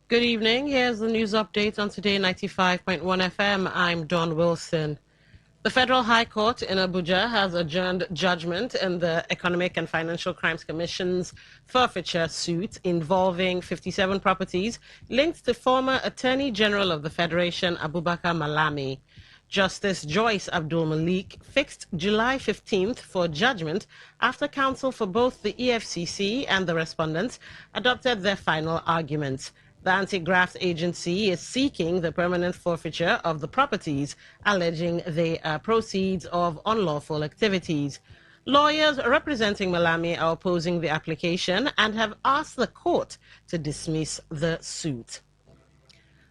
Good evening. Here's the news update on Today 95.1 FM. I'm Dawn Wilson. The Federal High Court in Abuja has adjourned judgment in the Economic and Financial Crimes Commission's forfeiture suit involving 57 properties linked to former Attorney General of the Federation, Abubakar Malami. Justice Joyce Abdul Malik fixed July 15th for judgment after counsel for both the EFCC and the respondents adopted their final arguments. The anti-graft agency is seeking the permanent forfeiture of the properties, alleging they are proceeds of unlawful activities. Lawyers representing Malami are opposing the application and have asked the court to dismiss the suit.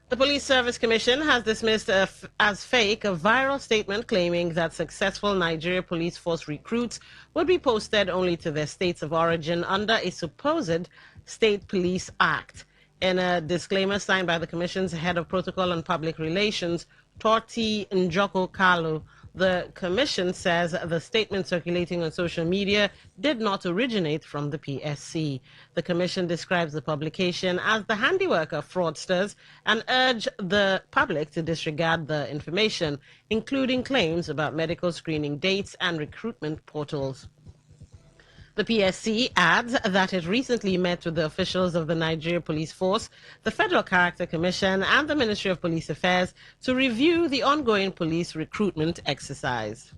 The Police Service Commission has dismissed as fake a viral statement claiming that successful Nigeria Police Force recruits would be posted only to their states of origin under a supposed State Police Act. In a disclaimer signed by the Commission's Head of Protocol and Public Relations, Torti Njoko Kalu, the Commission says the statement circulating on social media did not originate from the PSC. The Commission describes the publication as the handiwork of fraudsters and urged the public to disregard the information, including claims about medical screening dates and recruitment portals. The PSC adds that it recently met with the officials of the Nigeria Police Force, the Federal Character Commission, and the Ministry of Police Affairs to review the ongoing police recruitment exercise.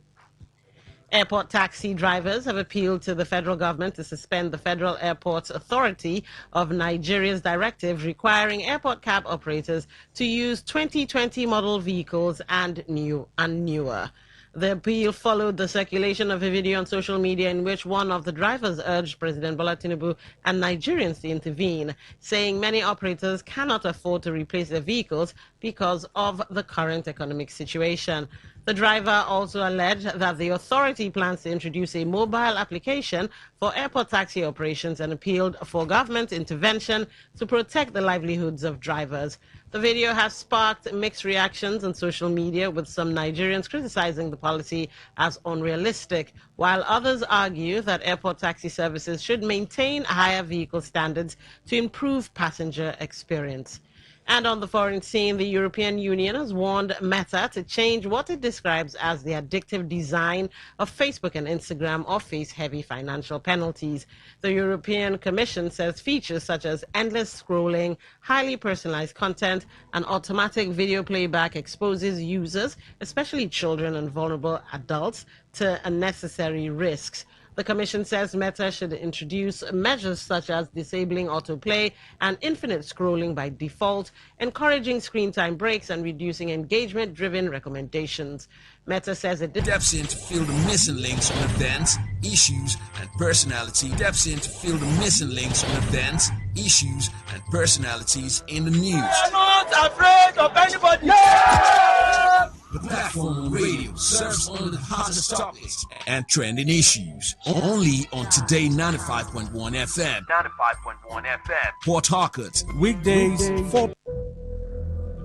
Airport taxi drivers have appealed to the federal government to suspend the Federal Airports Authority of Nigeria's directive requiring airport cab operators to use 2020 model vehicles and newer. The appeal followed the circulation of a video on social media in which one of the drivers urged President Bola Tinubu and Nigerians to intervene, saying many operators cannot afford to replace their vehicles because of the current economic situation. The driver also alleged that the authority plans to introduce a mobile application for airport taxi operations and appealed for government intervention to protect the livelihoods of drivers. The video has sparked mixed reactions on social media, with some Nigerians criticizing the policy as unrealistic, while others argue that airport taxi services should maintain higher vehicle standards to improve passenger experience. And on the foreign scene, the European Union has warned Meta to change what it describes as the addictive design of Facebook and Instagram or face heavy financial penalties. The European Commission says features such as endless scrolling, highly personalized content, and automatic video playback exposes users, especially children and vulnerable adults, to unnecessary risks. The Commission says Meta should introduce measures such as disabling autoplay and infinite scrolling by default, encouraging screen time breaks, and reducing engagement-driven recommendations. Meta says it steps in to fill the missing links on events, issues, and personality. Steps in to fill the missing links on events, issues, and personalities in the news. I'm not afraid of anybody. Yeah! The platform on radio serves on the hottest topics and trending issues. Only on Today 95.1 FM. 95.1 FM. Port Harcourt. Weekdays for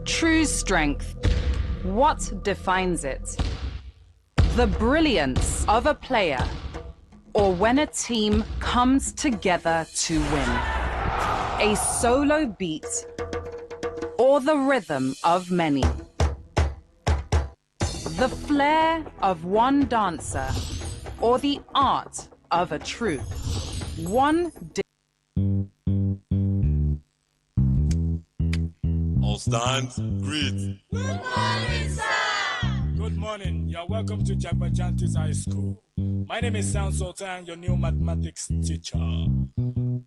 true strength. What defines it? The brilliance of a player, or when a team comes together to win? A solo beat, or the rhythm of many? The flair of one dancer, or the art of a troupe? All stand, greet. Good morning, sir. Good morning. You're welcome to Jagbajantis High School. My name is Sound Sultan, your new mathematics teacher.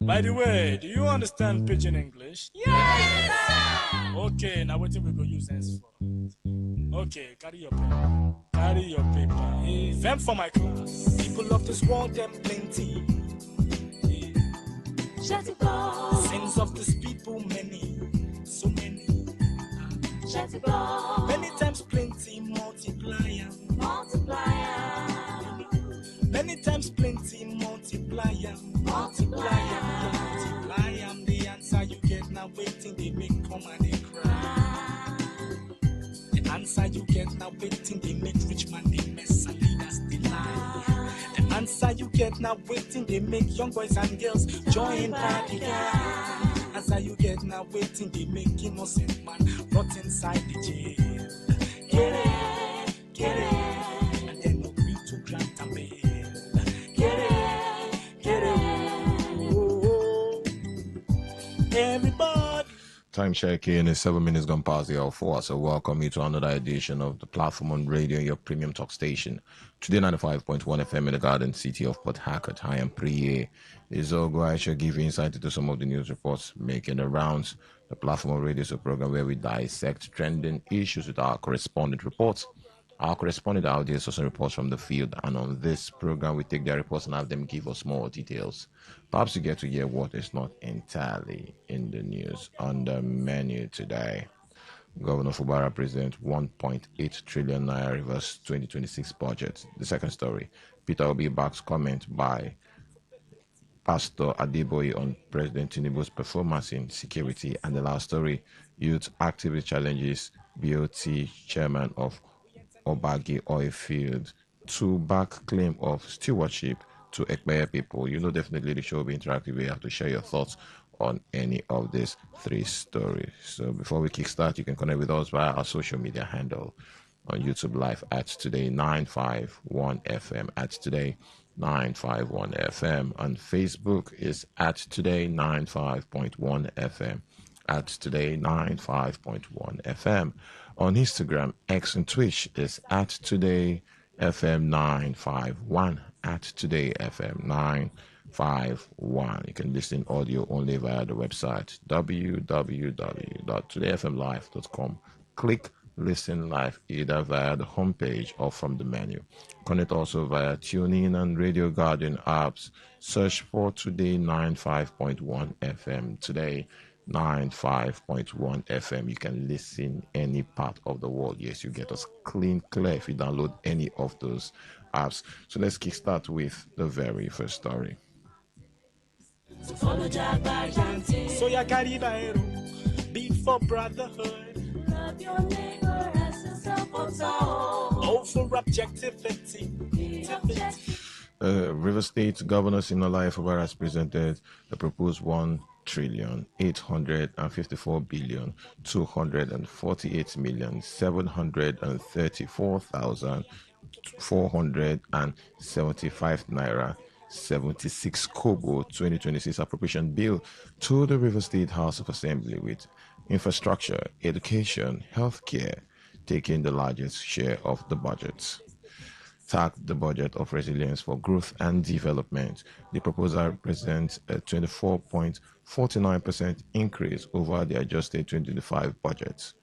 By the way, do you understand Pidgin English? Yes, sir. Okay, now what we go use this for? Okay, carry your pen. Carry your paper. Them for my class. People of this world, them plenty. Sins of this people, many. So many. Many times plenty, multiplier. Many times plenty, multiplier. Multiplier. The answer you get now waiting, they make come and they cry. The answer you get now waiting, they make rich man they mess and leaders they lie. The answer you get now waiting, they make young boys and girls join party guy. Answer you get now waiting, they make innocent man rot inside the jail. Get it, and then agree to grant a bail. Get it, oh, everybody. Time check in is 7 minutes gone past the hour 4. So welcome you to another edition of the Platform on Radio, your premium talk station. Today 95.1 FM in the Garden City of Port Harcourt. I am Priye. This Ogo. I shall give you insight into some of the news reports making the rounds. The Platform on Radio is a program where we dissect trending issues with our correspondent reports. Our correspondent out there also reports from the field, and on this program we take their reports and have them give us more details. Perhaps you get to hear what is not entirely in the news. On the menu today, Governor Fubara presents 1.8 trillion naira reverse 2026 budget. The second story, Peter Obi backs comment by Pastor Adeboye on President Tinubu's performance in security. And the last story, youth activist challenges BOT chairman of Obagi Oil Field to back claim of stewardship to Ekpeye people. You know, definitely the show will be interactive. You have to share your thoughts on any of these three stories. So before we kickstart, you can connect with us via our social media handle on YouTube Live at Today951FM, at Today951FM. On Facebook is at Today95.1FM, at Today95.1FM. On Instagram, X, and Twitch is at TodayFM951, at TodayFM951. You can listen audio only via the website www.todayfmlive.com. Click Listen Live either via the homepage or from the menu. Connect also via TuneIn and Radio Garden apps. Search for Today 95.1 FM. Today Today95.1 FM. You can listen any part of the world. Yes, you get us clear if you download any of those apps. So let's kickstart with the very first story. So ya caribero, before brotherhood. Love your neighbor as yourself. Oh, for objectivity. River State Governor Siminalayi Fubara has presented the proposed 1,854,234,475 naira 76 kobo 2026 appropriation bill to the River State House of Assembly, with infrastructure, education, healthcare taking the largest share of the budget. Tagged the budget of resilience for growth and development, the proposal represents a 24.49% increase over the adjusted 2025 budget.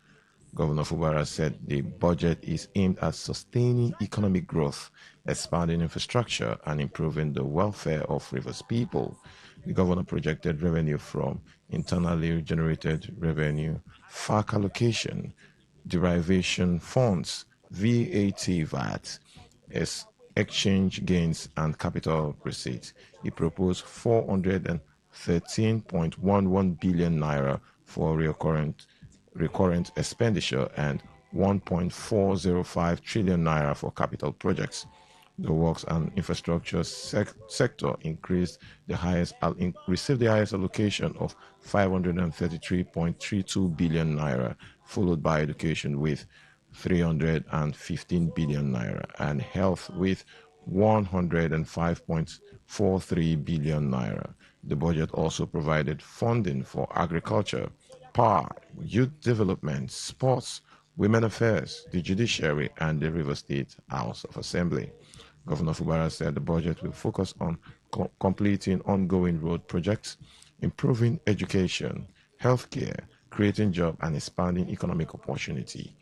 Governor Fubara said the budget is aimed at sustaining economic growth, expanding infrastructure, and improving the welfare of Rivers people. The governor projected revenue from internally generated revenue, FAC allocation, derivation funds, VAT, exchange gains, and capital receipts. He proposed 413.11 billion naira for recurrent expenditure and 1.405 trillion naira for capital projects. The works and infrastructure sector received the highest allocation of 533.32 billion naira, followed by education with 315 billion naira and health with 105.43 billion naira. The budget also provided funding for agriculture, power, youth development, sports, women affairs, the judiciary, and the River State House of Assembly. Governor Fubara said the budget will focus on completing ongoing road projects, improving education, healthcare, creating jobs, and expanding economic opportunities.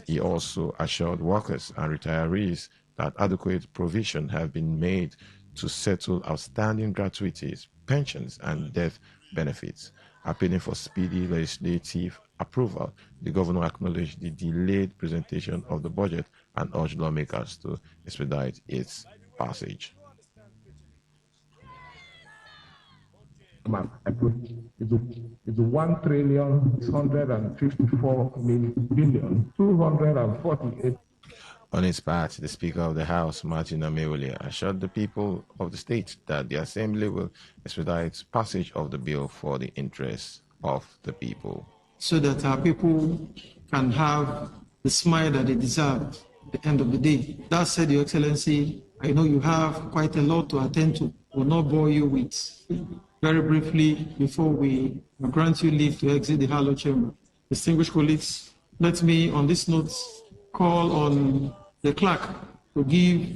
He also assured workers and retirees that adequate provision have been made to settle outstanding gratuities, pensions, and death benefits. Appealing for speedy legislative approval, the governor acknowledged the delayed presentation of the budget and urged lawmakers to expedite its passage. It's 1,654,248. On his part, the Speaker of the House, Martin Amewule, assured the people of the state that the Assembly will expedite passage of the bill for the interests of the people. So that our people can have the smile that they deserve at the end of the day. That said, Your Excellency, I know you have quite a lot to attend to. I will not bore you with. Very briefly, before we grant you leave to exit the Hallowed Chamber. Distinguished colleagues, let me, on this note, call on the clerk to give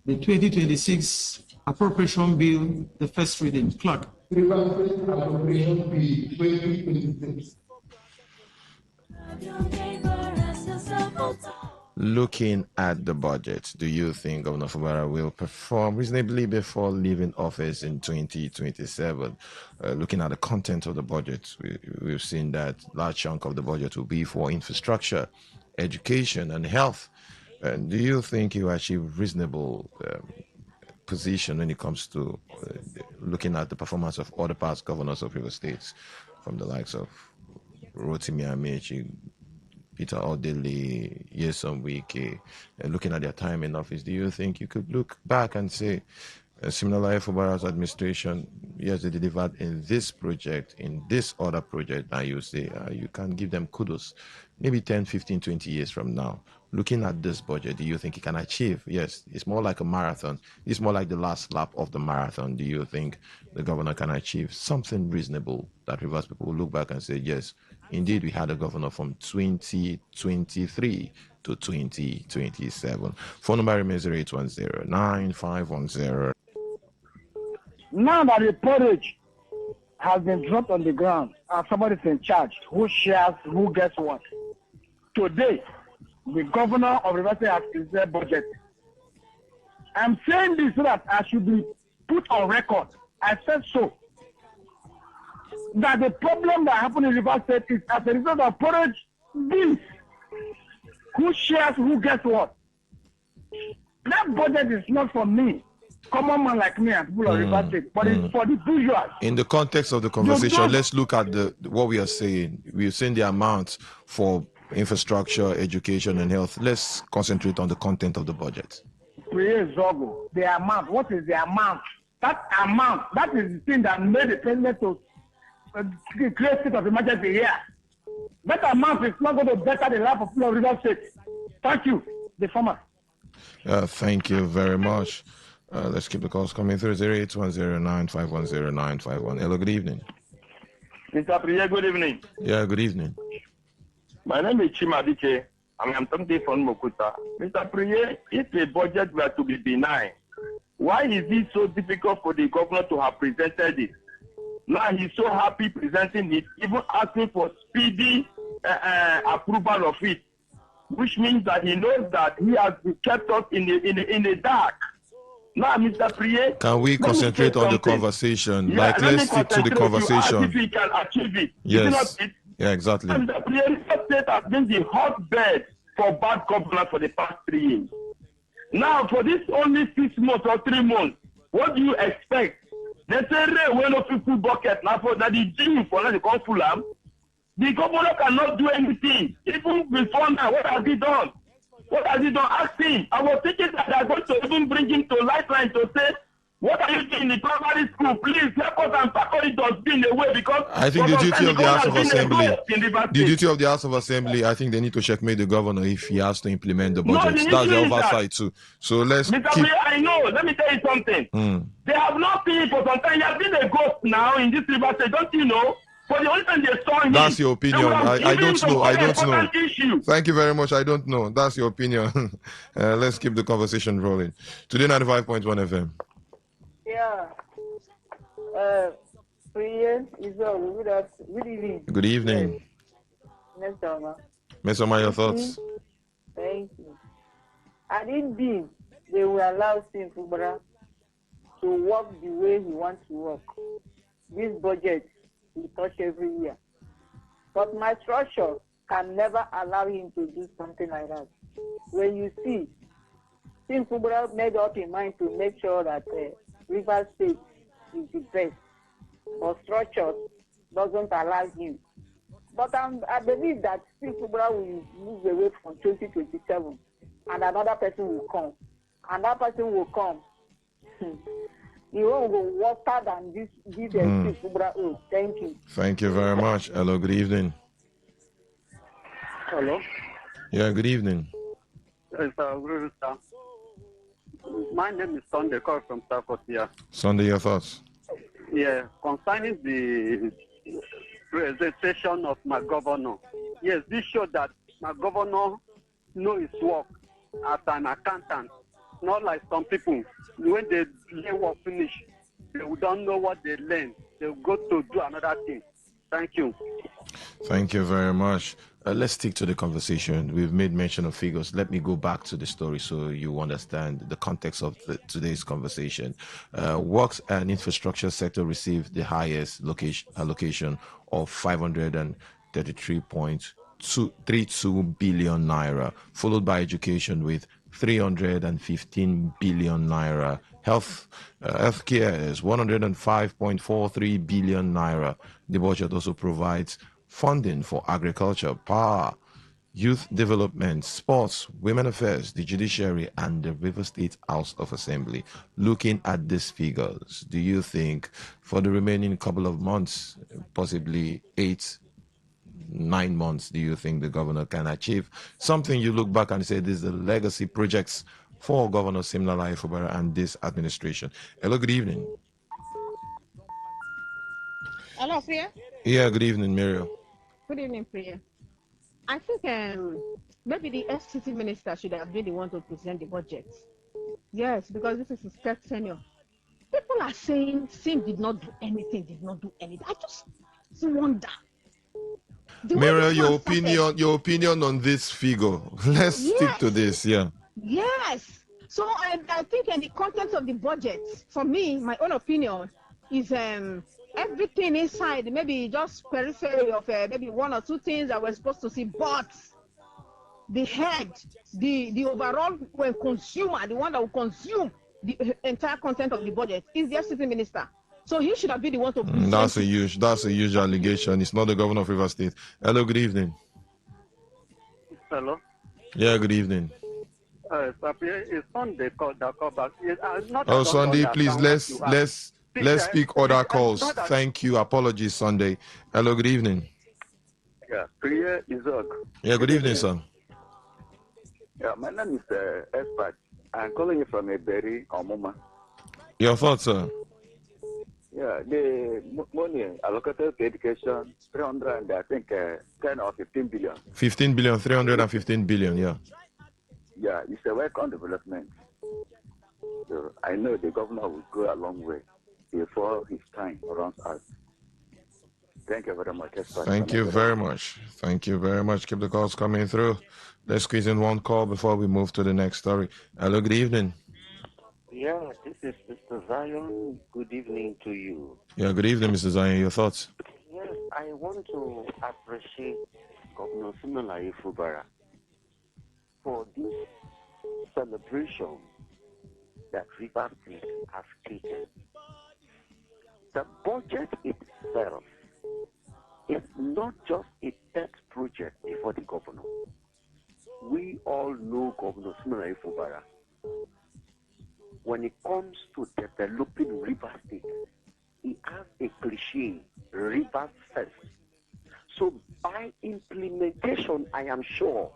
the 2026 appropriation bill the first reading. Clerk. Appropriation bill 2026. Looking at the budget, do you think Governor Fubara will perform reasonably before leaving office in 2027? Looking at the content of the budget, we've seen that large chunk of the budget will be for infrastructure, education, and health. Do you think he will achieve reasonable position when it comes to looking at the performance of other past governors of River States, from the likes of Rotimi Amechi, Peter Odili, Yesom Wike, looking at their time in office? Do you think you could look back and say, Siminalayi Fubara's administration, yes, they delivered in this project, in this other project, and you say you can give them kudos maybe 10, 15, 20 years from now? Looking at this budget, do you think he can achieve? Yes, it's more like a marathon. It's more like the last lap of the marathon. Do you think the governor can achieve something reasonable that Rivers people will look back and say, yes, indeed, we had a governor from 2023 to 2027. Phone number remains 0810-9510. Now that the porridge has been dropped on the ground and somebody's in charge, who shares, who gets what? Today, the governor of River State has presented budget. I'm saying this so that I should be put on record. I said so. that the problem that happened in River State is as a result of porridge bills. Who shares, who gets what? That budget is not for me, common man like me and people of River State, but it's for the bourgeois. In the context of the conversation, let's look at what we are saying. We're saying the amount for infrastructure, education, and health. Let's concentrate on the content of the budget. The amount. What is the amount? That amount. That is the thing that made the president to create state of emergency here. That amount is not going to better the life of people of River State. Thank you, the farmer. Thank you very much. Let's keep the calls coming through. 08109510951. Hello, good evening. Mr. Priya, good evening. Yeah, good evening. My name is Chimadike, and I'm talking from Mokuta. Mr. Priya, if the budget were to be benign, why is it so difficult for the governor to have presented it? Now he's so happy presenting it, even asking for speedy approval of it, which means that he knows that he has kept us in the dark. Now, Mr. Priye, can we concentrate on the conversation? Yeah, let's stick to the conversation. If he can achieve it. Yes. Yeah, exactly. Mr. Priye, River State has been the hotbed for bad governance for the past 3 years. Now, for this only 6 months or 3 months, what do you expect? They say, when no full bucket, now for that the gym for the come full arm. The governor cannot do anything. Even before now, what has he done? What has he done? Ask him. I was thinking that they are going to even bring him to Lifeline to say, what are you doing in the primary school? Please help us and tackle it dustbin away because I think the duty of the House of Assembly, I think they need to checkmate the governor if he has to implement the budget. That's the oversight too. So let's Mr. Mayor, I know. Let me tell you something. They have not seen it for some time. He has been a ghost now in this River State, don't you know? For the only time they saw him. That's your opinion. I don't know. I don't know. Issue. Thank you very much. I don't know. That's your opinion. Let's keep the conversation rolling. Today 95.1 FM. Yeah. Good evening. Good evening. Mesoma, your thoughts? Thank you. I didn't think they will allow Sim Fubara to work the way he wants to work. This budget we touch every year. But my structure can never allow him to do something like that. When you see, Sim Fubara made up in mind to make sure that River State is the best, but structure doesn't allow him. But I believe that Sim Fubara will move away from 2027, and another person will come. And that person will come. He won't go water than this Sim Fubara. Oh, thank you. Thank you very much. Hello, good evening. Hello. Yeah, good evening. Yes, good sir. My name is Sunday, call from South. Sunday, your thoughts? Yeah, concerning the presentation of my governor. Yes, this showed that my governor knows his work as an accountant. Not like some people, when they learn work finish, they don't know what they learn. They'll go to do another thing. Thank you. Thank you very much. Let's stick to the conversation. We've made mention of figures. Let me go back to the story so you understand the context of today's conversation. Works and infrastructure sector received the highest allocation of 533.32 billion naira, followed by education with 315 billion naira. Healthcare is 105.43 billion naira. The budget also provides funding for agriculture, power, youth development, sports, women affairs, the judiciary, and the River State House of Assembly. Looking at these figures, do you think for the remaining couple of months, possibly 8-9 months, do you think the governor can achieve something you look back and say this is the legacy projects for Governor Siminalayi Fubara and this administration? Hello, good evening. Hello, Priya. Yeah, good evening, Muriel. Good evening, Priya. I think maybe the FCT minister should have been the one to present the budget. Yes, because this is his third tenure. People are saying Sim did not do anything. I just wonder. Muriel, your opinion on this figure. Let's stick to this, yeah. Yes. So I think in the context of the budget, for me, my own opinion is everything inside, maybe just periphery of maybe one or two things that we're supposed to see, but the head, the overall consumer, the one that will consume the entire content of the budget is the FCT minister. So he should have been the one to present That's a huge allegation. It's not the governor of River State. Hello, good evening. Hello. Yeah, good evening. It's Sunday call back. Oh, Sunday, please let's speak other calls. Thank you. Apologies, Sunday. Hello, good evening. Yeah, Priya Izok. Yeah, good evening, sir. Yeah, my name is Expert. I'm calling you from Eberi, Omuma. Your thoughts, sir? Yeah, the money allocated to education, 300, and I think 10 or 15 billion. 15 billion, 315 billion, yeah. Yeah, it's a welcome development. So I know the governor will go a long way before his time runs out. Thank you very much. Thank you very much. Thank you very much. Keep the calls coming through. Let's squeeze in one call before we move to the next story. Hello, good evening. Yeah, this is Mr. Zion. Good evening to you. Yeah, good evening, Mr. Zion. Your thoughts? Yes, I want to appreciate Governor Simeon Fubara for this celebration that River State has taken. The budget itself is not just a pet project before the governor. We all know Governor Simeon Fubara. When it comes to developing River State, he has a cliche, Rivers first. So by implementation, I am sure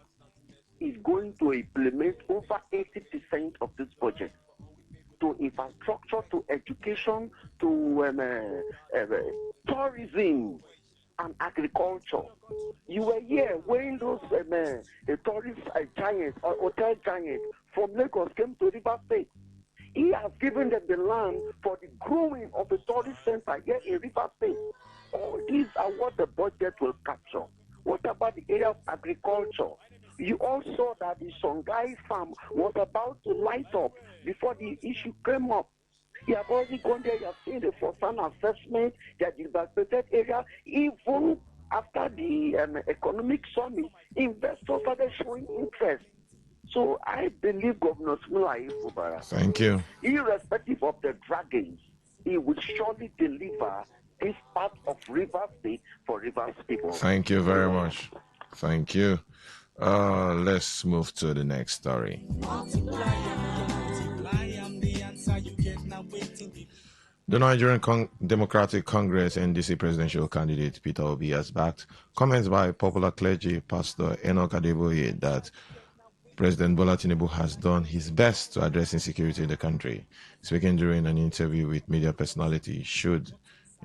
he's going to implement over 80% of this budget to infrastructure, to education, to tourism and agriculture. You were here when those tourist giants or hotel giants from Lagos came to River State. He has given them the land for the growing of the tourist center here in River State. All these are what the budget will capture. What about the area of agriculture? You all saw that the Songhai farm was about to light up before the issue came up. You have already gone there, you have seen the first-hand assessment, the devastated area. Even after the economic summit, investors started showing interest. So I believe Governor Simeon Fubara, thank you, irrespective of the dragons, he will surely deliver this part of River State for Rivers people. Thank you very much. Thank you. Let's move to the next story. The Nigerian Democratic Congress NDC presidential candidate Peter Obi has backed comments by popular clergy Pastor Enoch Adeboye that President Bola Tinubu has done his best to address insecurity in the country. Speaking during an interview with media personality Should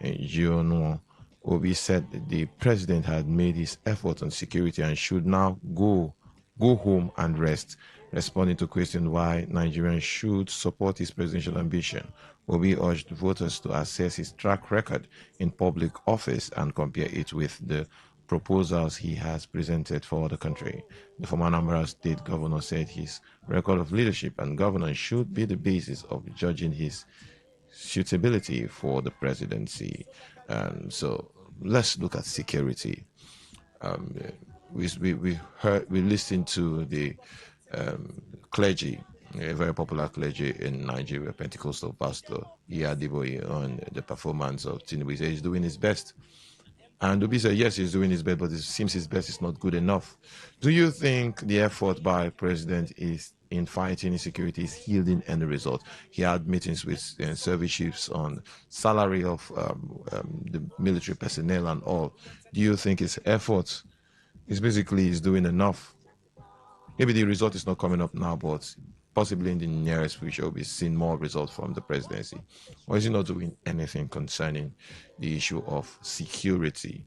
Giono, Obi said the president had made his effort on security and should now go home and rest. Responding to question why Nigerians should support his presidential ambition, Obi urged voters to assess his track record in public office and compare it with the proposals he has presented for the country. The former Anambra State governor said his record of leadership and governance should be the basis of judging his suitability for the presidency. So let's look at security. We listened to the clergy, a very popular clergy in Nigeria, Pentecostal pastor Adeboye, on the performance of Tinubu. He said he's doing his best. And Obi said, yes, he's doing his best, but it seems his best is not good enough. Do you think the effort by President is in fighting insecurity is yielding any result? He had meetings with service chiefs on salary of the military personnel and all. Do you think his effort is doing enough? Maybe the result is not coming up now, but possibly in the nearest future we'll be seeing more results from the presidency. Or is he not doing anything concerning the issue of security?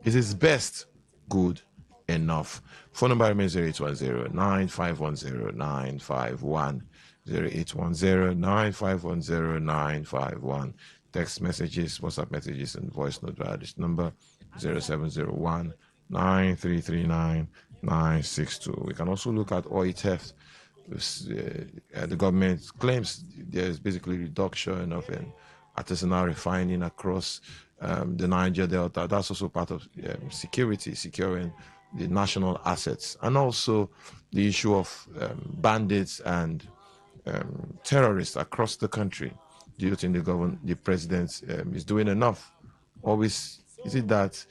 Is his best good enough? Phone number remains 0810-9510-951. 0810-9510-951. Text messages, WhatsApp messages, and voice note via this number 0701-9339-962. We can also look at oil theft. The government claims there is basically reduction of artisanal refining across the Niger Delta. That's also part of securing the national assets, and also the issue of bandits and terrorists across the country. Do you think the president is doing enough? Always, is it that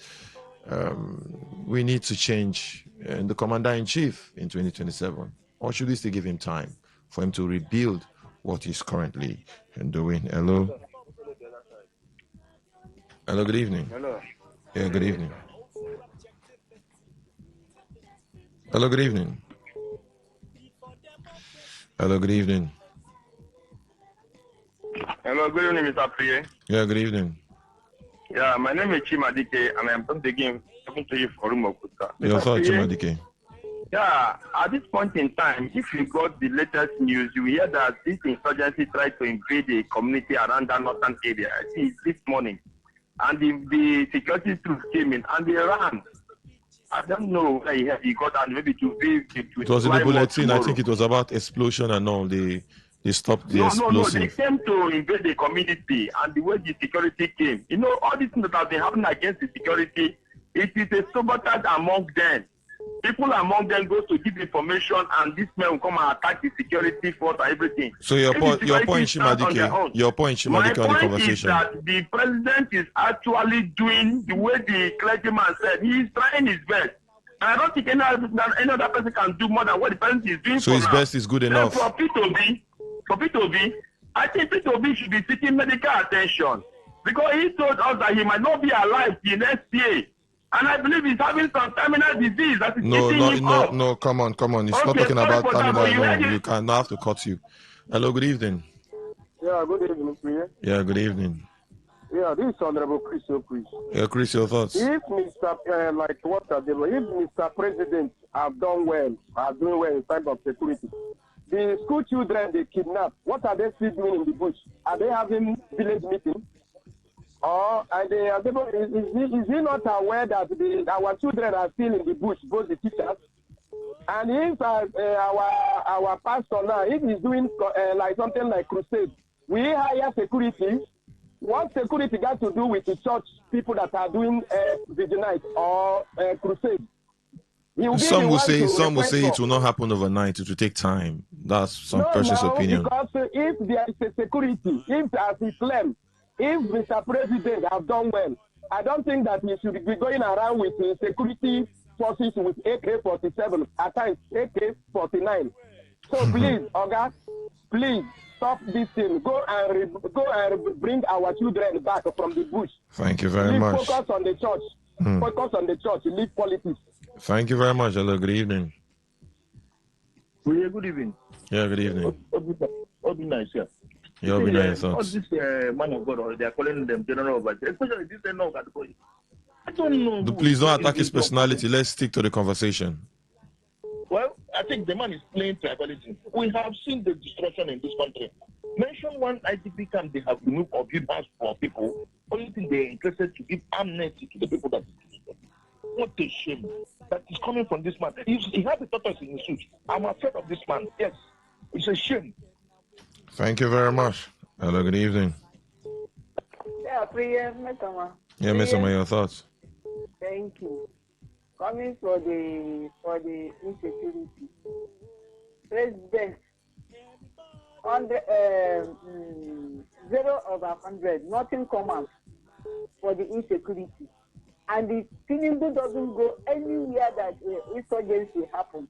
we need to change the commander-in-chief in 2027, or should we still give him time for him to rebuild what he's currently doing? Hello, good evening. Hello. Yeah, good evening. Hello, good evening. Hello, good evening. Hello, good evening, Mr. Priye. Yeah, good evening. Yeah, my name is Chimadike, and I'm from the game talking to you from Rumokuta. Your thought, Chimadike? Yeah, at this point in time, if you got the latest news, you hear that this insurgency tried to invade a community around that northern area. I see it this morning. And the security troops came in, and they ran. I don't know where he got and maybe to be. It was in the bulletin. I think it was about explosion and all. They stopped the explosive. No. They came to invade the community, and the way the security came. You know, all these things that have been happening against the security, it is a sabotage among them. People among them go to give information, and this man will come and attack the security force and everything. So your point, Chimadike, on the conversation. My point is that the president is actually doing the way the clergyman said. He is trying his best. And I don't think any other person can do more than what the president is doing. So his best is good enough. For P2B, I think P2B should be seeking medical attention, because he told us that he might not be alive till next year. And I believe he's having some terminal disease that is eating him up. No, come on. He's not talking about terminal. No, you can't have to cut you. Hello, good evening. Yeah, good evening, Priya. Yeah, good evening. Yeah, this is Honorable Chris. Yeah, Chris, your thoughts? If Mr. If Mr. President are doing well in terms of security, the school children they kidnap, what are they still doing in the bush? Are they having village meetings? Or are they is he not aware that our children are still in the bush, both the teachers? And if our pastor now, if he's doing like something like crusade, we hire security. What security got to do with the church people that are doing vigilance or crusade? Some will say it will not happen overnight. It will take time. That's some person's opinion. Because if there is a security, if as he claims, if Mr. President have done well, I don't think that he should be going around with security forces with AK-47, at times AK-49. So please, Oga, please stop this thing. Go and bring our children back from the bush. Thank you very much. Focus on the church. Focus on the church. Leave politics. Thank you very much. Hello, good evening. Good evening. Yeah, good evening. All be nice, yeah. You'll be nice. All this man of God, they are calling them general overseer. Especially this no category. I don't know. Please don't attack his personality. Let's stick to the conversation. Well, I think the man is playing tribalism. We have seen the destruction in this country. Mention one IDP camp they have removed or built house for people. Only thing they are interested to give amnesty to the people that. What a shame that is coming from this man. He has a tortoise in his suit. I'm afraid of this man. Yes, it's a shame. Thank you very much. Hello, good evening. Yeah, Priya, Metama. Yeah, Mr. Your thoughts? Thank you. Coming for the insecurity. President, on the 0/100, nothing come out for the insecurity. And the Tinubu doesn't go anywhere that insurgency happens.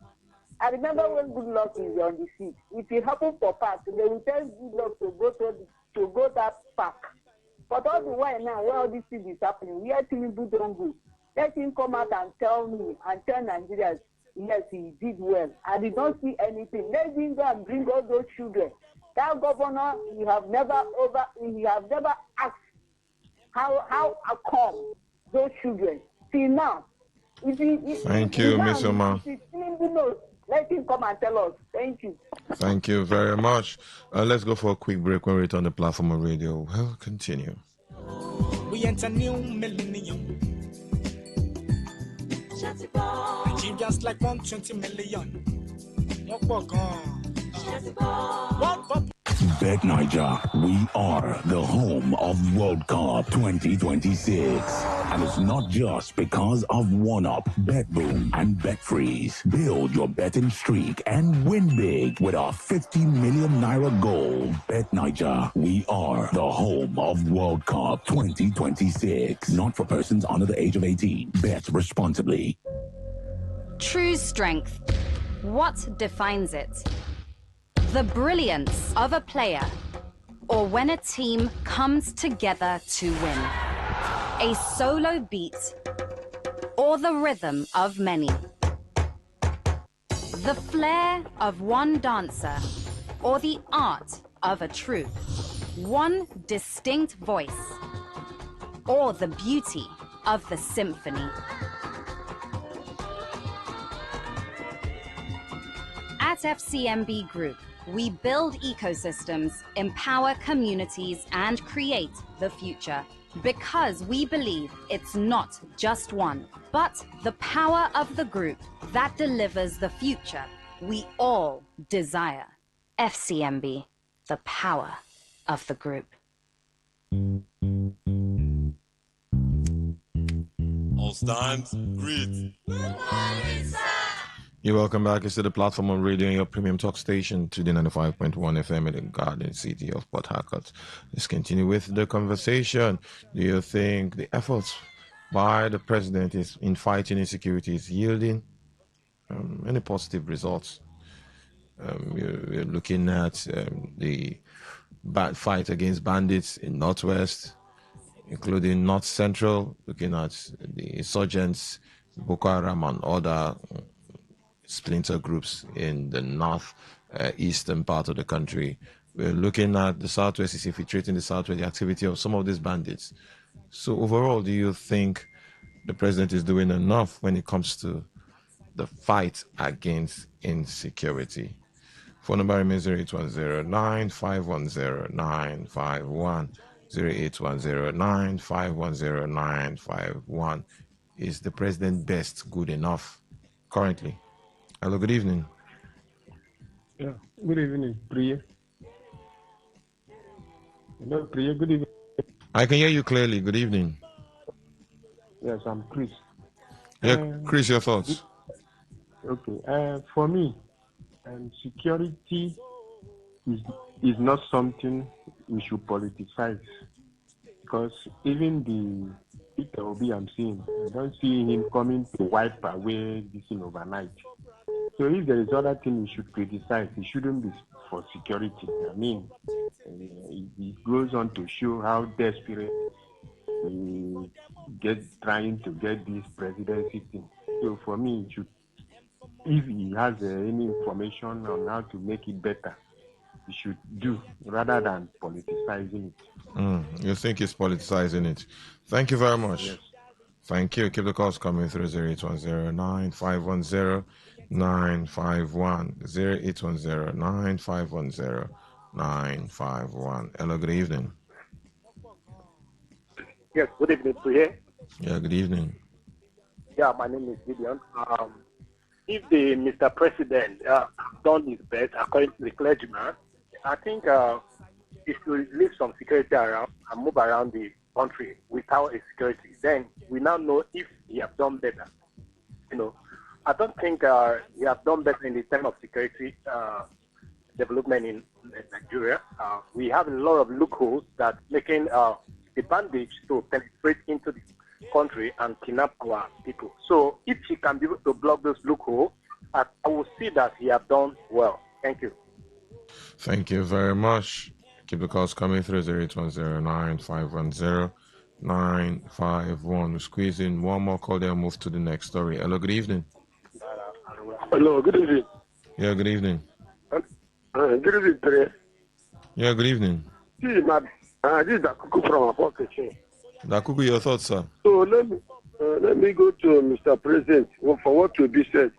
I remember when Goodluck is on the seat. If it happens for park, they will tell Goodluck to go that park. But all the while now, where all these things is happening, where Tinubu don't go, let him come out and tell me and tell Nigerians, yes, he did well. I did not see anything. Let him go and bring all those children. That governor, he have never asked how come those children. See now, thank you, Miss Oma. Let him come and tell us. Thank you. Thank you very much. Let's go for a quick break. When we return on the platform of radio, we'll continue. We enter new millennium. Nigerians like 120 million. Bet Niger, we are the home of World Cup 2026. And it's not just because of OneUp, BetBoom, and BetFreeze. Build your betting streak and win big with our 50 million naira goal. Bet Niger, we are the home of World Cup 2026. Not for persons under the age of 18. Bet responsibly. True strength. What defines it? The brilliance of a player, or when a team comes together to win. A solo beat, or the rhythm of many. The flair of one dancer, or the art of a troupe. One distinct voice, or the beauty of the symphony. At FCMB Group, we build ecosystems, empower communities, and create the future. Because we believe it's not just one, but the power of the group that delivers the future we all desire. FCMB, the power of the group. All stands, greet. Good morning, sir. You're welcome back. It's to the platform on radio and your premium talk station, Today95.1 FM in the Garden City of Port Harcourt. Let's continue with the conversation. Do you think the efforts by the president in fighting insecurity is yielding any positive results? We're looking at the bad fight against bandits in Northwest, including North Central, looking at the insurgents, Boko Haram and other splinter groups in the north eastern part of the country. We're looking at the Southwest, is infiltrating the Southwest, the activity of some of these bandits. So overall, do you think the president is doing enough when it comes to the fight against insecurity? Phone number remains 0810-9510951, 0810-9510951. Is the president best good enough currently? Hello, good evening. Yeah, good evening, Priya. Hello, Priya, good evening. I can hear you clearly. Good evening. Yes, I'm Chris. Yeah, Chris, your thoughts? Okay, for me, security is not something we should politicize, because even the Peter Obi I'm seeing, I don't see him coming to wipe away this thing overnight. So if there is other thing we should criticize, it shouldn't be for security. I mean, it goes on to show how desperate we trying to get this presidency thing. So for me, if he has any information on how to make it better, he should do rather than politicizing it. You think he's politicizing it? Thank you very much. Yes. Thank you. Keep the calls coming through 0810-9510951, 0810-9510951. Hello, good evening. Yes, good evening to you. Yeah, good evening. Yeah, my name is Gideon. If the Mr. President done his best according to the clergyman, I think if we leave some security around and move around the country without a security, then we now know if he have done better. You know, I don't think he have done better in the term of security development in Nigeria. We have a lot of loopholes that making the bandage to penetrate into the country and kidnap our people. So if he can be able to block those loopholes, I will see that he have done well. Thank you. Thank you very much. Keep the calls coming through 0810-9510951. We'll squeeze in one more call, then move to the next story. Hello, good evening. Hello, good evening. Yeah, good evening. Good evening, Trey. Yeah, good evening. This is Dakuku from Apokachi. Dakuku, your thoughts, sir? So let me go to Mr. President for what to be said.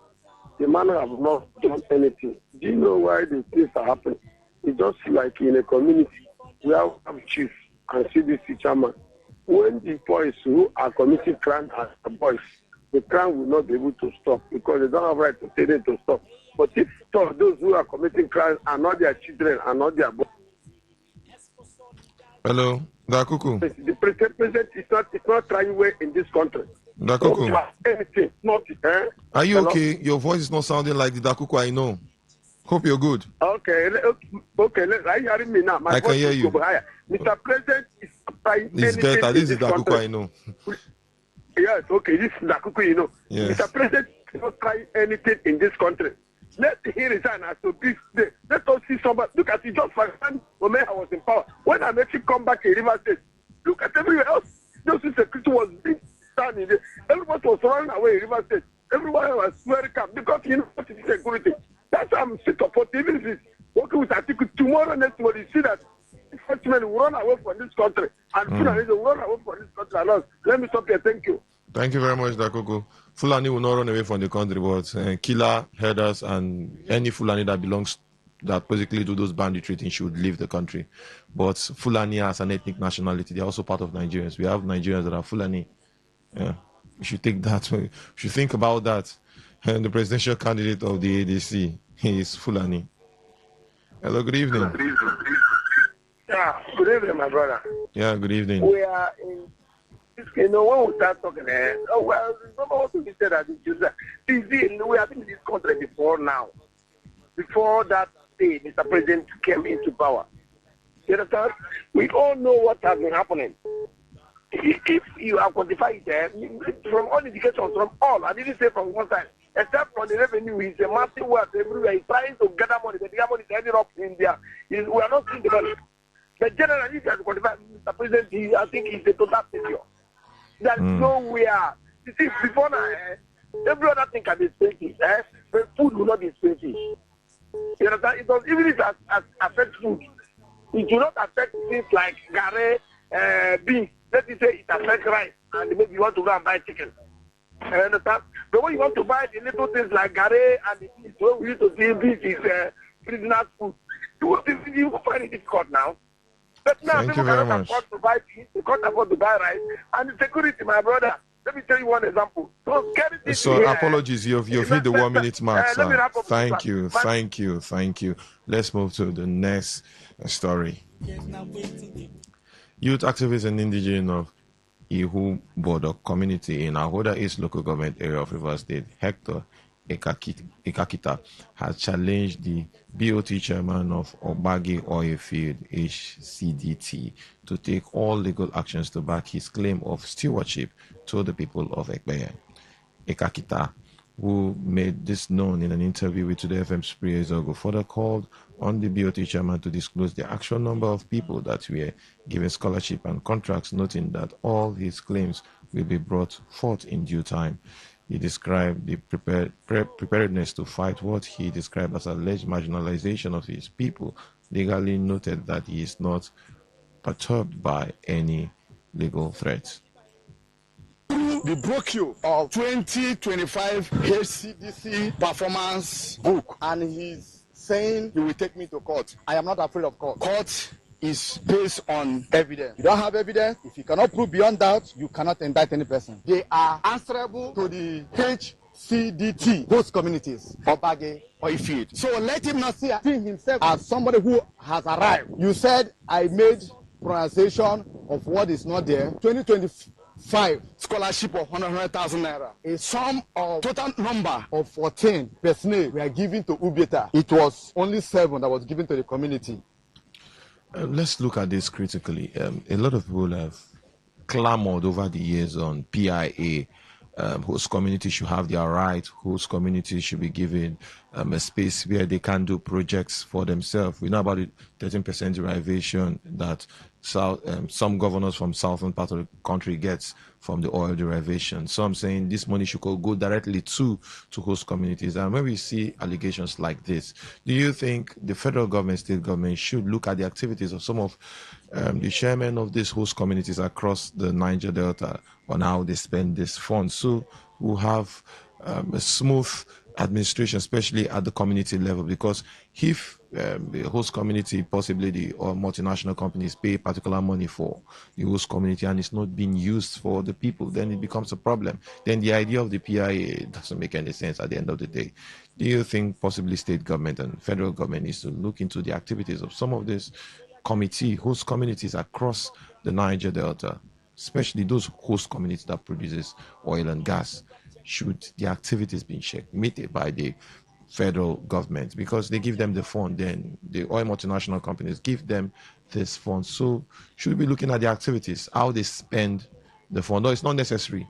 The man have not done anything. Do you know why the things are happening? It's just like in a community where we have chief and CDC chairman. When the boys who are committing crime are boys, the crime will not be able to stop because they don't have right to tell them to stop. But if those who are committing crimes are not their children, are not their boys, Hello, Dakuku. The president is not trying well in this country. Dakuku. Anything, not, Are you Hello? okay? Your voice is not sounding like the Dakuku I know. Hope you're good. Okay. Are you hearing me now? My I can voice hear is you. higher. Mr. President is not trying It's anything better. in This is this Dakuku country. I know. Yes, okay, this is Dakuku, you know. Yes. Mr. President is not trying anything in this country. Let him resign as to this day. Let us see somebody. Look at it just for example, when I was in power. When I actually come back in River State, look at everywhere else. Just security was being standing there. Everybody was running away in River State. Everyone was very calm because you know what is security. That's why I'm sick of it. Even if it's working with Atiku tomorrow, next month, you see that Frenchmen will run away from this country. And Fulani will run away from this country. And us. Let me stop here. Thank you. Thank you very much, Dakuku. Fulani will not run away from the country, but killer, herders, and any Fulani that basically do those banditry things should leave the country. But Fulani as an ethnic nationality, they're also part of Nigerians. We have Nigerians that are Fulani. Yeah, we should take that. We should think about that. And the presidential candidate of the ADC, he is Fulani. Hello, good evening. Yeah, good evening, my brother. Yeah, good evening. We are in, you know, when we start talking, what we said that we have been in this country before now. Before that day, Mr. President came into power. You understand? We all know what has been happening. If you have quantified it, from all indications, from all, I didn't say from one side, except from the revenue, it's a massive work everywhere. He's trying to gather money, but the money is ending up in India. We are not seeing the money. But generally, if you have quantified Mr. President, I think he's a total failure. There's nowhere. You see, before now, every other thing can be expensive. But food will not be expensive. You understand? It does, even if it affects food, it will not affect things like gare, beef. Let me say it affects rice, and maybe you want to go and buy chicken. You understand? But when you want to buy the little things like gare and the beef, when we used to see beef is prisoner's food, you will find it difficult now. But now Thank people you very cannot much. afford to buy beef, they can't afford to buy rice, and the security, my brother. Let me tell you one example. So apologies, you've hit the 1 minute mark, let me sir. wrap up Thank you. Let's move to the next story. Youth activist and indigenous of Ihu Border community in Ahoda East local government area of Rivers State, Hector Ekakita, has challenged the BOT chairman of Obagi Oil Field, HCDT, to take all legal actions to back his claim of stewardship to the people of Ekbeye. Ekakita, who made this known in an interview with Today FM Spree ago, further called on the BOT chairman to disclose the actual number of people that were given scholarship and contracts, noting that all his claims will be brought forth in due time. He described the preparedness to fight what he described as alleged marginalization of his people, legally noted that he is not perturbed by any legal threats. The brochure of 2025 HCDC performance book, and he's saying he will take me to court. I am not afraid of court. Court is based on evidence. You don't have evidence. If you cannot prove beyond doubt, you cannot indict any person. They are answerable to the HCDT, host communities, Obage Oil Field. So let him not see himself as somebody who has arrived. You said I made pronunciation of what is not there. 2025 scholarship of 100,000 naira. A sum of total number of 14 personnel were given to Ubieta. It was only 7 that was given to the community. Let's look at this critically. A lot of people have clamored over the years on PIA. Host communities should have their right. Host communities should be given a space where they can do projects for themselves. We know about the 13% derivation that some governors from southern part of the country gets from the oil derivation. So I'm saying this money should go directly to host communities. And when we see allegations like this, do you think the federal government, state government should look at the activities of some of the chairmen of these host communities across the Niger Delta on how they spend this fund, so we'll have a smooth administration, especially at the community level? Because if the host community, possibly or multinational companies, pay particular money for the host community and it's not being used for the people, then it becomes a problem. Then the idea of the PIA doesn't make any sense at the end of the day. Do you think possibly state government and federal government needs to look into the activities of some of these host communities across the Niger Delta, especially those host communities that produces oil and gas, should the activities be checkmated by the federal government, because they give them the fund, then the oil multinational companies give them this fund. So should we be looking at the activities, how they spend the fund? No, it's not necessary.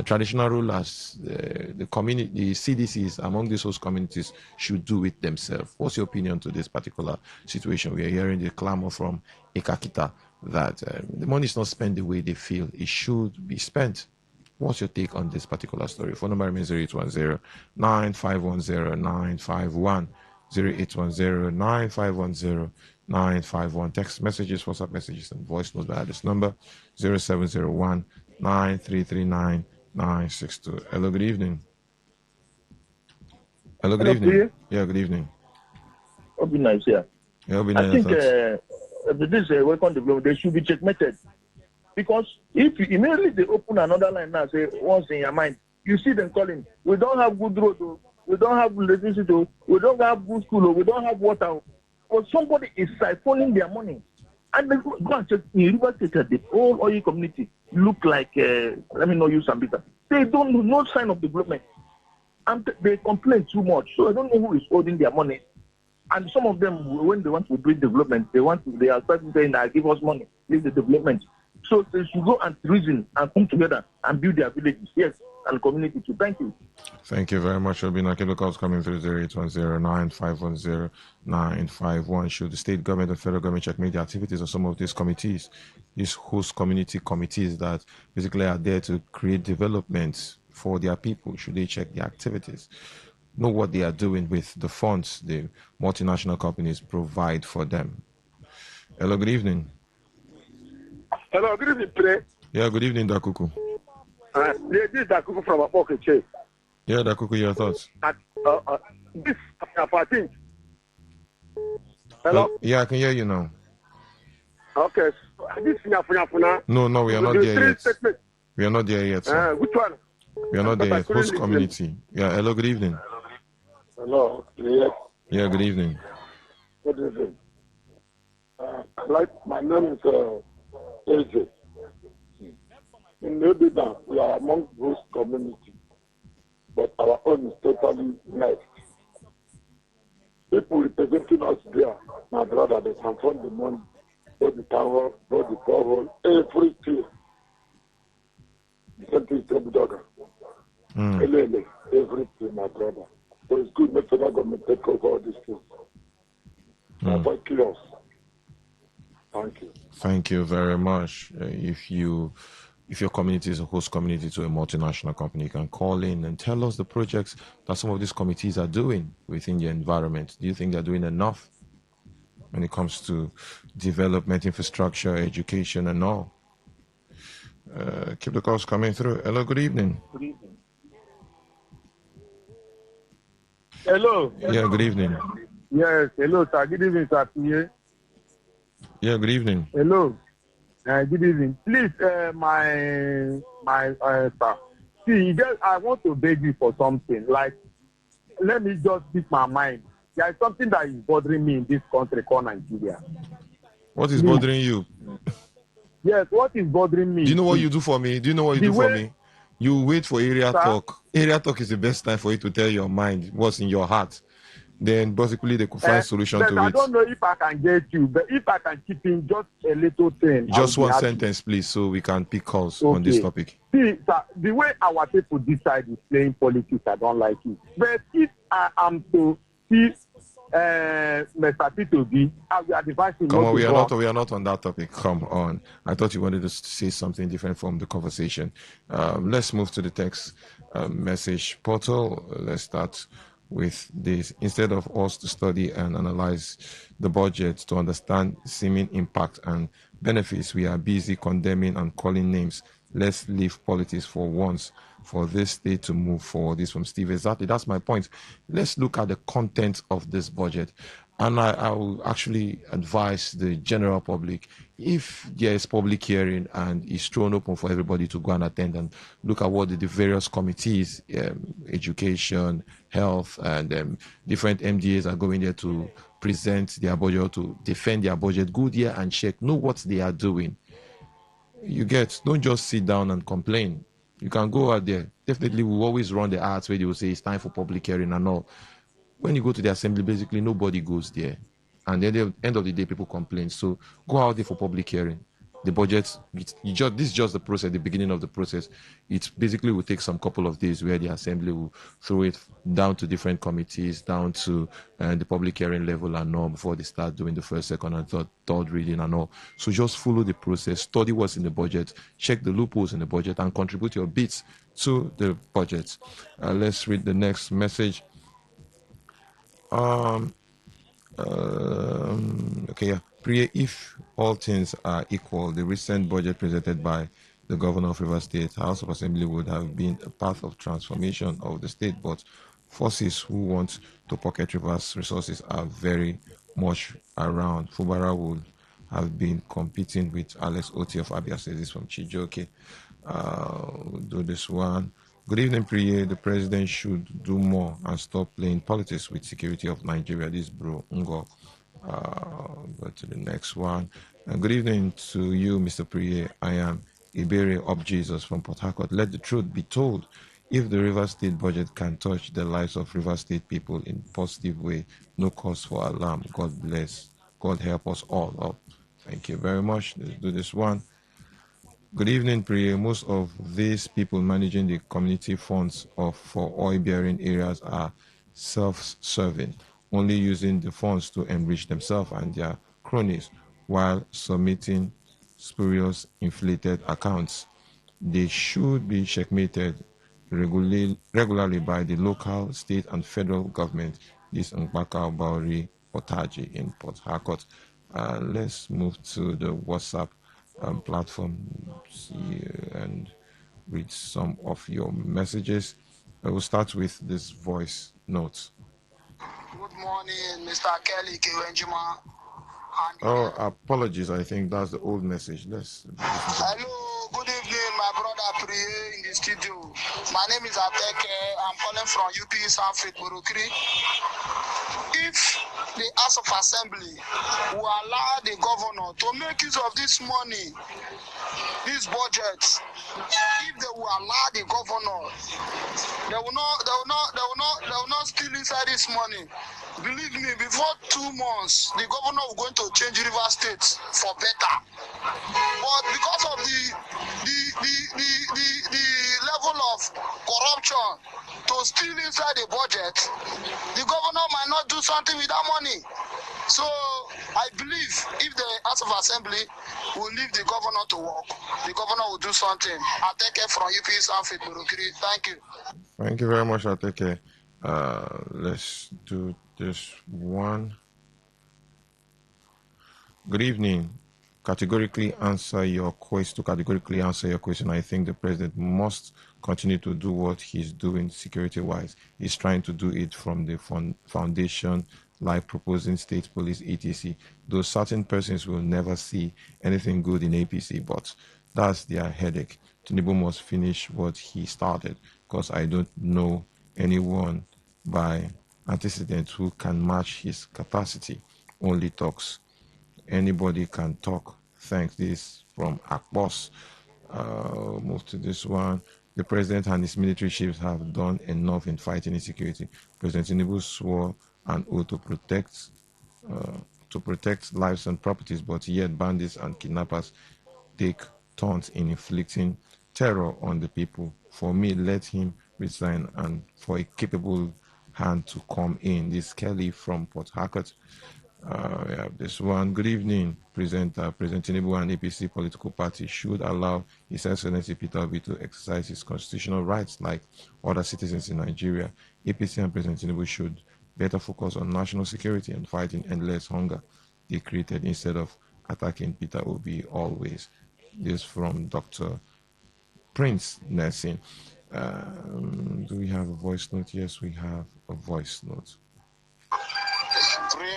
Traditional rulers, the community, the CDCs among these host communities should do it themselves. What's your opinion to this particular situation? We are hearing the clamor from Ikakita that the money is not spent the way they feel it should be spent. What's your take on this particular story? Phone number remains 0810 9510 951. 0810 9510 951. Text messages, WhatsApp messages, and voice notes by this number 0701 9339 962. Hello, good evening. Hello, good evening. Yeah, good evening. Be nice, yeah. I think this is a welcome development. They should be checkmated. Because if you immediately they open another line now, say, what's in your mind, you see them calling, we don't have good road, we don't have electricity, we don't have good school, we don't have water. But somebody is siphoning their money. And they go and check in River State, the whole oil community look like, let me not use some bitter. They don't know no sign of development. And they complain too much. So I don't know who is holding their money. And some of them, when they want to bring development, they are starting saying, give us money, leave the development. So they should go and reason and come together and build their villages, yes, and community too. Thank you. Thank you very much. There'll be calls coming through 0810 9510 951. Should the state government and federal government checkmate the activities of some of these committees, these host community committees that basically are there to create developments for their people? Should they check the activities? Know what they are doing with the funds the multinational companies provide for them. Hello, good evening. Hello, good evening, Pre. Yeah, good evening, Dakuku. This is Dakuku from Apokeche. Yeah, Dakuku, your thoughts? This 14th. Hello? Yeah, I can hear you now. Okay. This is No, we are not there yet. We are not there yet, sir. Which one? We are not there yet. Host community. Yeah, hello, good evening. Hello. Yes. Yeah, good evening. Good evening. My name is AJ. In Nobida, we are among those communities, but our own is totally next. People representing us there, my brother, they can fund the money, both the tower, both the borehole, everything. Everything, my brother. So it's good that the government take over all these things. Avoid chaos. Thank you. Thank you very much. If your community is a host community to a multinational company, you can call in and tell us the projects that some of these committees are doing within your environment. Do you think they're doing enough when it comes to development, infrastructure, education, and all? Keep the calls coming through. Hello, good evening. Good evening. Hello. Yeah, good evening. Yes, hello, sir. Good evening, sir. Yeah, good evening. Hello. Good evening. Please, my sir. See, I want to beg you for something. Like, let me just speak my mind. There is something that is bothering me in this country called Nigeria. What is bothering you? Yes, what is bothering me? Do you know what you do for me? For me? You wait for area talk. Area talk is the best time for you to tell your mind what's in your heart. Then basically they could find solution to it. I don't know if I can get you, but if I can chip in just a little thing. Just one sentence, please, so we can pick calls on this topic. See, sir, the way our people decide is playing politics, I don't like it. But if I am to see Mr. P2B, I will advise him. Come on, we are not on that topic. Come on. I thought you wanted to say something different from the conversation. Let's move to the text message portal. Let's start with this. Instead of us to study and analyze the budget to understand seeming impact and benefits, we are busy condemning and calling names. Let's leave politics for once for this state to move forward. This from Steve. Exactly, that's my point. Let's look at the content of this budget. And I will actually advise the general public, if there is public hearing and it's thrown open for everybody to go and attend and look at what the various committees, education, health, and different MDAs are going there to present their budget or to defend their budget, go there and check, know what they are doing. You get, don't just sit down and complain. You can go out there. Definitely, we'll always run the ads where they will say it's time for public hearing and all. When you go to the assembly, basically nobody goes there. And at the end of the day, people complain. So go out there for public hearing. The budget, this is just the process, the beginning of the process. It basically will take some couple of days where the assembly will throw it down to different committees, down to the public hearing level and all before they start doing the first, second, and third reading and all. So just follow the process, study what's in the budget, check the loopholes in the budget, and contribute your bits to the budget. Let's read the next message. Okay, yeah. Priya, if all things are equal, the recent budget presented by the governor of Rivers State, House of Assembly, would have been a path of transformation of the state, but forces who want to pocket Rivers resources are very much around. Fubara would have been competing with Alex Oti of Abia State. This from Chijoke. We'll do this one. Good evening, Priye. The president should do more and stop playing politics with security of Nigeria. This bro Ngo. Go to the next one. Good evening to you, Mr. Priye. I am Ibere of Jesus from Port Harcourt. Let the truth be told. If the River State budget can touch the lives of River State people in positive way, no cause for alarm. God bless. God help us all up. Thank you very much. Let's do this one. Good evening, Priya. Most of these people managing the community funds for oil-bearing areas are self-serving, only using the funds to enrich themselves and their cronies while submitting spurious inflated accounts. They should be checkmated regularly by the local, state, and federal government. This Mbaka Bauri Otaji in Port Harcourt. Let's move to the WhatsApp platform and read some of your messages. I will start with this voice note. Good morning, Mr. Kelly Kiwenjima. Oh, apologies. I think that's the old message. Hello, good evening, my brother Priye in the studio. My name is Ateke. I'm calling from UP South Burukiri. If the House of Assembly will allow the governor to make use of this money, this budget, if they will allow the governor, they will not steal inside this money. Believe me, before 2 months, the governor is going to change River State for better. But because of the level of corruption to steal inside the budget, the governor might not do something with that money. So I believe if the House of Assembly will leave the governor to work, the governor will do something. I take it from UP South Burukiri. Thank you. Thank you very much, Ateke. Let's do this one. Good evening. To categorically answer your question, I think the president must continue to do what he's doing security-wise. He's trying to do it from the foundation, like proposing state police, etc. Those certain persons will never see anything good in APC, but that's their headache. Tinubu must finish what he started, because I don't know anyone by antecedent who can match his capacity. Only talks. Anybody can talk. Thanks. This from Akbos. Move to this one. The president and his military chiefs have done enough in fighting insecurity. President Tinubu swore an oath to protect lives and properties, but yet bandits and kidnappers take turns in inflicting terror on the people. For me, let him resign and for a capable hand to come in. This Kelly from Port Harcourt. We have this one. Good evening, President Tinubu and APC political party should allow His Excellency Peter Obi to exercise his constitutional rights like other citizens in Nigeria. APC and President Tinubu should better focus on national security and fighting endless hunger they created instead of attacking Peter Obi always. This from Dr. Prince Nelson. Do we have a voice note? Yes, we have a voice note.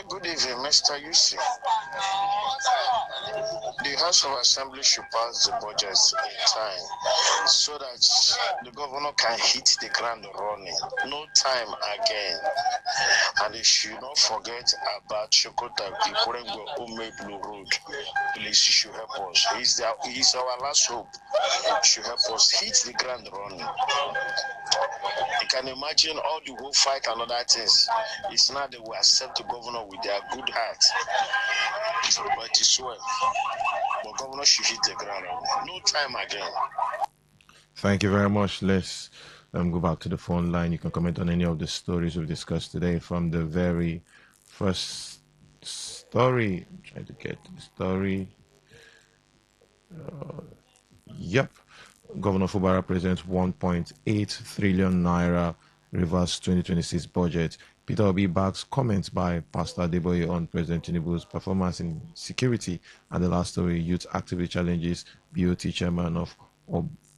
Good evening, Mr. Yusuf. The House of Assembly should pass the budget in time so that the governor can hit the ground running. No time again. And they should not forget about Chokota Ikorengo Ome Blue Road. Please, you should help us. He's our last hope. You should help us hit the ground running. You can imagine all the whole fight and other things. It's not that we accept the governor with their good heart. But it's well. But governor should hit the ground running. No time again. Thank you very much. Let's go back to the phone line. You can comment on any of the stories we've discussed today. From the very first story, I'm trying to get the story. Yep. Governor Fubara presents 1.8 trillion naira reverse 2026 budget. Peter Obi backs comments by Pastor Adeboye on President Tinubu's performance in security. And the last story, youth actively challenges BOT chairman of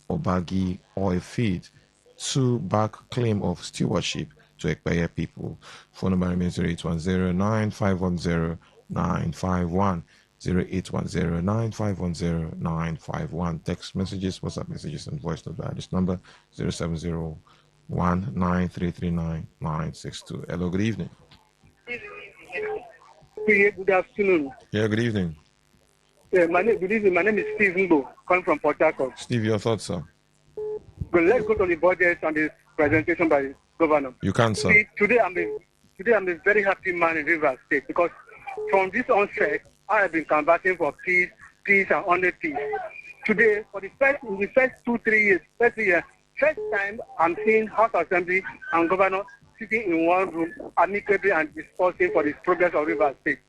Obagi Oil Feed to back claim of stewardship to Ekpeye people. Phone number remains 0810-9510951. 0810-9510951. Text messages, WhatsApp messages, and voice note via this number 0701-9339-962. Hello, good evening. Good afternoon. Yeah, good evening. Yeah, good evening. My name is Steve Mbo, calling from Port Harcourt. Steve, your thoughts, sir? Well, let's go to the budget and the presentation by the governor. You can, sir. See, today I'm a very happy man in Rivers State because from this onset, I have been combating for peace and only peace. Today, in the first 2-3 years, first time I'm seeing House Assembly and Governor sitting in one room amicably and discussing for the progress of Rivers State.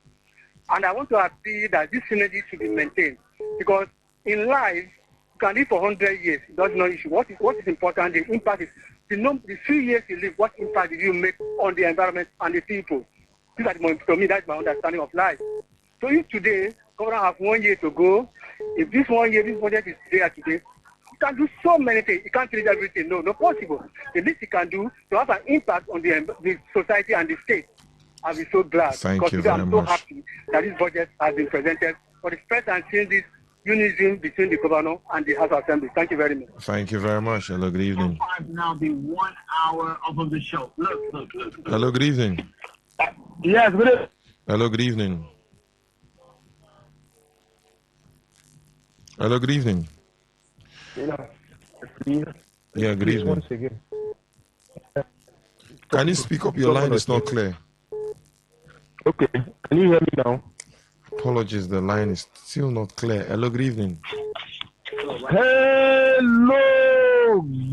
And I want to appeal that this synergy should be maintained because in life, you can live for 100 years. It does not issue. What is important, the impact is the few years you live, what impact did you make on the environment and the people? To me, that's my understanding of life. So if today, Governor has 1 year to go, if this 1 year, this budget is there today, you can do so many things. You can't read everything. No, not possible. The least you can do to have an impact on the society and the state. I'll be so glad. Thank you very I'm much. so happy that this budget has been presented for the first time seeing this unison between the governor and the House of Assembly. Thank you very much. Thank you very much. Hello, good evening. Now the 1 hour of the show. Look. Hello, good evening. Yes, good evening. Hello, good evening. Hello, good evening. Yeah, good evening. Once again. Can you speak up? Your line is not clear. Okay, can you hear me now? Apologies, the line is still not clear. Hello, good evening. Hello,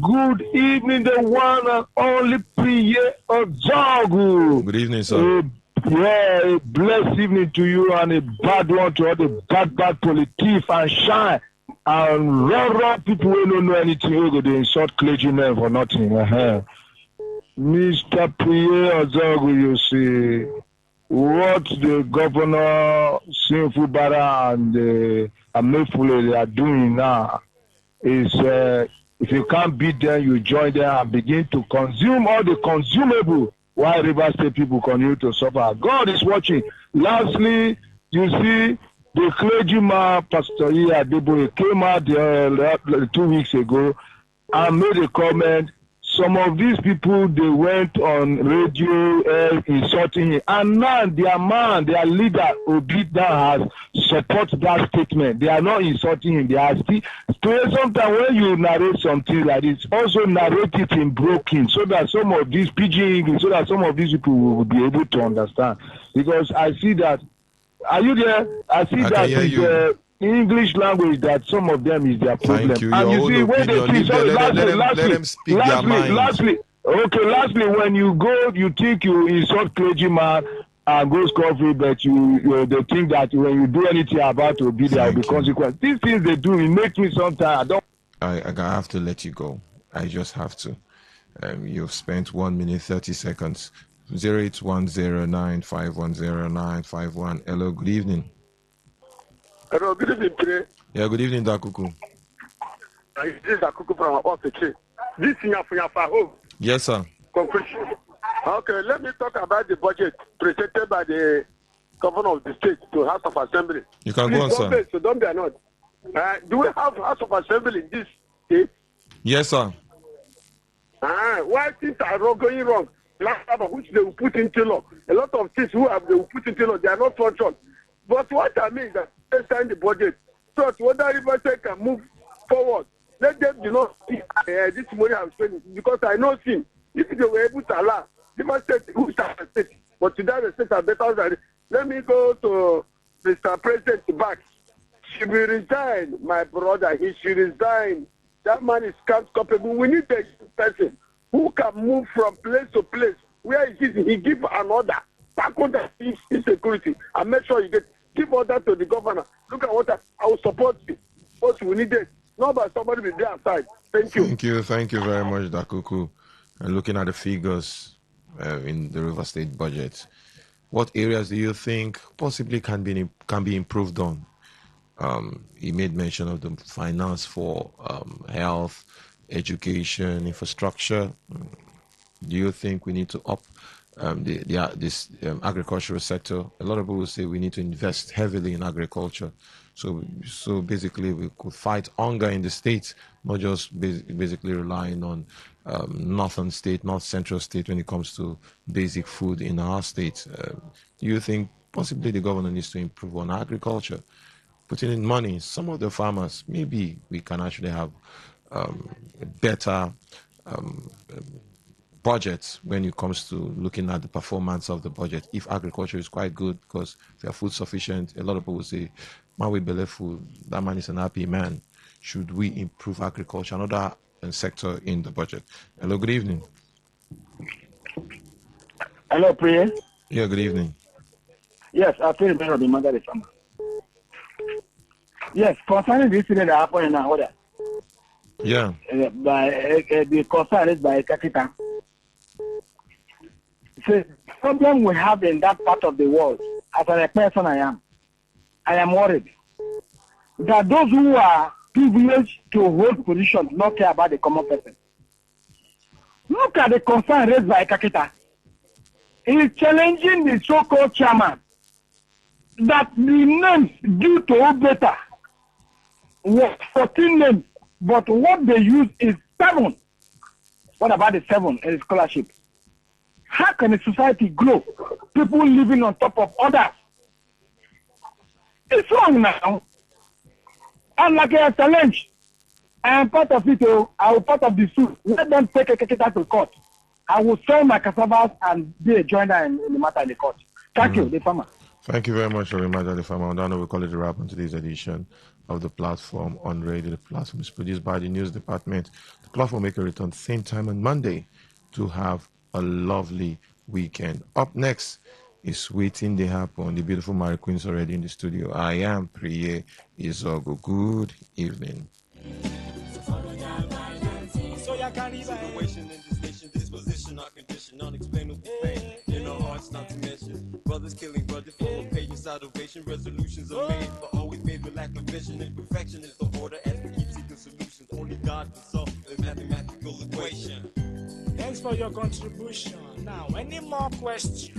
good evening, the one and only Priye Ozogu. Good evening, sir. A blessed evening to you and a bad one to all the bad politics and shine. And raw people who don't know anything, who go to insult clergymen for nothing. Mr. Priye Ozogu, you see, what the governor, Fubara and Amefule they are doing now is if you can't beat them, you join them and begin to consume all the consumable while River State people continue to suffer. God is watching. Lastly, you see, the clergyman, Pastor Adeboye, came out 2 weeks ago and made a comment. Some of these people, they went on radio insulting him. And now their leader, Obida, has supported that statement. They are not insulting him. They are still. Sometimes when you narrate something like this, also narrate it in broken so that some of these pidgin English, so that some of these people will be able to understand. Because I see that. Are you there? I see that it's English language that some of them is their problem. Thank you. And Your you see, when they opinion. Let them speak their mind. Lastly, when you go, you think you insult clergyman and go scot-free, but they think that when you do anything about to be there will be consequence. These things they do, it makes me sometimes I have to let you go. I just have to. You've spent 1 minute 30 seconds. 0810-9510951. Hello, good evening. Hello, good evening, Pire. Yeah, good evening, Dakuku. This is Dakuku from Office. This is your home. Yes, sir. Conclusion. Okay, let me talk about the budget presented by the governor of the state to House of Assembly. You can Please go on, don't sir. be, so don't be annoyed. Do we have House of Assembly in this state? Yes, sir. Why things are going wrong? Last time, which they will put into law. A lot of things they will put into law, they are not functional. But what I mean is that they sign the budget. So whether River State can move forward, let them see this money I'm spending. Because I know sin. If they were able to allow River State, who is the state? But today the state are better than it. Let me go to Mr. President back. She will resign, my brother. He should resign. That man is can't capable. We need a person who can move from place to place. Where he give an order. Back on the insecurity and make sure you give order to the governor. Look at what I will support you. What we need it. Not by somebody with their side. Thank you. Thank you very much, Dakuku. And looking at the figures in the River State budget, what areas do you think possibly can be improved on? He made mention of the finance for health, education, infrastructure. Do you think we need to up this agricultural sector? A lot of people say we need to invest heavily in agriculture. So basically, we could fight hunger in the state, not just basically relying on North Central state when it comes to basic food in our state. Do you think possibly the governor needs to improve on agriculture? Putting in money, some of the farmers, maybe we can actually have a better budget when it comes to looking at the performance of the budget. If agriculture is quite good because they are food sufficient, a lot of people say, man, we believe food, that man is an happy man. Should we improve agriculture, another sector in the budget? Hello, good evening. Hello, Priya. Yeah, good evening. Yes, I feel better than Mother Farmer. Yes, concerning this incident that happened in our order. Yeah. The concern is by Kakita. The problem we have in that part of the world, as a person I am worried that those who are privileged to hold positions do not care about the common person. Look at the concern raised by Kakita. He is challenging the so-called chairman that the names due to Obeta was 14 names, but what they use is 7. What about the 7 in scholarship? How can a society grow? People living on top of others. It's wrong now. And like a challenge, I am part of it. I will part of the suit. Let them take a case to court. I will sell my cassavas and be a joiner in the matter in the court. Thank you, the farmer. Thank you very much for reminding the farmer. On that note, we call it a wrap on today's edition of the platform on radio. The platform is produced by the news department. The platform will make a return same time on Monday to have a lovely weekend. Up next is Waiting They Happen. The beautiful Mary Queen's already in the studio. I am Priye Izogo. Good evening. Situation in this nation, disposition, our condition, unexplainable pain. In our hearts, not to mention brothers killing brothers, full of patience, salvation, resolutions are made, but always made with lack of vision. Imperfection is the order as we keep seeking solutions. Only God can solve the mathematical equation. Thanks for your contribution. Now, any more questions?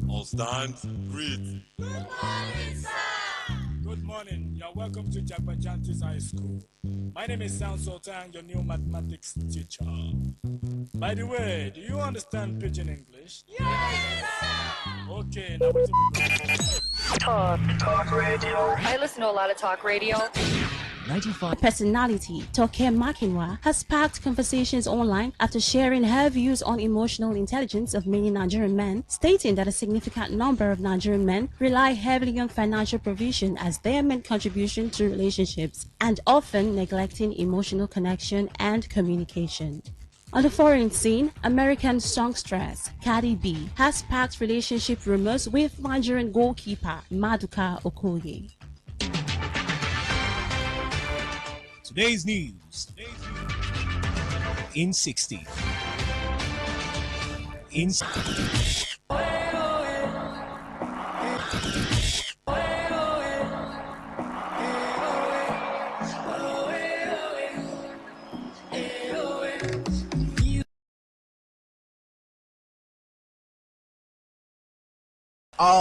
All stand, read. Good morning, sir. Good morning. You're welcome to Japajantis High School. My name is Sound Sultan, your new mathematics teacher. By the way, do you understand Pidgin English? Yes, sir. Okay, now what do we go? Talk radio. I listen to a lot of talk radio. 95 personality Toke Makinwa has sparked conversations online after sharing her views on emotional intelligence of many Nigerian men, stating that a significant number of Nigerian men rely heavily on financial provision as their main contribution to relationships and often neglecting emotional connection and communication. On the foreign scene, American songstress Cardi B has sparked relationship rumors with Nigerian goalkeeper Maduka Okoye. Today's news in 60.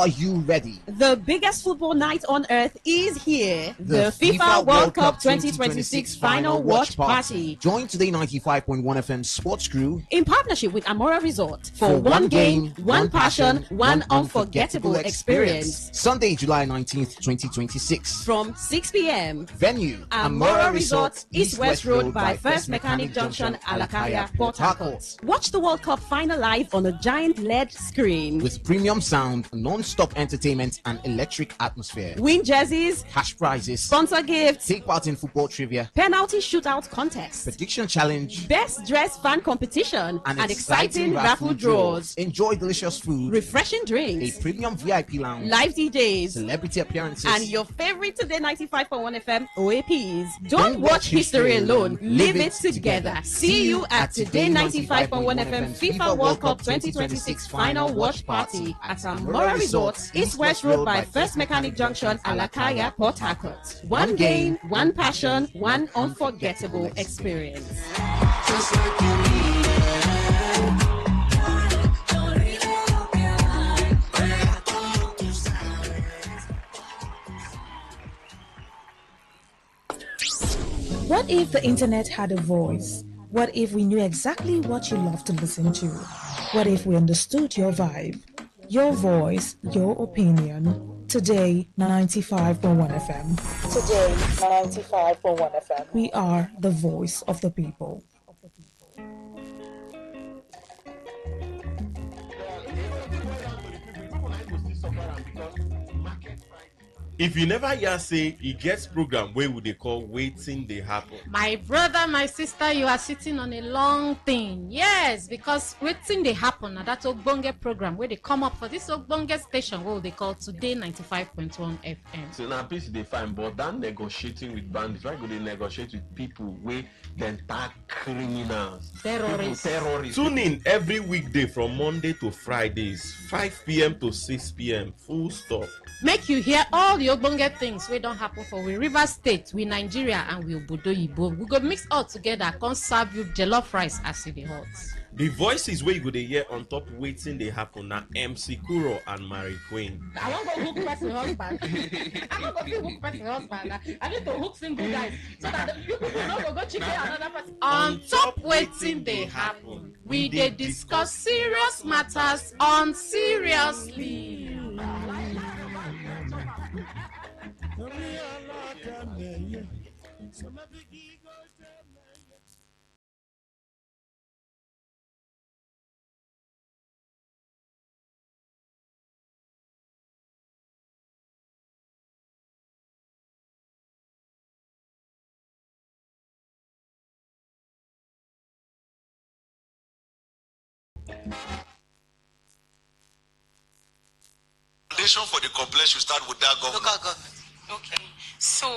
Are you ready? The biggest football night on earth is here. The FIFA World Cup 2026 Final Watch Party. Join Today 95.1 FM Sports Crew in partnership with Amora Resort for one game, one passion, one unforgettable experience. Sunday, July 19th, 2026. From 6 p.m. Venue, Amora Resort, East West Road by First Mechanic Junction, Alakaya, Port Harcourt. Watch the World Cup final live on a giant LED screen. With premium sound, non-stop entertainment and electric atmosphere. Win jerseys, cash prizes, sponsor gifts, take part in football trivia, penalty shootout contest, prediction challenge, best dressed fan competition, and exciting raffle draws. Enjoy delicious food, refreshing drinks, a premium VIP lounge, live DJs, celebrity appearances, and your favorite Today 95.1 FM OAPs. Don't watch history alone, live it together. See you at Today 95.1 FM FIFA World Cup 2026 Final Watch Party at Amora Resort, East West Road by First Mechanic Junction, Alakaya, Port Harcourt. One game, one passion, one unforgettable experience. Just like you need it. What if the internet had a voice? What if we knew exactly what you love to listen to? What if we understood your vibe? Your voice, your opinion. Today, 95.1 FM. Today, 95.1 FM. We are the voice of the people. If you never hear say e get program wey we dey call Wetin Dey Happen. My brother, my sister, you are sitting on a long thing. Yes, because Wetin Dey Happen na that ogbonge program wey dey come up for this ogbonge station wey we dey call Today 95.1 FM. So na peace dey fine, but that negotiating with bandits, why go dey negotiate with people wey dem tag criminals, terrorists? Tune in every weekday from Monday to Fridays, 5 p.m. to 6 p.m. Full stop. Make you hear all the ogbonge things wey don happen for we Rivers State, we Nigeria, and we Obodo Yibo. We go mix all together, come serve you jollof rice as e dey hot. The voices wey you go dey hear on top Wetin Dey Happen na MC Kuro and Mary Queen. I wan go hook person husband. I wan go fit hook person husband. I need to hook single guys so that the people no go chicken another person. On top Wetin Dey Happen, we dey discuss serious matters on seriously. Foundation for the complaint should start with that government. Local government. Okay. So,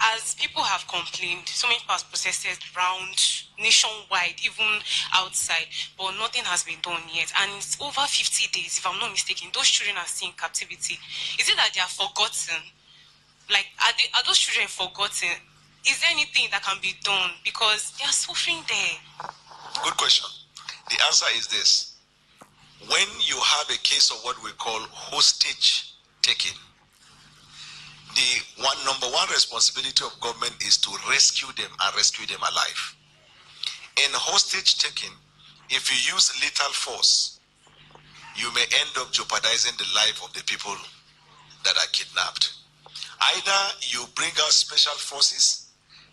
as people have complained, so many past processes around nationwide, even outside, but nothing has been done yet. And it's over 50 days, if I'm not mistaken. Those children are still in captivity. Is it that they are forgotten? Like, are those children forgotten? Is there anything that can be done? Because they are suffering there. Good question. The answer is this. When you have a case of what we call hostage taking, the number one responsibility of government is to rescue them and rescue them alive. In hostage taking, if you use lethal force, you may end up jeopardizing the life of the people that are kidnapped. Either you bring out special forces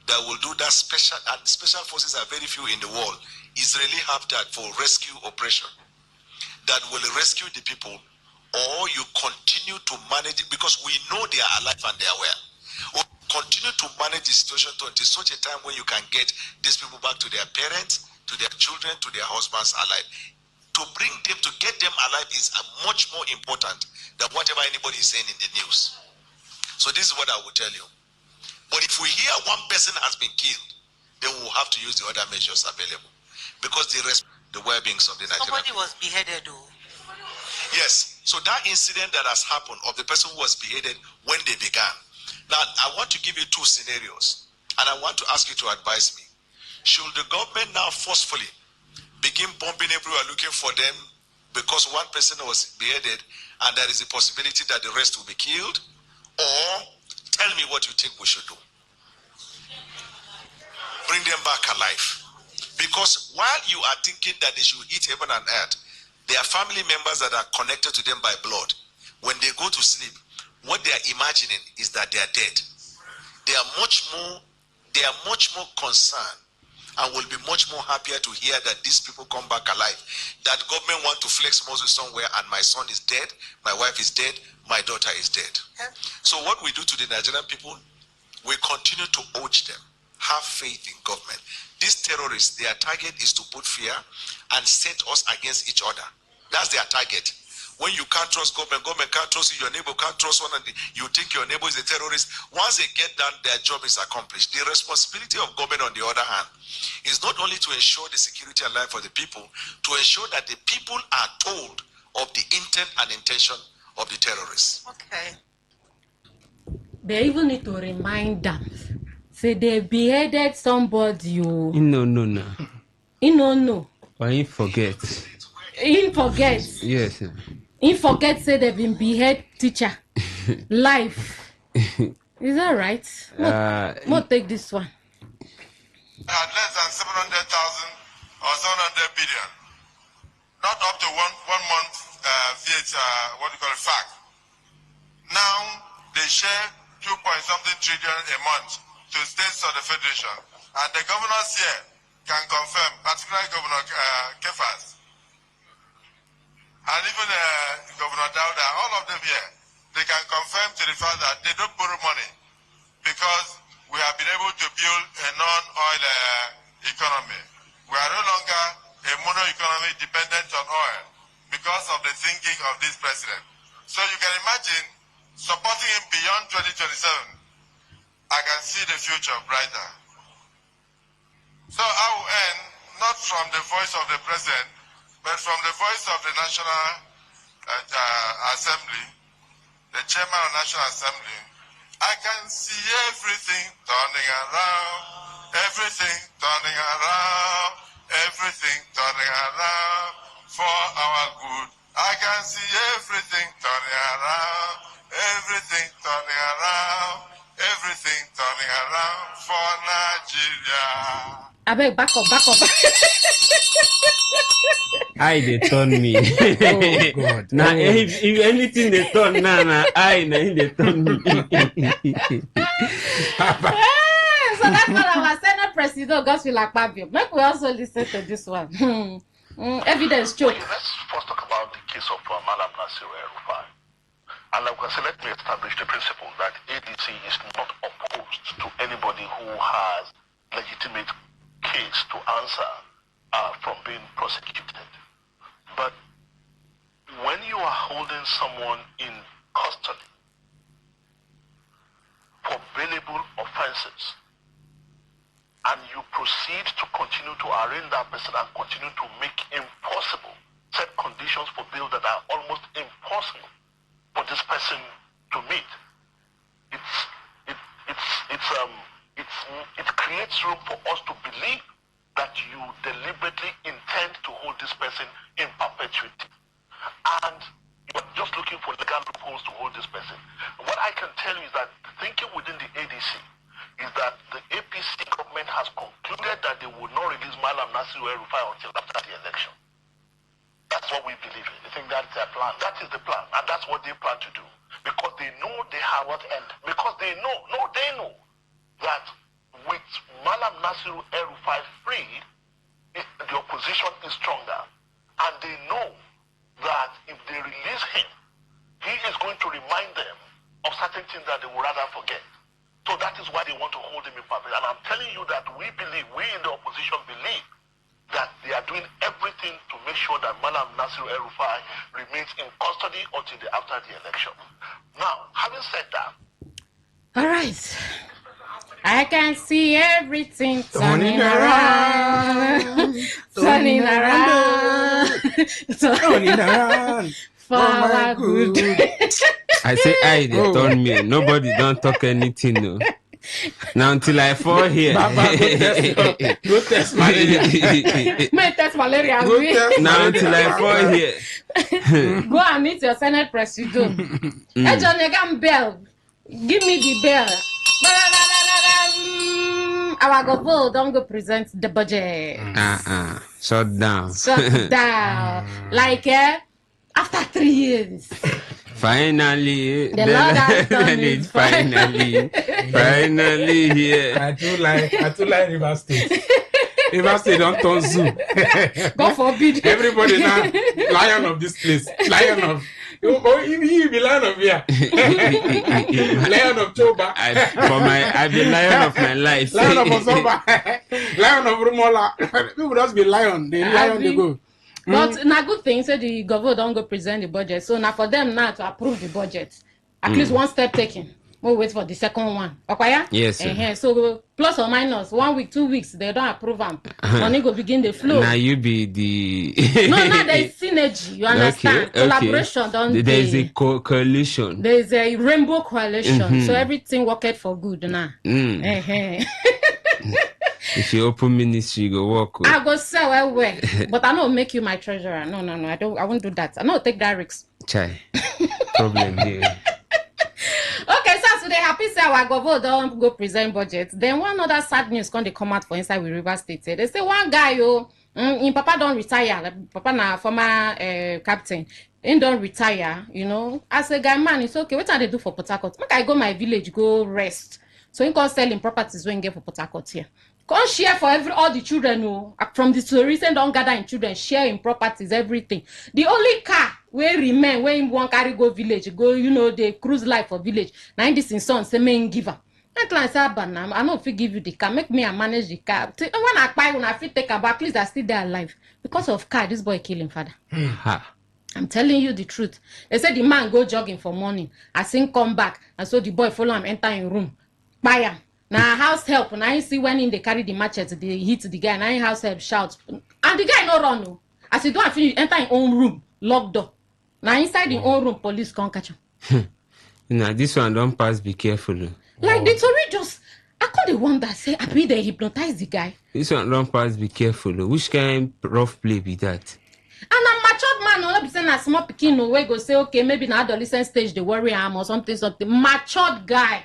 that will do that special, and special forces are very few in the world. Israeli have that for rescue operation that will rescue the people, or you continue to manage it because we know they are alive and they are well. Or continue to manage the situation until such a time when you can get these people back to their parents, to their children, to their husbands alive. To bring them, to get them alive is much more important than whatever anybody is saying in the news. So this is what I will tell you. But if we hear one person has been killed, then we will have to use the other measures available. Because the well-beings of the Nigerian. Somebody was beheaded though. Yes. So that incident that has happened of the person who was beheaded when they began. Now, I want to give you two scenarios. And I want to ask you to advise me. Should the government now forcefully begin bombing everywhere looking for them because one person was beheaded and there is a possibility that the rest will be killed, or tell me what you think we should do. Bring them back alive. Because while you are thinking that they should eat heaven and earth, there are family members that are connected to them by blood. When they go to sleep, what they are imagining is that they are dead. They are much more concerned and will be much more happier to hear that these people come back alive. That government want to flex muscle somewhere and my son is dead, my wife is dead, my daughter is dead. So what we do to the Nigerian people, we continue to urge them, have faith in government. These terrorists, their target is to put fear and set us against each other. That's their target. When you can't trust government, government can't trust you, your neighbor can't trust one, and you think your neighbor is a terrorist. Once they get done, their job is accomplished. The responsibility of government, on the other hand, is not only to ensure the security and life for the people, to ensure that the people are told of the intent and intention of the terrorists. Okay. They even need to remind them. Say they beheaded somebody. No. No. Or he forget. He forget. Yes. He forget say they've been behead teacher. Life. Is that right? We'll take this one. At less than 700,000 or 700 billion. Not up to one month fact. Now they share 2-point-something trillion a month to states of the federation, and the governors here can confirm, particularly Governor Kefas, and even Governor Dauda, all of them here, they can confirm to the fact that they don't borrow money because we have been able to build a non-oil economy. We are no longer a mono economy dependent on oil because of the thinking of this president. So you can imagine supporting him beyond 2027. I can see the future brighter. So I will end not from the voice of the president, but from the voice of the National Assembly, the chairman of the National Assembly. I can see everything turning around, everything turning around, everything turning around for our good. I can see everything turning around, everything turning around, everything turning around for Nigeria. I beg, back up. I they turn me. Oh God. Now if anything they turn they turn me. So that's what our Senate President Gospel Akpabio. Make we also listen to this one. Evidence choke. Let's first talk about the case of Malam Nasir El-Rufai. And let me establish the principle that ADC is not opposed to anybody who has legitimate case to answer from being prosecuted. But when you are holding someone in custody for bailable offenses, and you proceed to continue to arraign that person and continue to make impossible set conditions for bail that are almost impossible for this person to meet, it creates room for us to believe that you deliberately intend to hold this person in perpetuity, and you're just looking for legal loopholes to hold this person. What I can tell you is that the thinking within the ADC is that the APC government has concluded that they would not release Malam Nasir El-Rufai until after the election. That's what we believe in. You think that's their plan? That is the plan, and that's what they plan to do. Because they know they have what end. Because they know that with Malam Nasir El-Rufai free, the opposition is stronger. And they know that if they release him, he is going to remind them of certain things that they would rather forget. So that is why they want to hold him in public. And I'm telling you that we in the opposition believe that they are doing everything to make sure that Malam Nasir El-Rufai remains in custody until after the election. Now, having said that, all right. I can see everything turning around, turning around for our good. I say they turn me. Nobody don't talk anything. No. Now until I fall here. Baba, go test malaria. May test malaria. Now until I fall here. Go and meet your Senate President. Hey, John, you got bell. Give me the bell. Our government don't go present the budget. Shut down. Shut down. Like after 3 years. Finally, the Lord has done it. Finally here. I do like River State. River State don't turn zoo. God forbid. Everybody now, lion of this place. Lion of. Oh, you be lion of here. Lion of Choba. I be lion of my life. Lion of Osoba. Lion of Rumola. People just be lion. They lion they go. But na good thing, so the government don't go present the budget. So now for them now to approve the budget, at least one step taken. We'll wait for the second one. Okay? Yes. So plus or minus 1 week, 2 weeks, they don't approve them. Money go begin the flow. Now you be the. No, now there is synergy. You understand? Okay. Collaboration. Don't there is a coalition. There is a rainbow coalition. So everything worked for good now. If you open ministry, you go work. I go sell well, but I don't make you my treasurer. No. I won't do that. I don't take that risk. Chai. Problem here. Okay, so today happy say our government don't go present budget. Then one other sad news come out for inside with River State. They say one guy in Papa don't retire. Like, Papa na former captain. He don't retire. As a guy man, it's okay. What are they do for Port Harcourt? Make I go my village, go rest. So he can sell him properties when he get for Port Harcourt here. Come share for all the children from the tourists don't gather in children, share in properties, everything. The only car where remain when one carry go village, go, the cruise life for village. Now this in son say main giver. That client say, I know if you give you the car, make me and manage the car. When I buy when I fit take a back, at least I still there alive. Because of car, this boy kill him father. I'm telling you the truth. They say the man go jogging for morning. I seen come back, and so the boy follow him enter in room. Buy him. Now house help. Now you see when they carry the machete, they hit the guy. Now house help shout, and the guy no run no. As he don't finish, enter in own room, lock door. Now inside the own room, police can't catch him. Now this one don't pass. Be careful. Like the Tory just, I couldn't wonder. Say, I be they hypnotize the guy. This one don't pass. Be careful. Which kind rough play be that? And a matured man, all be saying a small pikin no way go say okay, maybe na adolescent stage they worry him or something. Matured guy.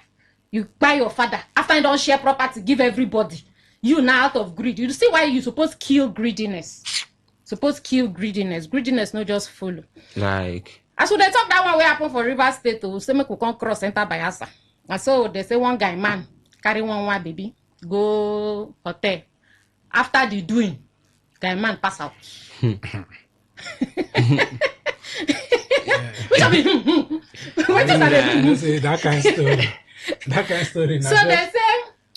You buy your father. After you don't share property, give everybody. You now out of greed. You see why you supposed kill greediness. Greediness not just follow. Like. As so they talk that one way happen for River State to say make we come cross enter Bayelsa. And so they say one guy man carry one baby go hotel. After the doing, guy man pass out. Which I mean, what is that? That kind of story. That kind of story. So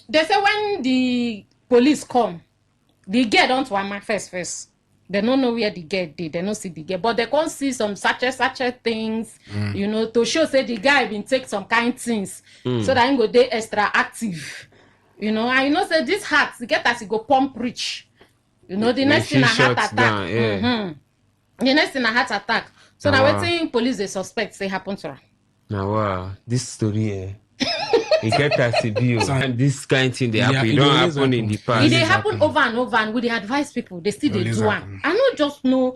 they say when the police come, the girl don't want my first. They don't know where the girl did. They don't see the girl, but they can't see some sachet things, to show say the guy been take some kind things, so that he go dey extra active, and say this heart, the get as he go pump rich, the next thing a heart attack. The next thing a heart attack. So now wetin police they suspect say happen to her. Now wow, this story. It get as a view, and this kind of thing they happen. It don't happen in the past. It happen over and over, and we they advise people. They still they do one. I not just know.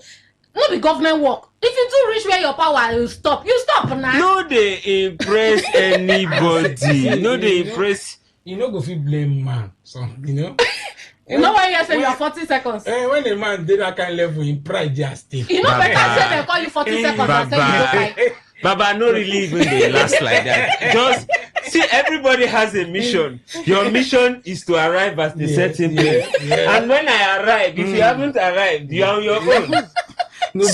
No be government work. If you do reach where your power, you stop. You stop now. No, they impress anybody. No, they impress. You know, go fit blame man. So You know why you say you are 40 seconds? When a man did that kind of level in pride, just stay. You know better say they call you 40 seconds and say you go fight. Baba, no really even they last like that. Just see, everybody has a mission. Your mission is to arrive at a certain place. And when I arrive, if you haven't arrived, you are on your own. No,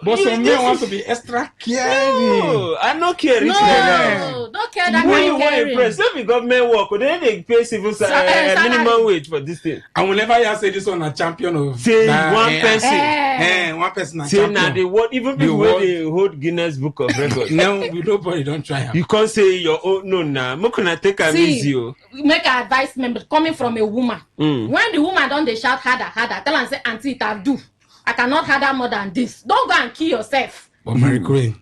but some men want to be extra caring. No, I don't care. No, don't care that when you want to impress, don't be government work. Then they pay civil minimum wage for this thing. And whenever you say this one a champion of say one person, one person a say champion. Now the world, even people where they hold Guinness Book of Records. No, nobody don't try. You can't say your own. No, nah. I'm gonna take a easy. Make an advice member coming from a woman. When the woman don't they shout harder, tell her say auntie it have do. I cannot harder more than this. Don't go and kill yourself. But Mary Queen,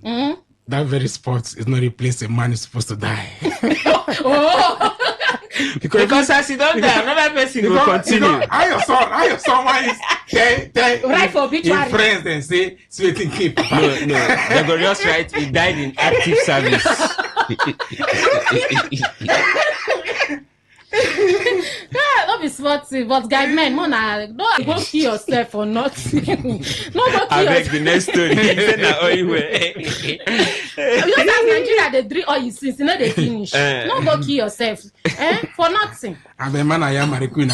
that very spot is not a place a man is supposed to die. because as you don't die, another person will continue. How your son is right for obituary. Friends then say sweating keep. No, they go just write he died in active service. Don't be sporty, but guys, men, don't go kill yourself for nothing. No go kill I beg the next story. You know that Nigeria they drink all you since you know they finish. No go kill yourself, for nothing. I be man I am Mary Queen.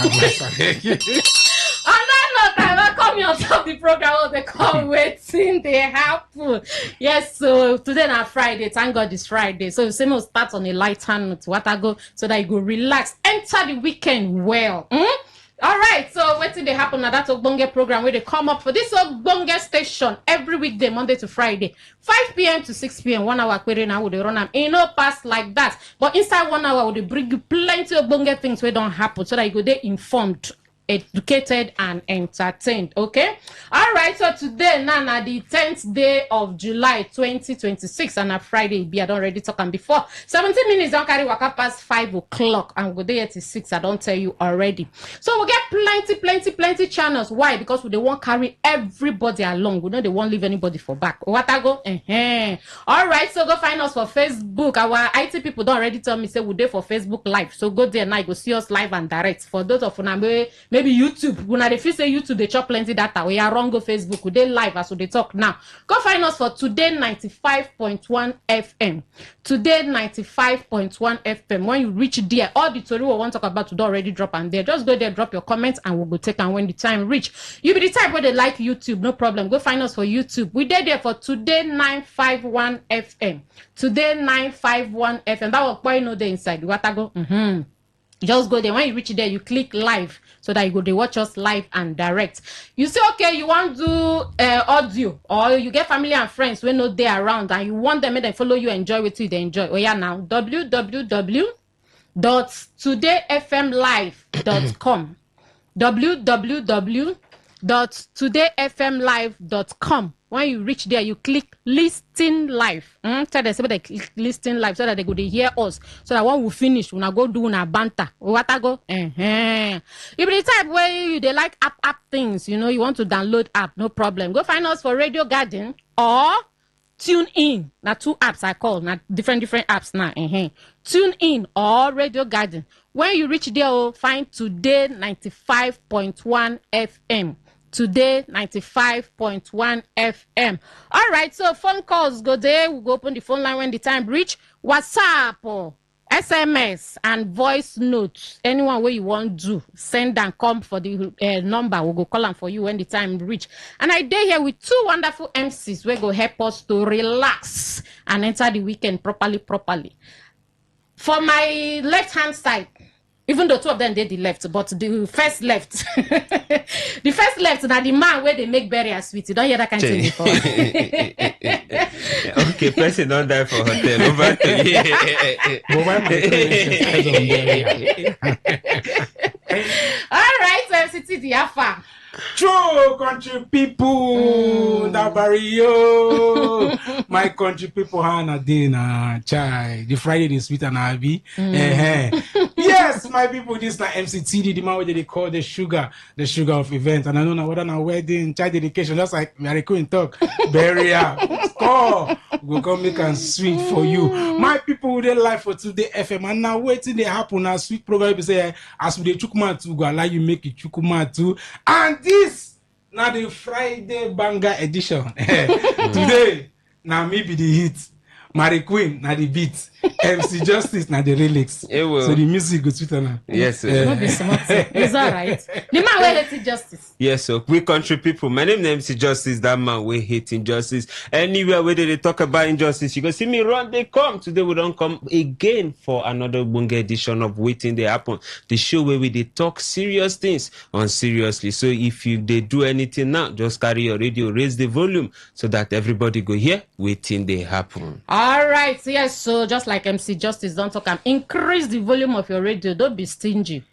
Welcome you on top the program. They come waiting, they happen. Yes, so today na Friday. Thank God it's Friday. So same will start on a light hand note. What I go so that you go relax, enter the weekend well. All right, so what did they happen now? That's Ogbonge program where they come up for this Ogbonge station every weekday, Monday to Friday, 5 p.m. to 6 p.m. 1 hour query now would they run them in no pass like that. But inside 1 hour would they bring you plenty of Ogbonge things where don't happen so that you go there informed, educated and entertained. Okay, all right, so today now the 10th day of July 2026 and a Friday I don't already talk before 17 minutes don't carry waka past 5 o'clock and go there till 6. I don't tell you already. So we get plenty channels. Why? Because we won't carry everybody along. We know they won't leave anybody for back. What I go all right, so go find us for Facebook. Our IT people don't already tell me say we there for Facebook live, so go there now, you go see us live and direct. For those of you maybe YouTube, when I feel say YouTube they chop plenty data, we are wrong. Go Facebook, we they live as they talk now. Go find us for Today95.1 FM. Today95.1 FM. When you reach there, all the story we want to talk about today already drop and there. Just go there, drop your comments, and we'll go take and when the time reach. You be the type where they like YouTube, no problem. Go find us for YouTube. We there for Today951 FM. Today951 FM. That was why you know the inside. What I go? Just go there. When you reach there, you click live so that you go they watch us live and direct. You say okay, you want to do audio, or you get family and friends when not there around and you want them to follow you, enjoy with you, they enjoy. Oh yeah, now www.todayfmlive.com www.todayfmlive.com. When you reach there, you click listen live. Tell them say they click listen live so that they go to hear us. So that when we finish, when I go do una banter. What I go? You be the type where they like app things. You know, you want to download app, no problem. Go find us for Radio Garden or Tune In. Now 2 apps I call. Now different apps now. Tune In or Radio Garden. When you reach there, find Today 95.1 FM. Today 95.1 FM. All right, so phone calls go there. We'll go open the phone line when the time reach. WhatsApp or SMS and voice notes. Anyone where you want to send and come for the number. We'll go call them for you when the time reach. And I dare here with 2 wonderful MCs where go help us to relax and enter the weekend properly. For my left hand side, even though 2 of them did the left, but the first left, the first left, now the man where they make burial sweet. You don't hear that kind of thing before. Okay, person don't die for hotel. Over to you. All right, so MCT Diafa. True country people, Dabario. My country people, Hannah Dana, Chai. The Friday is sweet and Abby. Yes, my people, this is like MCTD, the man where they call the sugar of event. And I don't know whether na wedding, child dedication, just like Mary Queen talk, burial, score. We'll come make and sweet for you. My people, they live for Today FM. And now waiting they happen now. Sweet program, say, as we the chukuma too, go allow you make it chukuma too. And this now the Friday banger edition. Today, now maybe the hit. Mary Queen, now the beat. MC Justice, now the lyrics. So the music goes sweet now. Yes, sir. It's all right. The man will hate justice. Yes, sir. We country people. My name is MC Justice. That man we hate injustice. Anywhere where they talk about injustice, you go see me run. They come today. We don't come again for another bunga edition of Waiting They Happen. The show where we they talk serious things on seriously. So if they do anything now, just carry your radio, raise the volume so that everybody go hear Waiting They Happen. All right. Yes. So just like MC Justice don't talk. Increase the volume of your radio. Don't be stingy.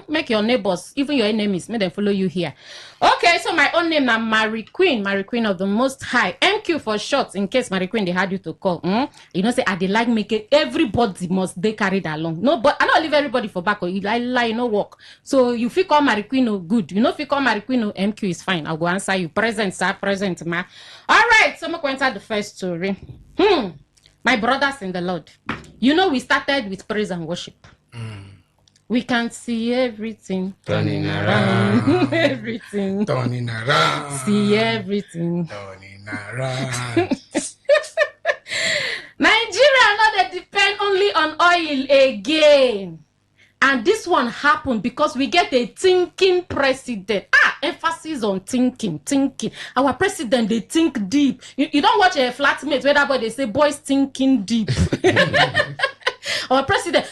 Make your neighbors, even your enemies, make them follow you here. Okay, so my own name now Mary Queen of the Most High. MQ for short, in case Mary Queen they had you to call. You know, say I like making everybody must they carried along. No, but I don't leave everybody for back or you lie no work. So you feel call Mary Queen good. You know, if you call Mary Queen MQ is fine. I'll go answer you. Present, sir, present, ma. All right, so I'm going to enter the first story. My brothers in the Lord, you know we started with praise and worship. We can see everything turning around. Everything turning around. See everything turning around. Nigeria now they depend only on oil again. And this one happened because we get a thinking president. Emphasis on thinking. Our president, they think deep. You don't watch a flatmate where that boy they say boys thinking deep. Our president,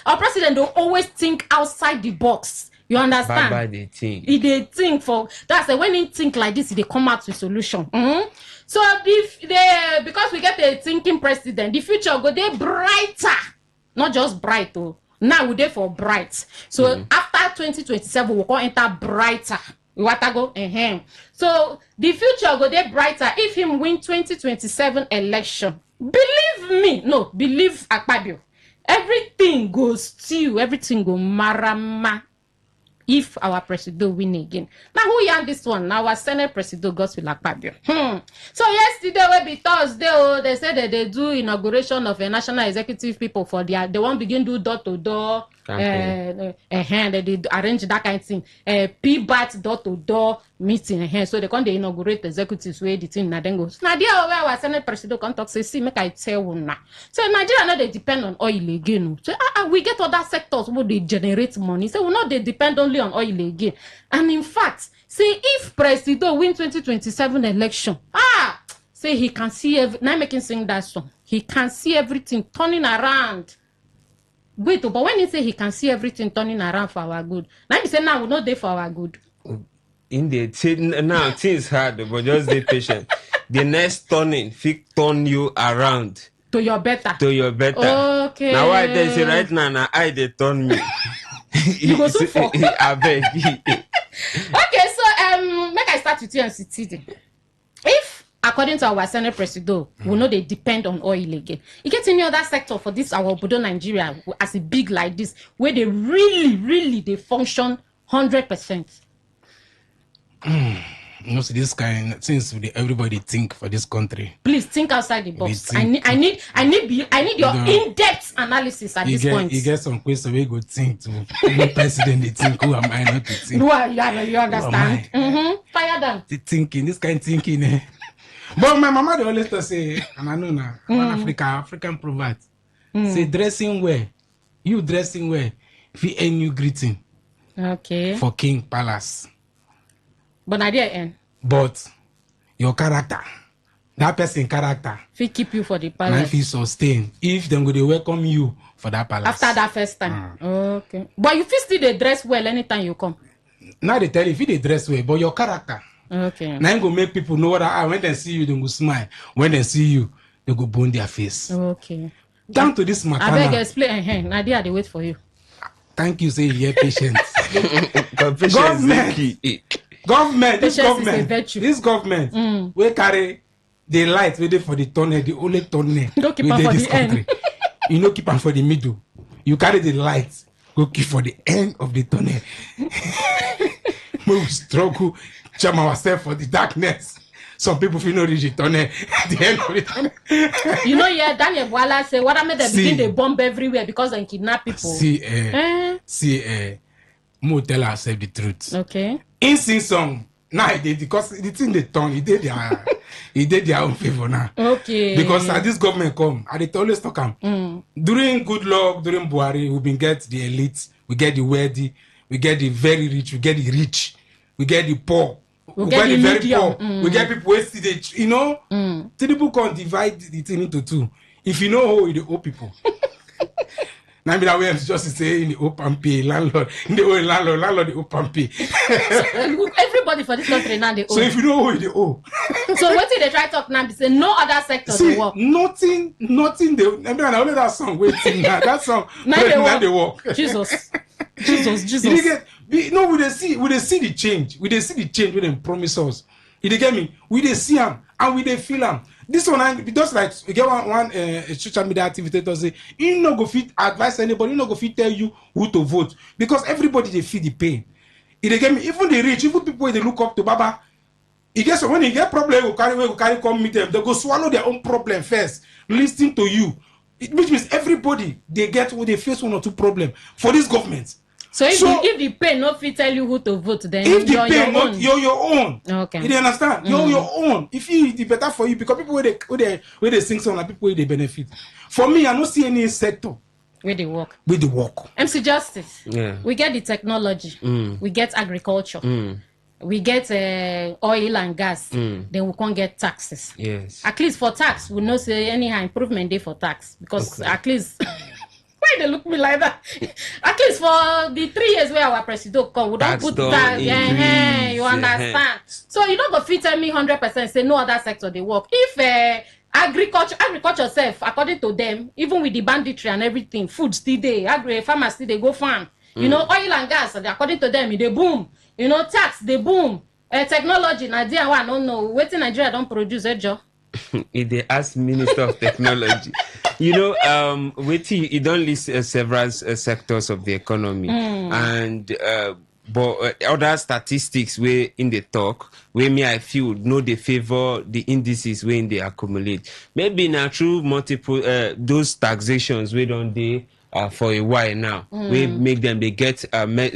they always think outside the box. You understand? Baba, they think. They think for that's when he think like this, they come out with solution. So if they because we get a thinking president, the future go they brighter, not just bright though. Now we there for bright. So after 2027, we're going to enter brighter. We want to go So the future go there brighter if him win 2027 election. Believe Akpabio. Everything goes still, everything go marama. If our president win again. Now who yarn this one? Now our Senate president goes with Akpabio. So yesterday will be Thursday. They said that they do inauguration of a national executive people for they won't begin do door to door. They arrange that kind of thing. PBAT door to door meeting. So they can't inaugurate executives where the thing then goes. Now there where our Senate president can talk say, see, make I tell you now. So Nigeria now they depend on oil again. So we get other sectors where they generate money. So we not they depend only on oil again. And in fact, say if president win 2027 election, say he can see now making sing that song. He can see everything turning around. Wait, but when he say he can see everything turning around for our good, now he say now we not there for our good. In the now things hard, but just be patient. The next turning, turn you around to your better. Okay. Now why they say right now I they turn me. You go so far. I beg. Okay, so make I start with you and CTD. If according to our Senate president, we know they depend on oil again. You get any other sector for this our Obodo Nigeria as a big like this, where they really they function 100%. You know, so this kind since everybody think for this country. Please think outside the box. I need your in-depth analysis at this point. You get some questions we go think to the president. They think, who am I not to think? You understand? Fire down. The thinking, this kind of thinking. But my mama they always say, and I know now, African proverb. Say dressing well, you dressing well, if you end you greeting. Okay. For King Palace. But I didn't end. But your character, that person character, if he keep you for the palace, if he sustain, if them go they welcome you for that palace after that first time. Okay. But you feel still they dress well anytime you come. Now they tell you if they dress well, but your character. Okay. Now you go make people know that when they see you, they go smile. When they see you, they go bone their face. Okay. Down to this matter. I beg you explain. Nadia, they wait for you. Thank you, say you're patient. This government we carry the light waiting for the tunnel, the only tunnel. Don't keep on for the country. End. You know, keep on for the middle. You carry the light, go keep for the end of the tunnel. We struggle, jam ourselves for the darkness. Some people feel no reach the tunnel at the end of the tunnel. You know, yeah, Daniel Wala say, what I made them begin they bomb everywhere because they kidnap people. Mo tell ourselves the truth. Okay. In sing song, now he did because the thing they turn, he did their own favor now. Okay. Because as this government come, and they always talk during good luck, during Buhari, we been get the elite, we get the wealthy, we get the very rich, we get the rich, we get the poor. We get the very poor. We get people who see the, you know, people can't divide the thing into two. If you know how the old people. Now, that way, just say in the open pay, landlord, in the old landlord, the open pay. So, everybody for this country now, they owe. So, if you know who they owe, So what did they try to talk now? They say no other sector See, work. nothing. I mean, I only that song waiting now. That song. Now they work. Jesus. You get, we they see the change. We they see the change when they promise us. You get me? We they see them and we they feel them. This one, just like we get one social media activity to say, you no go fit advise anybody, you no go fit tell you who to vote because everybody they feel the pain. You get me? Even the rich, even people they look up to Baba. You get so when you get problem, you carry come meet them. They go swallow their own problem first, listening to you. Which means everybody they face one or two problems for this government. So if the pain not fit tell you who to vote, then if the you're pain your not own. you're your own. Okay. You understand? You're your own. If it's better for you because people where they sing song and people where they benefit. For me, I don't see any sector where they work. MC Justice. Yeah. We get the technology. We get agriculture. We get oil and gas. Then we can't get taxes. Yes. At least for tax, we not say anyhow improvement day for tax because at least. Why they look me like that? At least for the 3 years where our president come, we don't put that. You understand? So you don't go fit tell me 100% say no other sector they work. If agriculture self, according to them, even with the banditry and everything, food still there, farmers still they go farm. You know, oil and gas, according to them, they boom. You know, tax, they boom. Technology, Nigeria, I don't know. Waiting Nigeria don't produce a job. If they ask Minister of Technology, you know, you don't list several sectors of the economy, and but other statistics where in the talk, where me I feel no they favor the indices when they accumulate. Maybe now through multiple those taxations we don't they. For a while now, we make them they get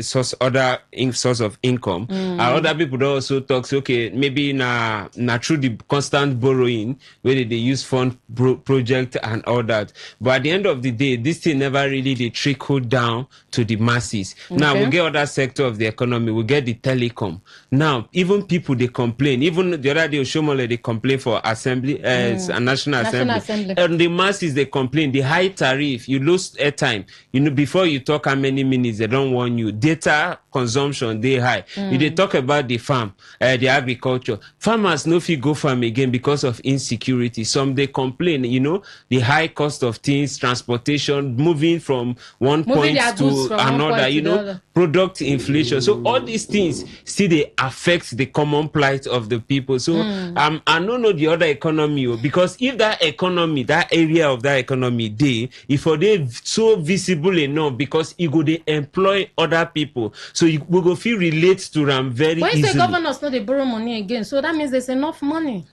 source of income. Other people don't also talk. So, okay, maybe na through the constant borrowing where they use fund project and all that. But at the end of the day, this thing never really they trickle down to the masses. Okay. Now we get other sector of the economy. We get the telecom. Now even people they complain. Even the other day, Oshomole they complain for assembly, national assembly, and the masses they complain. The high tariff, you lose airtime. You know, before you talk how many minutes they don't want you. Data consumption they high. You they talk about the farm, the agriculture. Farmers no fit go farm again because of insecurity. Some they complain, you know, the high cost of things, transportation, moving from one point to another, you know, product inflation. So all these things still they affect the common plight of the people. So I don't know the other economy because if that economy, that area of that economy if they so visible enough because it go they employ other people. So we go feel relate to them very easily. When you say governors know they borrow money again, so that means there's enough money.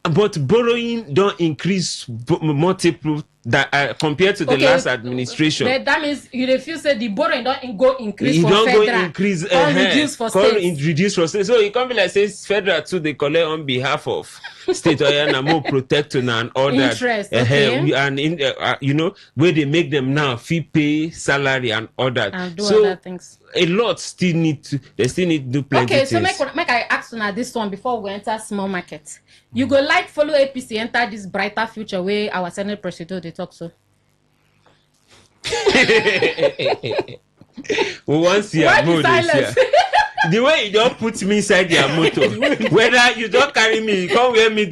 But borrowing don't increase multiple that compared to the last administration. But that means you refuse say the borrowing don't go increase for don't federal. Go increase, reduce for state. Reduce for state. So it can't be like say federal too they collect on behalf of state or more protecting and all interest, that. okay. And in you know where they make them now fee pay salary and all that. And do so other things. A lot still need to do plenty things. Okay, so make I ask you now this one before we enter small market. You go like follow APC enter this brighter future where our Senate president they talk so. We want to see a mood the way you don't put me inside your motor, whether you don't carry me, you can't wear me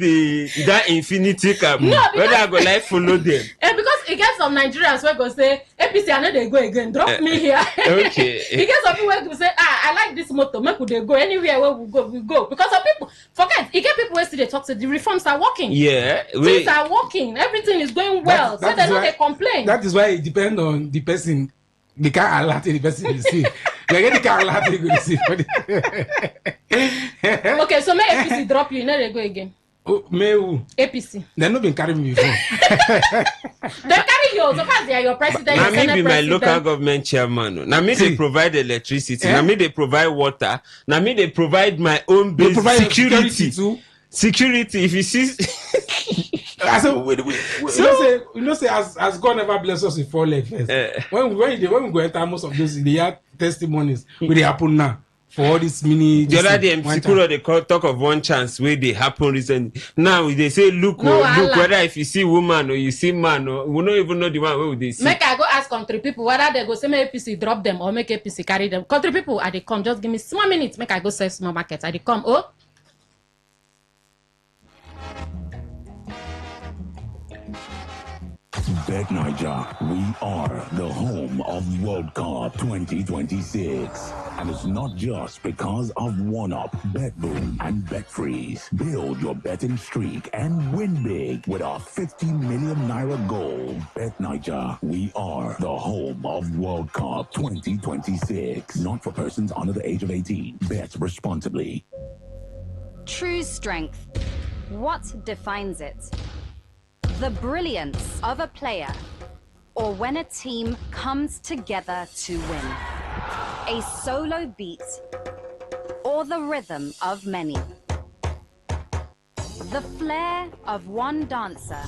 that infinity cab. No, whether I go like follow them. Because it gets some Nigerians where go say APC I know they go again. Drop me here. Okay. It gets some people where go say I like this motor. Make they go anywhere where we go. Because some people forget. It get people where see they talk to the reforms are working. Yeah, things are working. Everything is going well. So they know they complain. That is why it depends on the person. They can't alert the person you see. They get the car alert they go see. Okay, so may APC drop you, now they go again. Oh, may who? APC. They not been carrying me before. They carry you. So far they are your president. Now me be my local government chairman. Now me they provide electricity. Now me they provide water. Now me they provide my own base security too. Security. If you see. I said, we know say as God never bless us with 4 legs first. When we go enter most of those, they have testimonies where they happen now for all this mini. The other day, they talk of one chance where they happen recently. Now they say, look, whether if you see woman or you see man, or we don't even know the one where they see. Make I go ask country people whether they go say make APC drop them or make APC carry them. Country people, are they come? Just give me small minutes. Make I go sell small market. Are they come? Oh. Bet Niger, we are the home of World Cup 2026. And it's not just because of one-up, Bet Boom, and Bet Freeze. Build your betting streak and win big with our 50 million naira goal. Bet Niger, we are the home of World Cup 2026. Not for persons under the age of 18. Bet responsibly. True strength. What defines it? The brilliance of a player, or when a team comes together to win. A solo beat, or the rhythm of many. The flair of one dancer,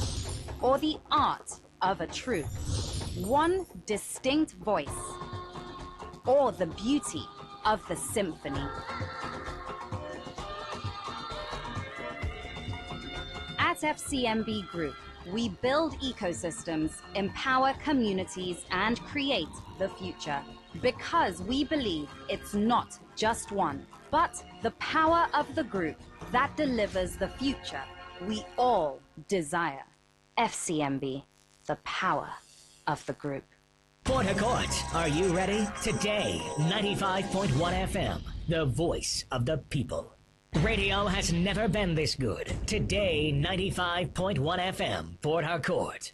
or the art of a troupe. One distinct voice, or the beauty of the symphony. At FCMB Group, we build ecosystems, empower communities, and create the future. Because we believe it's not just one, but the power of the group that delivers the future we all desire. FCMB, the power of the group. Port Harcourt, are you ready? Today, 95.1 FM, the voice of the people. Radio has never been this good. Today, 95.1 FM, Port Harcourt.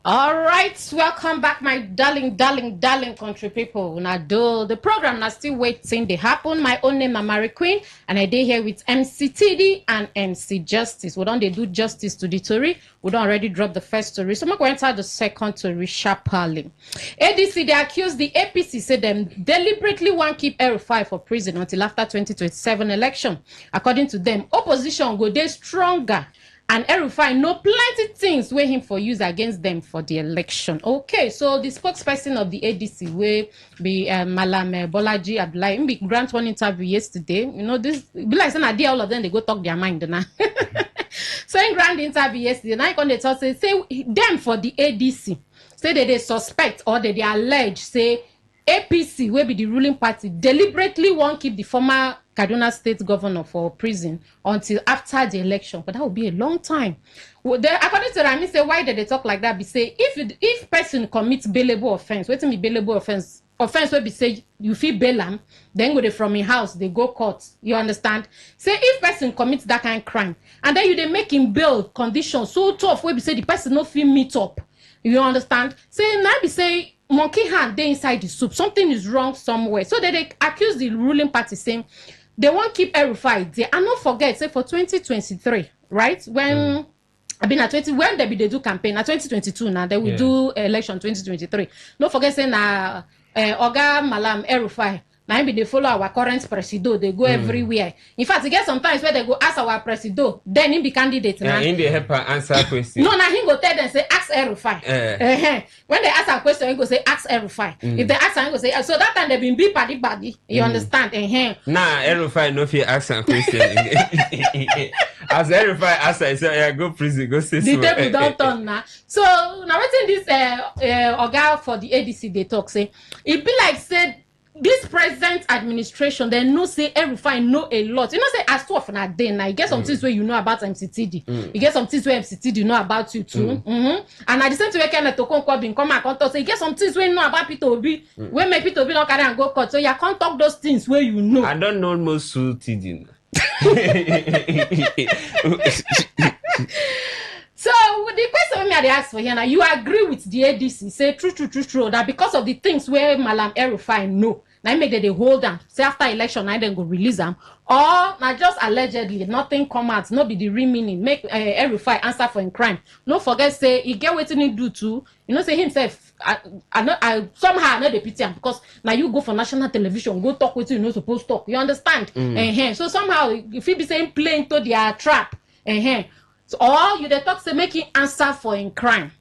All right, welcome back, my darling country people. Now, the program now still waiting to happen. My own name is Mary Queen, and I did here with MC TD and MC Justice. We don't they do justice to the story. We don't already drop the first story, so I'm going to enter the second story sharply. ADC they accuse the APC say them deliberately want keep El-Rufai for prison until after 2027 election. According to them, opposition go dey stronger. And El-Rufai know plenty things where him for use against them for the election. Okay, so the spokesperson of the ADC will be Malam Bolaji Abdullahi. He grant one interview yesterday. You know, this be like saying idea all of them they go talk their mind now. So in grand interview yesterday, now they talk say them for the ADC say that they suspect or that they allege say APC will be the ruling party deliberately won't keep the former Kaduna State governor for prison until after the election, but that would be a long time. Well, according to Rami, say why did they talk like that? Be say if person commits bailable offense, wait me bailable offense will be say you feel bail am, then go they from your house they go court. You understand? Say if person commits that kind of crime and then you they make him bail conditions so tough where be say the person no feel meet up. You understand? Say now be say monkey hand they inside the soup. Something is wrong somewhere. So they accuse the ruling party saying they won't keep El-Rufai there. And not forget, say for 2023, right? When I been at 20, when they do campaign at 2022 now, they will do election 2023. Don't forget saying Oga Malam El-Rufai. Now they follow our current presido, they go everywhere. In fact, you get sometimes where they go ask our presido, then he be candidate. Yeah, in the help her answer question. No, now he go tell them say ask El-Rufai. When they ask a question, he go say ask El-Rufai. If they ask, he go say so that time they been be body. You understand? Nah, El-Rufai no fear ask a question. As El-Rufai ask, I say yeah, go prison, go say the table don't turn now. So now waiting this Oga for the ADC they talk say it be like said. This present administration, they know say El-Rufai know a lot. You know say as two of na day now, you get some things where you know about MCTD. You get some things where MCTD know about you too. And at the same time, Kenneth Okonkwo bin come and talk say you get some things where you know about Peter Obi. Where make Peter Obi not carry and go court. So you can't talk those things where you know. I don't know most TD. So the question me I ask for here now, you agree with the ADC, say true, that because of the things where Malam El-Rufai know, now make they hold them, say after election, now then go release them, or now just allegedly, nothing come out, not be the real meaning, make El-Rufai answer for a crime. No forget, say, he get what he do too, you know, say himself, I somehow I know the pity him, because now you go for national television, go talk with you know supposed to talk, you understand? So somehow, if he be saying play into their trap, so, or you the talk say make him answer for a crime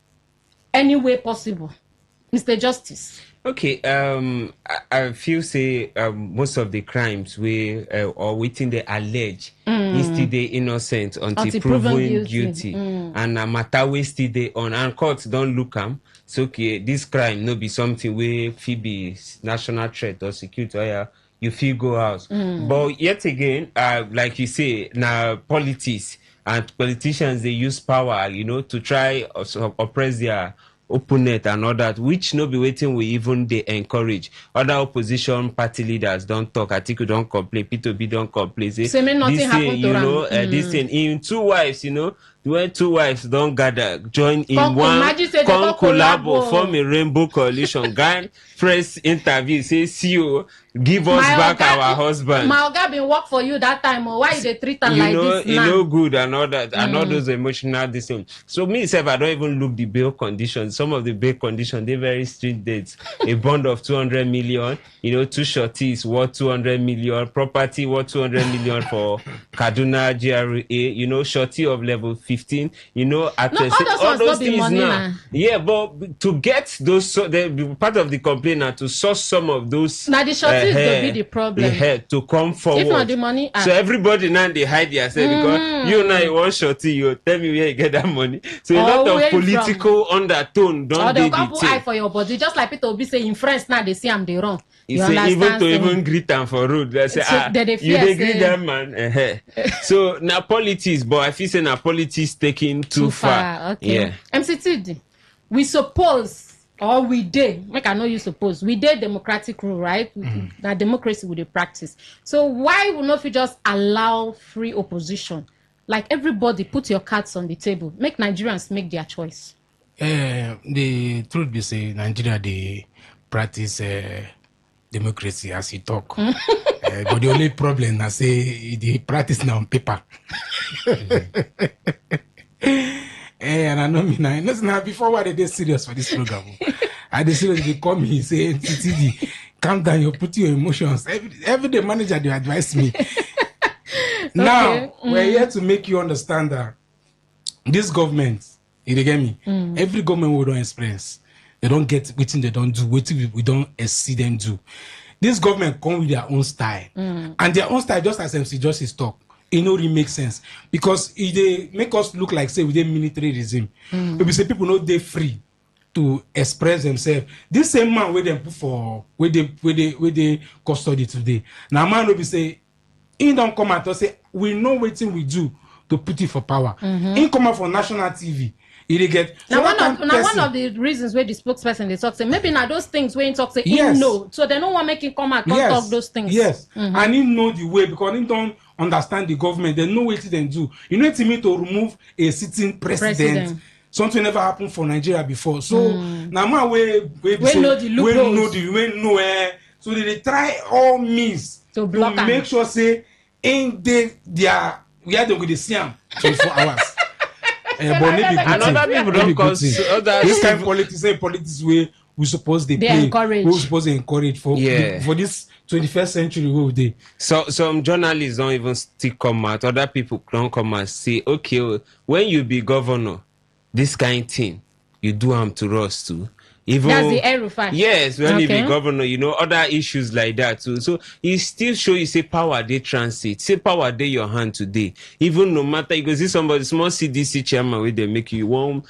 any way possible, Mr. Justice. Okay, I feel say most of the crimes we or waiting they allege instead they innocent until proven guilty. And a matter we still they on and courts don't look am. So okay, this crime no be something where Phoebe national threat or security or you feel go out. But yet again, like you say, now politics and politicians, they use power, to try oppress their opponent and all that, which no be waiting we even they encourage. Other opposition party leaders don't talk, Atiku don't complain, P2B don't complain. Say nothing this happened thing, to this thing, in two wives, when two wives don't gather, join in one, come collabo, form a rainbow coalition. Guy press interview, say, see you, give us back our husband. My oga been work for you that time. Why they treat them like this now? Good and all that, and all those emotional decisions. So me, self, I don't even look the bail conditions. Some of the bail conditions, they very strict dates. A bond of 200 million, two shorties worth 200 million, property worth 200 million for Kaduna GRA, shorty of level 15, all those things now. Yeah, but to get those, part of the complaint now to source some of those. Now the shorties will be the problem. To come forward. If not the money, so everybody now they hide themselves because you now you want shorty, you tell me where you get that money. So a lot of political undertone don't they put eye for your body, just like people be saying in France now they see I'm the wrong. You understand? Even greet them for road. They say, you they greet that man. So now politics, but I feel say now politics taking too far. Okay. Yeah. MCTD, we suppose. Or we did, make I know you suppose, we did democratic rule, right? That democracy would be practice. So why would not we just allow free opposition? Like everybody put your cards on the table. Make Nigerians make their choice. The truth be say, Nigeria, they practice democracy as you talk. But the only problem, I say, they practice now on paper. And I know me now. Listen, before why they serious for this program? I dey serious, they call me, say, TTD, calm down, you put your emotions. Every day manager, they advise me. Now, we're here to make you understand that this government, you get me? Every government we don't experience. They don't get waiting, they don't do, waiting we don't see them do. This government come with their own style. And their own style, just as MC Justice talk, it no really makes sense because they make us look like say within military regime. We say people know they free to express themselves. This same man where they put for where they custody today. Now man will be say he don't come out and say we know what thing we do to put it for power. He come out for national TV. He get now one of the reasons where the spokesperson they talk say maybe now those things where he talk say he know, so they don't want to make him come out and talk those things. And he know the way because he don't understand the government. They know what they do. You know, to me to remove a sitting president. Something never happened for Nigeria before. So now man we know the loopholes. So they try all means to make sure say ain't they we are going to see them 24 hours. But maybe another people don't cause this kind of politics way we suppose they play. Encourage. We suppose they encourage for this 21st century we dey. So some journalists don't even still come out. Other people don't come and say, okay, when you be governor, this kind of thing you do to us too. Even that's the Erufai. Yes, when you be governor, other issues like that too. So it still show you say power they transit, say power they your hand today. Even no matter you go see somebody small CDC chairman where they make you won't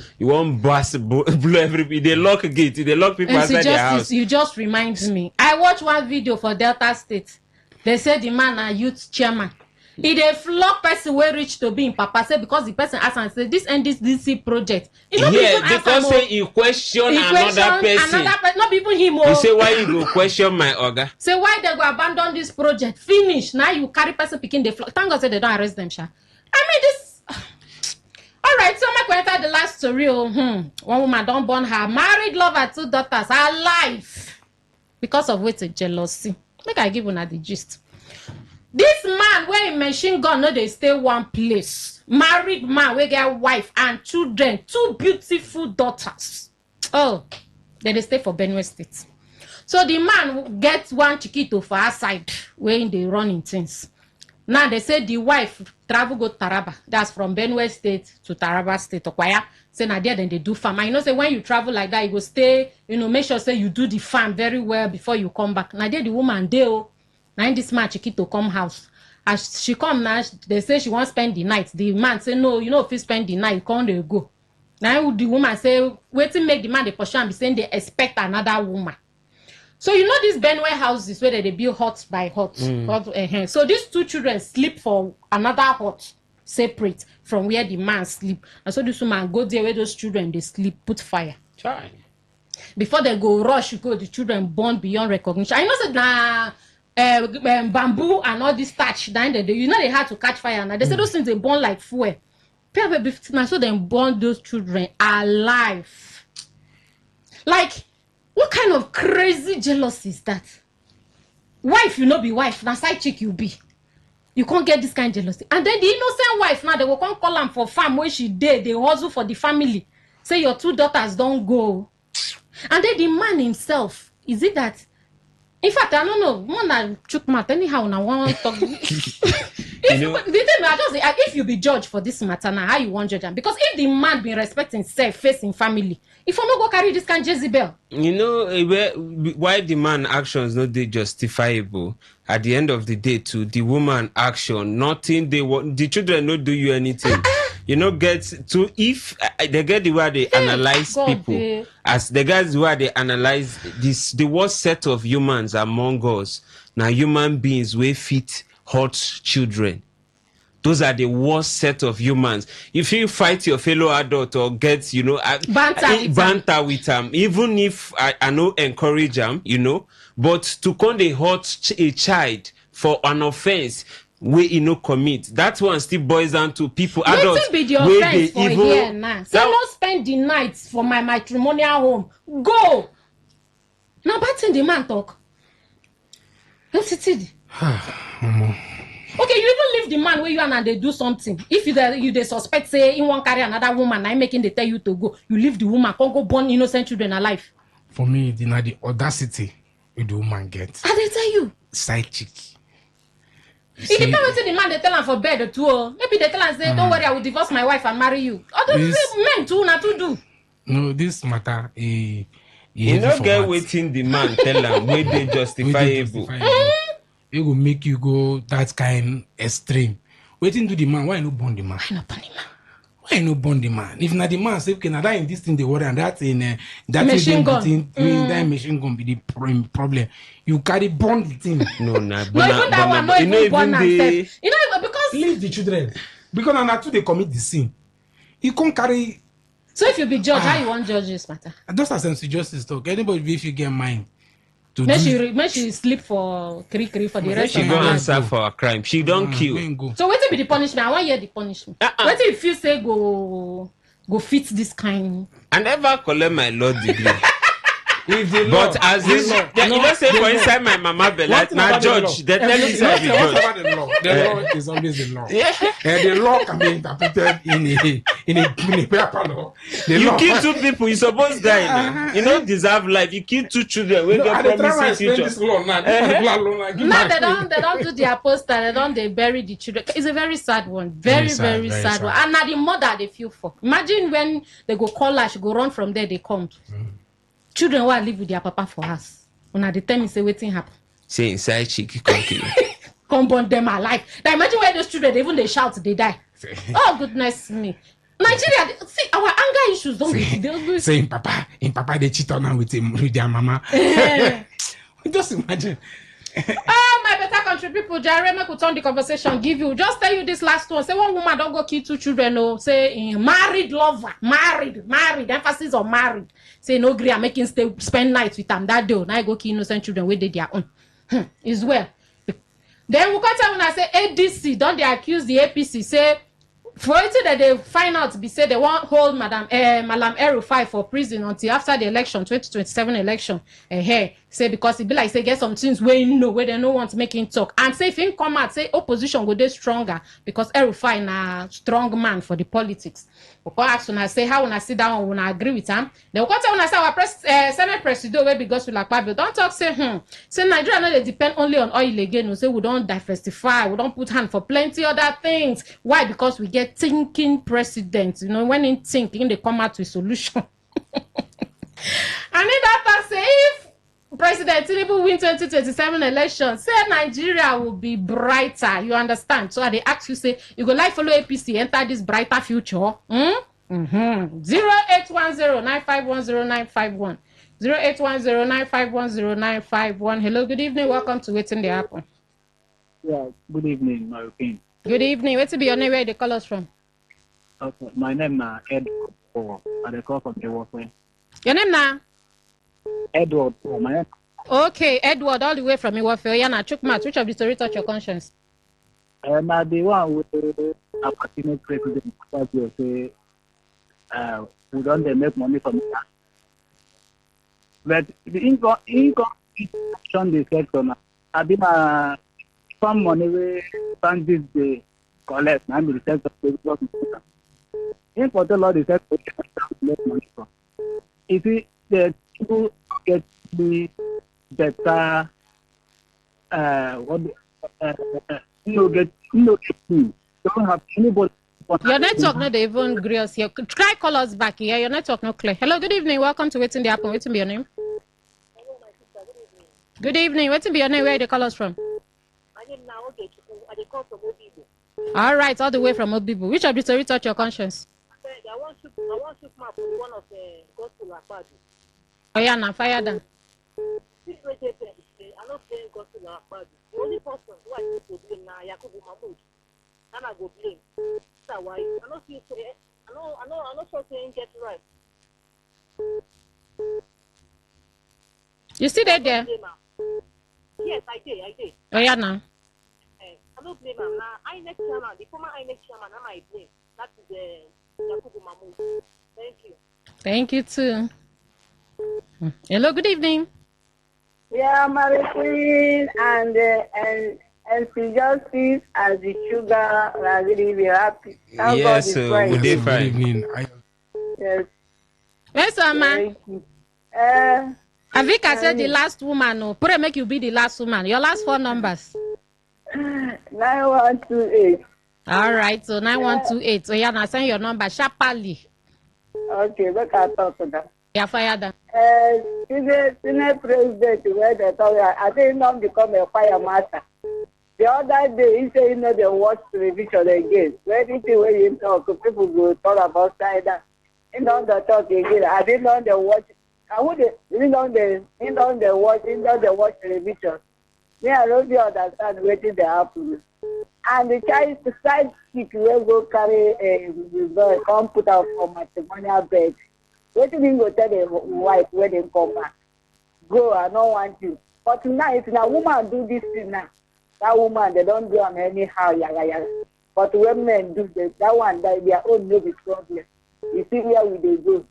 bust blow everybody. They lock gate, they lock people outside their house. You just remind me. I watched one video for Delta State. They said the man a youth chairman. He dey flog person wey reach to be in papa say because the person ask am say this NDC project. Because say he question another person. Not even him. You say why you go question my oga? Say why they go abandon this project? Finish now. You carry person picking the flog. Thank God say they don't arrest them, sha. I mean this. All right, so I'm going to enter the last story. One woman don't born her married lover 2 daughters alive because of with jealousy. Make I give una the gist. This man where a machine gun no they stay one place. Married man we get wife and children, 2 beautiful daughters. Oh, they stay for Benue State. So the man gets one chiquito for her side where they running things. Now they say the wife travel go Taraba. That's from Benue State to Taraba State. Okwaya. Say now there then they do farm. And say when you travel like that, you go stay, make sure say you do the farm very well before you come back. Now there the woman there. Now in this man chiquito come house. As she come now, they say she won't spend the night. The man say no, if you spend the night, can't they go? Now the woman say, wait till make the man the pursue and be saying they expect another woman. So you know these Benway houses where they build hut by hut. So these two children sleep for another hut separate from where the man sleep. And so this woman go there where those children they sleep, put fire. Try. Before they go rush, the children born beyond recognition. I know that bamboo and all this thatch, you know they had to catch fire. Now they say those things they born like fuel. So they born those children alive. Like, what kind of crazy jealousy is that? Wife, you know, be wife. Now side chick you be. You can't get this kind of jealousy. And then the innocent wife, now they will come call them for farm where she did. They hustle for the family. Say your 2 daughters don't go. And then the man himself, is it that? In fact, I don't know. One that chook mouth anyhow. Now one talk. If you be judged for this matter, now how you want judge them? Because if the man be respecting self, facing family, if I not go carry this kind of Jezebel, you know why the man actions not they justifiable. At the end of the day, to the woman action, nothing they want. The children not do you anything. You know, get to if they get the way they analyze people as the guys where they analyze this, the worst set of humans among us. Now, human beings we fit hurt children. Those are the worst set of humans. If you fight your fellow adult or get, you know, banter with them, even if I know encourage them, you know, but to come they hurt a child for an offense where you know commit, that one still boils down to people adults be the offense for here now. So not spend the night for my matrimonial home. Go now. But in the man talk. What's it? Okay, you even leave the man where you and they do something. If you they suspect say in one carry another woman, I'm making they tell you to go. You leave the woman, can't go born innocent children alive. For me, the audacity with the woman gets. I they tell you. Side chick. If you can't say the man they tell him for bed too, maybe they tell him say, don't worry, I will divorce my wife and marry you. Other men too, not to do. No, this matter you not get waiting the man tell him where they justifiable. It will make you go that kind extreme. Waiting to the man, why no bond the man? Why no bond the man? If not the man say, okay, now that in this thing they worry and that in that machine gun. That machine gun be the problem. You carry bond the thing. No, even that one, not even born themselves. You know, because leave the children. Because now they commit the sin. You can't carry. So if you be judge, how you want judge this matter? Those are sense justice talk. Anybody if you get mine. Make she sleep for kri for the rest of her life. She go answer for a crime. She don't kill. So what will be the punishment? I want to hear the punishment. What if you say go fit this kind? I never collect my law degree. But as this, you know, say for inside my mama belly, now judge, they tell you say the law. The law is always the law. And the law can be interpreted in a paper law. You kill 2 people, you supposed to die. You don't deserve life. You kill 2 children. We get promising future. Now they don't do their poster. They bury the children. It's a very sad one. Very sad one. And now the mother they feel for. Imagine when they go call her, she go run from there. They come. Children who live with their papa for us. When at the time, say waiting happen. Say inside cheeky come come burn them alive. Now imagine where those children, even they shout, they die. Oh goodness me. Nigeria, see our anger issues don't be dealt with. Say in papa they cheat on her with their mama. Just imagine. My better country people, Jeremy could turn the conversation, give you just tell you this last one. Say one woman don't go kill 2 children, no. Say married lover, married, emphasis on married. Say no agree, I'm making spend nights with them that day. Now I go kill innocent children where they their own. Is well. Then we got when I say ADC, don't they accuse the APC? Say for it that they find out be say they won't hold Malam El-Rufai for prison until after the election, 2027 election. Say because it be like say get some things where you know where they don't want to make him talk. And say if him come out, say opposition go dey stronger because El-Rufai na strong man for the politics. We can ask when I say how when I sit down when I agree with him. Then we can tell when I say our Senate President where because we like Pablo don't talk say Nigeria no they depend only on oil again. We say we don't diversify, we don't put hand for plenty other things. Why? Because we get thinking presidents. You know when in thinking they come out with solution. And in that say if President Tinubu win 2027 election, say Nigeria will be brighter. You understand? So they ask you, say, you go like follow APC, enter this brighter future. 0810-9510951. 0810951091. Hello, good evening. Welcome to Waiting the Apple. Yeah, good evening, my opinion. Good evening. What's be your name? Where the call us from? Okay, my name is Edward Paul. I call from the Warfare. Your name now? Edward Paul. My name. Okay, Edward, all the way from Iwafio. Yana Chukmat, which of the story touch your conscience? Now the one with a particular president say, we don't make money from that. But the income the sector now. I think some money we bandits they collect. Now the sector important law the sector make money from. If the people get the better don't have anybody. Your network not even agree us here. Try call us back here. Your network not clear. Hello, good evening. Welcome to Waiting the Apple. Waiting be your name. Good evening. Waiting be your name. Where they call us from? My name now okay. I call from Obibo. All right, all the way from Obibo. Which of the story touch your conscience? I want to map one of the gospel Akpadu. Oh yeah, now fire down. This way I not saying gospel Akpadu. The only person who I need to blame now Yakubu Mahmoud. And I go blame. That's why I not feel say I not sure saying get right. You see that there? Yes, I did. Oh yeah, now. I don't blame him. Now INEC chairman, the former INEC chairman, I'm I blame. That is Yakubu Mahmoud. Thank you. Thank you too. Hello, good evening. Yeah, Mary Queen and Justice and the sugar. I really be happy. Thank Yes, God it's good day, Friday. fine. Good evening. Yes. Yes, man. Avika said the last woman. No, pray make you be the last woman. Your last four numbers. 9128. All right, so 9128. So yeah, now send your number sharply. Okay, look at talk to them. Yeah, fire down. Senate president where they talk, I think not become a fire master. The other day he said they watch television again. When he say when you talk, people will talk about China. He don't talk again. I didn't know they watch. I would he don't watch television. Me I don't understand what they happen. And the child sidekick will go carry a computer for matrimonial bed. What do you go tell the wife when they come back? Go, I don't want you. But now it's a woman do this thing now. That woman they don't do them anyhow, But when men do this, that one that their own no be problem. You see where we they go.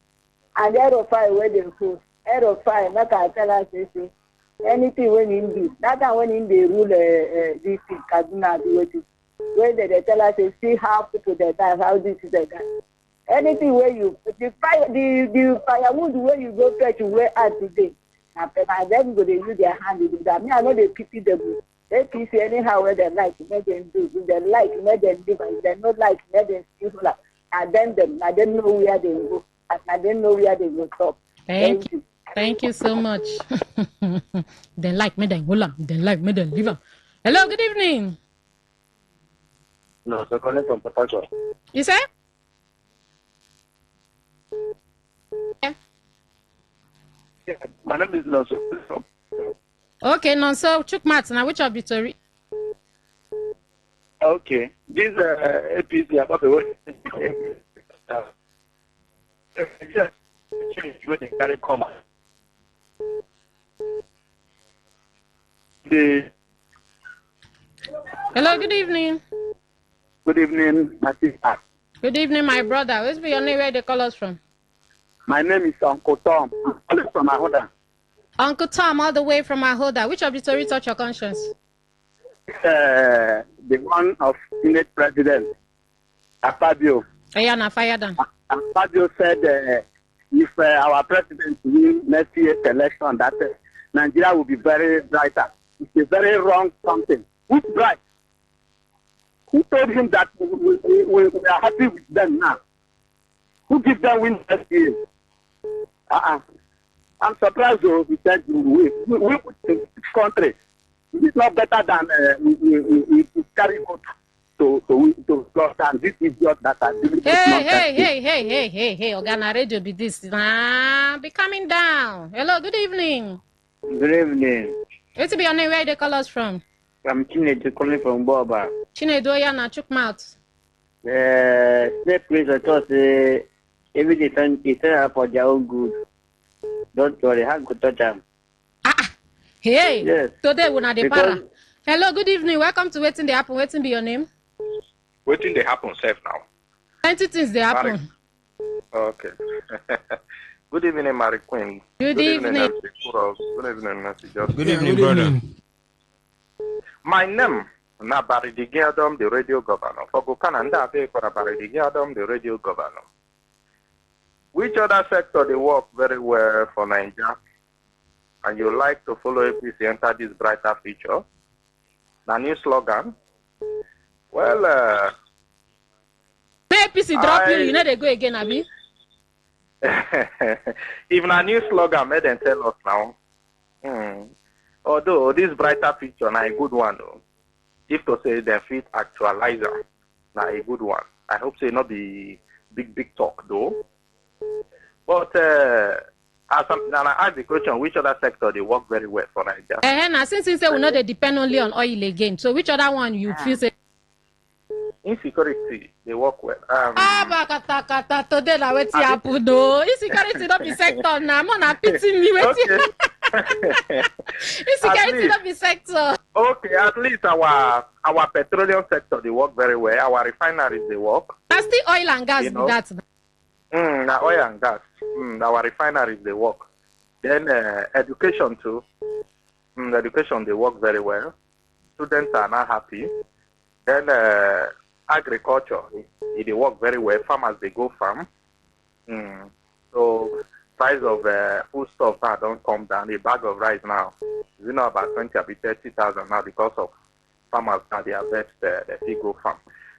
And Aerofire where they go. Aerofire, like I tell us say anything when in do. That time when in they rule this thing, Kaduna do it. When they tell us see how people they die, how this is they die. Anything where you the firewood where you go fetch you wear out today. Now them go they use their hand to do that. Me I know they pity them. They pity anyhow where they like, make them do. If they like, make them live. If they not like, make them still like. And then them, I don't know where they go. And I don't know where they go stop. Thank you. Thank you so much. They like me, then hold on. They like me, then leave them. Hello, good evening. No, so calling from Port Harcourt. You say? Yeah. My name is Nonso. Okay, Nonso, Chukmat, now which of the story? Okay, this APC about the way when they carry comma. Hello, good evening. Good evening, my sister. Good evening, my brother. Where's your name? Where they call us from? My name is Uncle Tom. I'm calling from Ahoda. Uncle Tom, all the way from Ahoda. Which of the story touch your conscience? The one of Senate President, Akpabio. Ayana, fire down. Akpabio said if our president win next year's election, that Nigeria will be very brighter. It's a very wrong something. Who's bright? Who told him that we are happy with them now? Who gives them win next year? I'm surprised though, we said we put this country. It's not better than we carry vote to God and this is just that I believe. Hey, Hey, Ogana Radio be this. Be coming down. Hello, good evening. Good evening. What's be your name? Where they call us from? I'm Chinedu calling from Boba. Chinedu, ya na Chukmouth. Snake place I thought every day it's for their own good. Don't worry, how to touch them. Hey, yes. Today we na the Because- para. Hello, good evening. Welcome to Waiting the Happen. Waiting be your name? Waiting they happen safe now. 20 things they happen. Okay. Good evening, Mary Queen. Good evening. Nancy Kuros. Good evening, Nancy Justin. Good evening, brother. My name, na Baridigiadom, the radio governor. For Bukananda, they for Baridigiadom, the radio governor. Which other sector they work very well for Nigeria? And you like to follow APC enter this brighter future? The new slogan. Well, APC drop you know they go again, Abi. Even a new slogan made them tell us now. Although this brighter future na a good one though. If to say they fit actualizer, na a good one. I hope say not be big talk though. But as I ask the question, which other sector they work very well for Nigeria? Now since you say we know they depend only on oil again, so which other one you feel say? Insecurity, they work well. Kata today na wetin happen though. Insecurity not be sector na. Mo na pity me wetin. Insecurity not be sector. Okay, at least our petroleum sector they work very well. Our refineries they work. That's the oil and gas be that. Na oil and gas. Our refineries they work. Then education too. Education they work very well. Students are not happy. Then agriculture, they work very well. Farmers they go farm. So price of food stuff now don't come down. A bag of rice now is about 20 or 30,000 now because of farmers now they harvest they still go farm.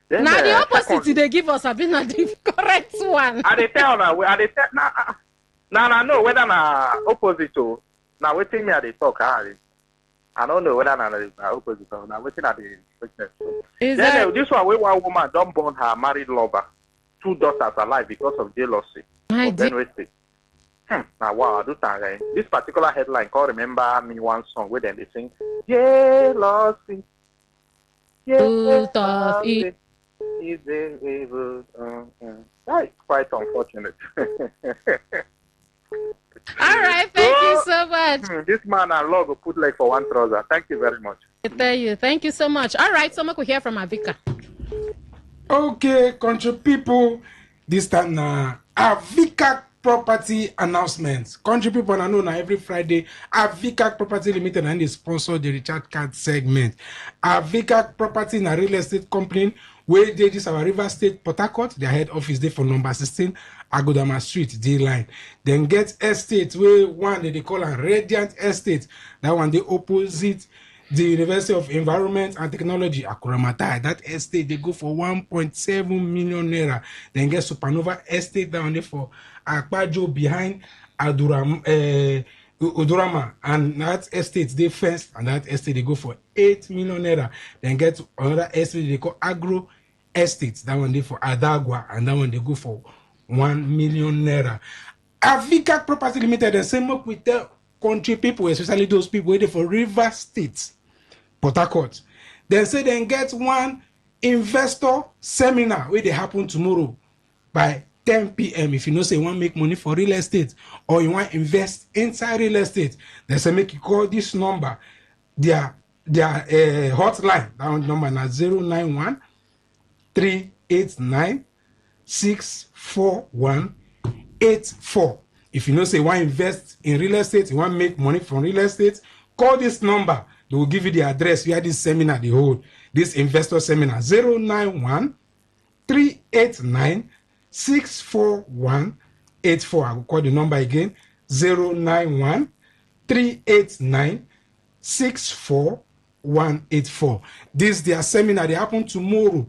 Then, now the opposite they give us have been the correct one. Are they tell now? Are they tell now? No whether na opposite to now waiting me at the talk. I don't know whether na opposite or now waiting at the business. Then this one woman don't born her married lover 2 daughters alive because of jealousy. Now wow, I do think this particular headline call remember me one song where then they sing jealousy. Jealousy is evil. That is quite unfortunate. All right, thank you so much. This man and log will put leg for one trouser. Thank you very much. Thank you so much. All right, so we hear from Avika. Okay, country people, this time now Avika property announcements. Country people I know now every Friday Avika Property Limited and they sponsor the recharge card segment. Avika Property is a real estate company where they just our River State Port Harcourt, their head office there for number 16 Agodama Street, D line. Then get estate where one they call a Radiant Estate. That one they opposite the University of Environment and Technology, Akuramatai. That estate they go for 1.7 million naira. Then get Supernova Estate down there for Akpajo behind Udurama, and that estate they first, and that estate they go for 8 million naira. Then get another estate they call Agro Estate. That one they for Adagua, and that one they go for 1 million naira. Avika Property Limited, the same up with the country people, especially those people waiting for River State, Port Harcourt. Then say they get one investor seminar where they happen tomorrow by 10 p.m. If you know say you want to make money for real estate or you want to invest inside real estate, they say make you call this number. Their hotline, that number is 091 389 64184. If you know say you want to invest in real estate, you want to make money from real estate, call this number. They will give you the address where this seminar they hold. This investor seminar 091 389 64184. I will call the number again 091 389 64184. This their seminar they happen tomorrow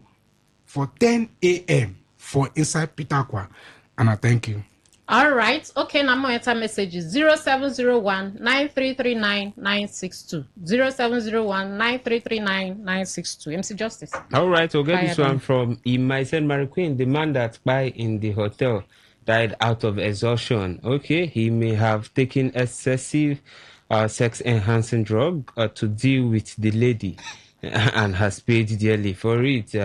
for 10 a.m. for inside Pitakwa. And I thank you. All right. Okay, now my enter message is 0701 9339 962. 0701 9339 962. MC Justice. All right, we'll get this Fire one down. from Imai. Said Mary Queen, the man that spy in the hotel died out of exhaustion. Okay, he may have taken excessive sex enhancing drug to deal with the lady and has paid dearly for it.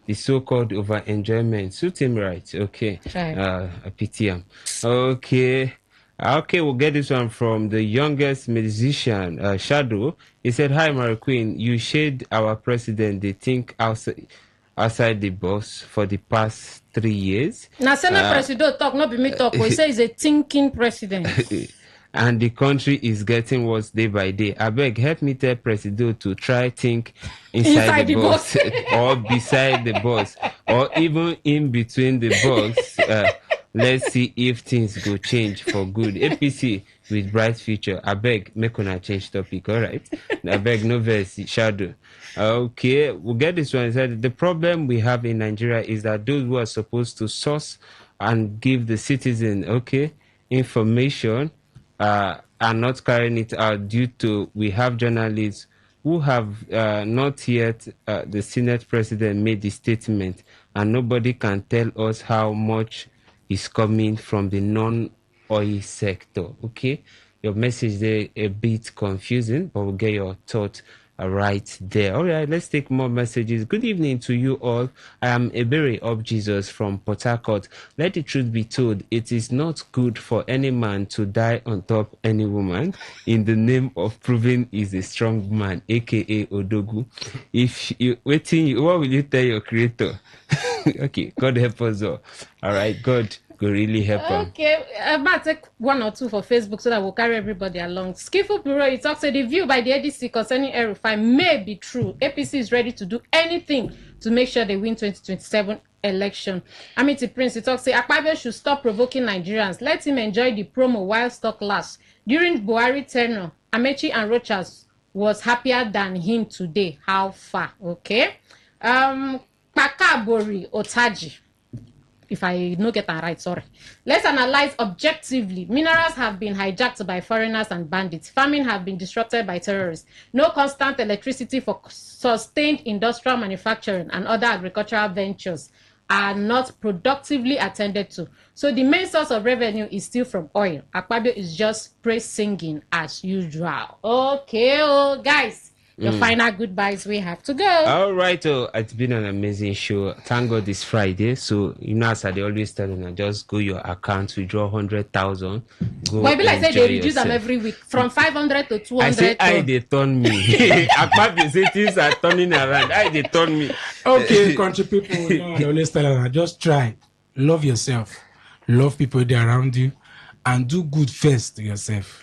The so-called over enjoyment suit him right. Okay, I pity him. Okay. Okay, we'll get this one from the youngest musician, Shadow. He said, "Hi, Mary Queen. You shade our president. They think outside the box for the past 3 years." Now, Senate President talk, not be me talk. He say he's a thinking president. And the country is getting worse day by day. I beg, help me tell Presido to try think inside the box or beside the box or even in between the box. Let's see if things go change for good. APC with bright future. I beg, make una change topic, all right? I beg, no verse, Shadow. Okay, we'll get this one. It said, the problem we have in Nigeria is that those who are supposed to source and give the citizen, information, are not carrying it out due to we have journalists who have not yet the Senate president made the statement, and nobody can tell us how much is coming from the non-oil sector. Okay, your message there a bit confusing, but we'll get your thought right there. All right, let's take more messages. Good evening to you all. I am Ebere of Jesus from Port Harcourt. Let the truth be told, it is not good for any man to die on top any woman in the name of proving he's a strong man, aka Odogu. If you waiting, what will you tell your creator? Okay, God help us all. All right, God could really help them. Okay, I might take one or two for Facebook so that we'll carry everybody along. Skillful Bureau, it talks the view by the ADC concerning Erufai may be true. APC is ready to do anything to make sure they win 2027 election. Amity Prince, it talks Akpabio should stop provoking Nigerians. Let him enjoy the promo while stock lasts. During Buhari tenure, Amechi and Rochas was happier than him today. How far? Okay. Pakabori Otaji. If I no get that right, sorry. Let's analyze objectively. Minerals have been hijacked by foreigners and bandits. Farming have been disrupted by terrorists. No constant electricity for sustained industrial manufacturing and other agricultural ventures are not productively attended to. So the main source of revenue is still from oil. Akpabio is just praise singing as usual. Okay, guys. Your final goodbyes, we have to go. All right, it's been an amazing show. Thank God it's Friday, so you know as I always tell you, just go your account, withdraw 100,000. Go. But like say they reduce them every week from 500 to 200. I say they turn me. Akpabio say things are turning around. They turn me. Okay, country people, I always tell them, just try, love yourself, love people there around you, and do good first to yourself.